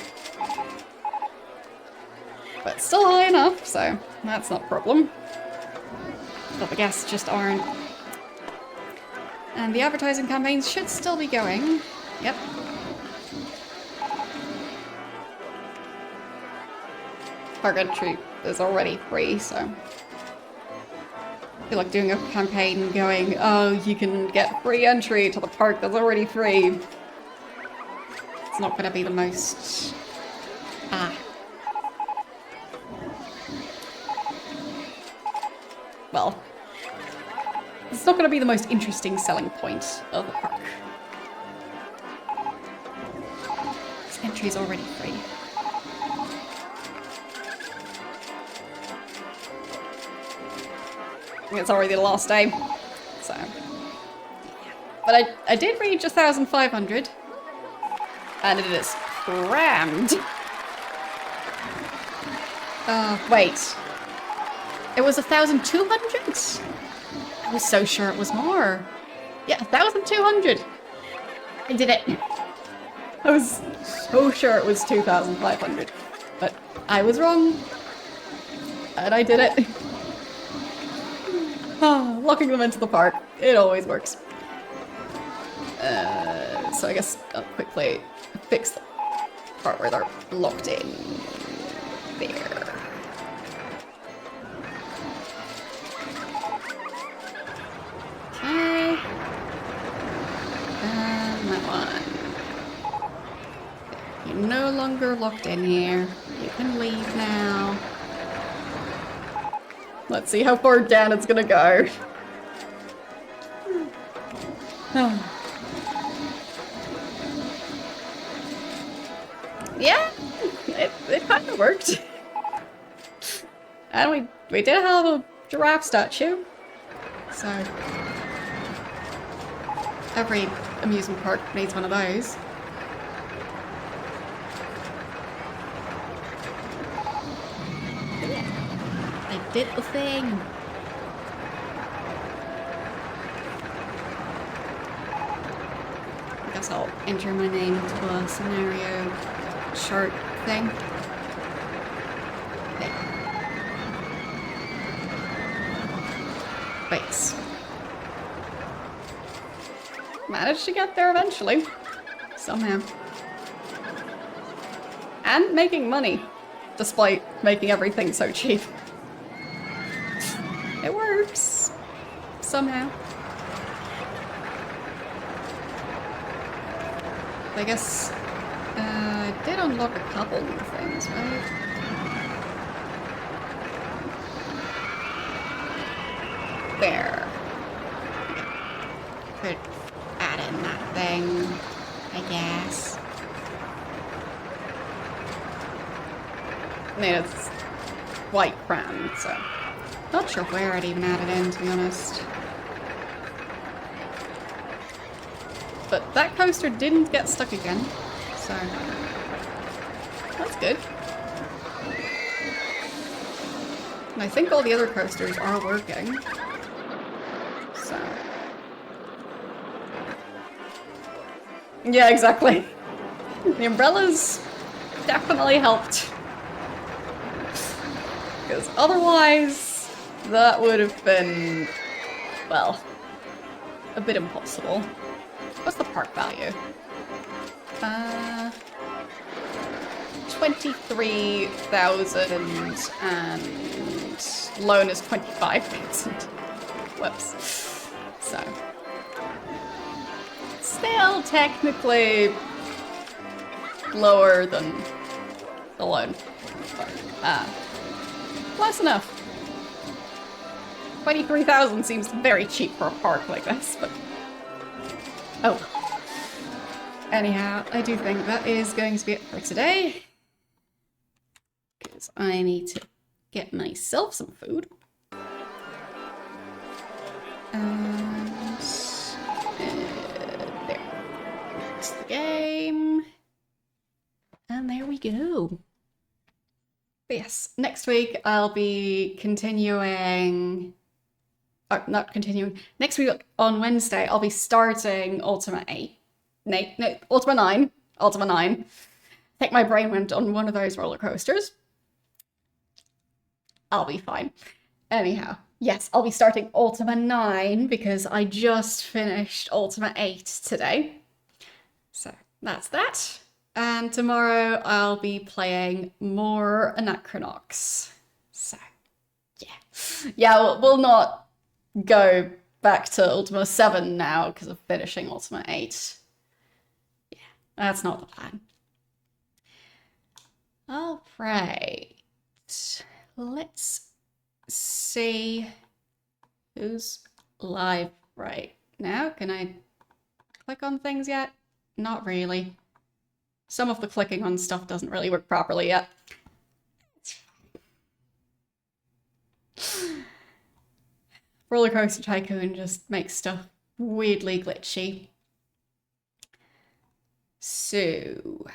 But still high enough, so that's not a problem. But the guests just aren't. And the advertising campaigns should still be going. Yep. Park entry is already free, so I feel like doing a campaign going, oh, you can get free entry to the park that's already free. It's not going to be the most... Well, it's not going to be the most interesting selling point of the park. This entry is already free. It's already the last day, so... But I did reach 1,500, and it is crammed. Wait. It was 1,200? I was so sure it was more. Yeah, 1,200. I did it. I was so sure it was 2,500, but I was wrong. And I did it. Locking them into the park. It always works. So I guess I'll quickly fix the part where they're locked in. There. Okay. And that one. You're no longer locked in here. You can leave now. Let's see how far down it's gonna go. Yeah, it kind of worked. And we did have a giraffe statue. So every amusement park needs one of those. I did the thing. I guess I'll enter my name into a scenario chart thing. Okay. Wait. Managed to get there eventually. Somehow. And making money. Despite making everything so cheap. It works. Somehow. I guess I did unlock a couple new things, right? There. Could add in that thing, I guess. I mean, it's white crown, so not sure where I'd even add it in, to be honest. But that coaster didn't get stuck again, so that's good. And I think all the other coasters are working, so. Yeah, exactly. The umbrellas definitely helped. Because otherwise, that would have been, well, a bit impossible. What's the park value? 23,000 and loan is 25,000. Whoops. So. Still technically lower than the loan. Close enough. 23,000 seems very cheap for a park like this, but oh. Anyhow, I do think that is going to be it for today. Because I need to get myself some food. And there. That's the game. And there we go. But yes, next week I'll be continuing... Oh, not continuing. Next week on Wednesday, I'll be starting Ultima 8. No, Ultima 9. Ultima 9. I think my brain went on one of those roller coasters. I'll be fine. Anyhow, yes, I'll be starting Ultima 9 because I just finished Ultima 8 today. So that's that. And tomorrow I'll be playing more Anachronox. So, yeah. Yeah, we'll not go back to Ultima 7 now because of finishing Ultima 8. Yeah, that's not the plan. All right. Let's see who's live right now. Can I click on things yet? Not really. Some of the clicking on stuff doesn't really work properly yet. RollerCoaster Tycoon just makes stuff weirdly glitchy. So,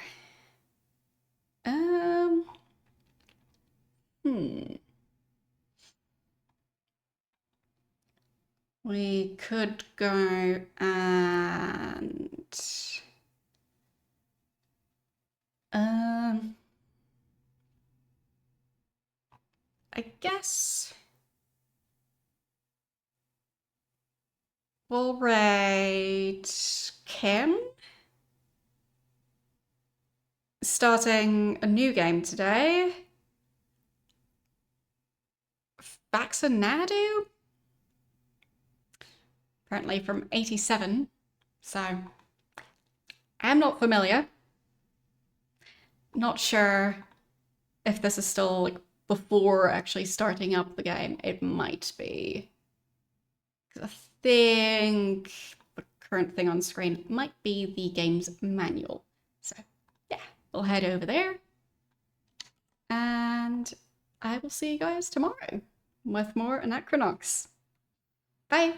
we could go and I guess we'll rate Kim. Starting a new game today. Vaxanadu? Apparently from 87. So I'm not familiar. Not sure if this is still like before actually starting up the game. It might be. I think the current thing on screen might be the game's manual. So yeah, we'll head over there. And I will see you guys tomorrow with more Anachronox. Bye!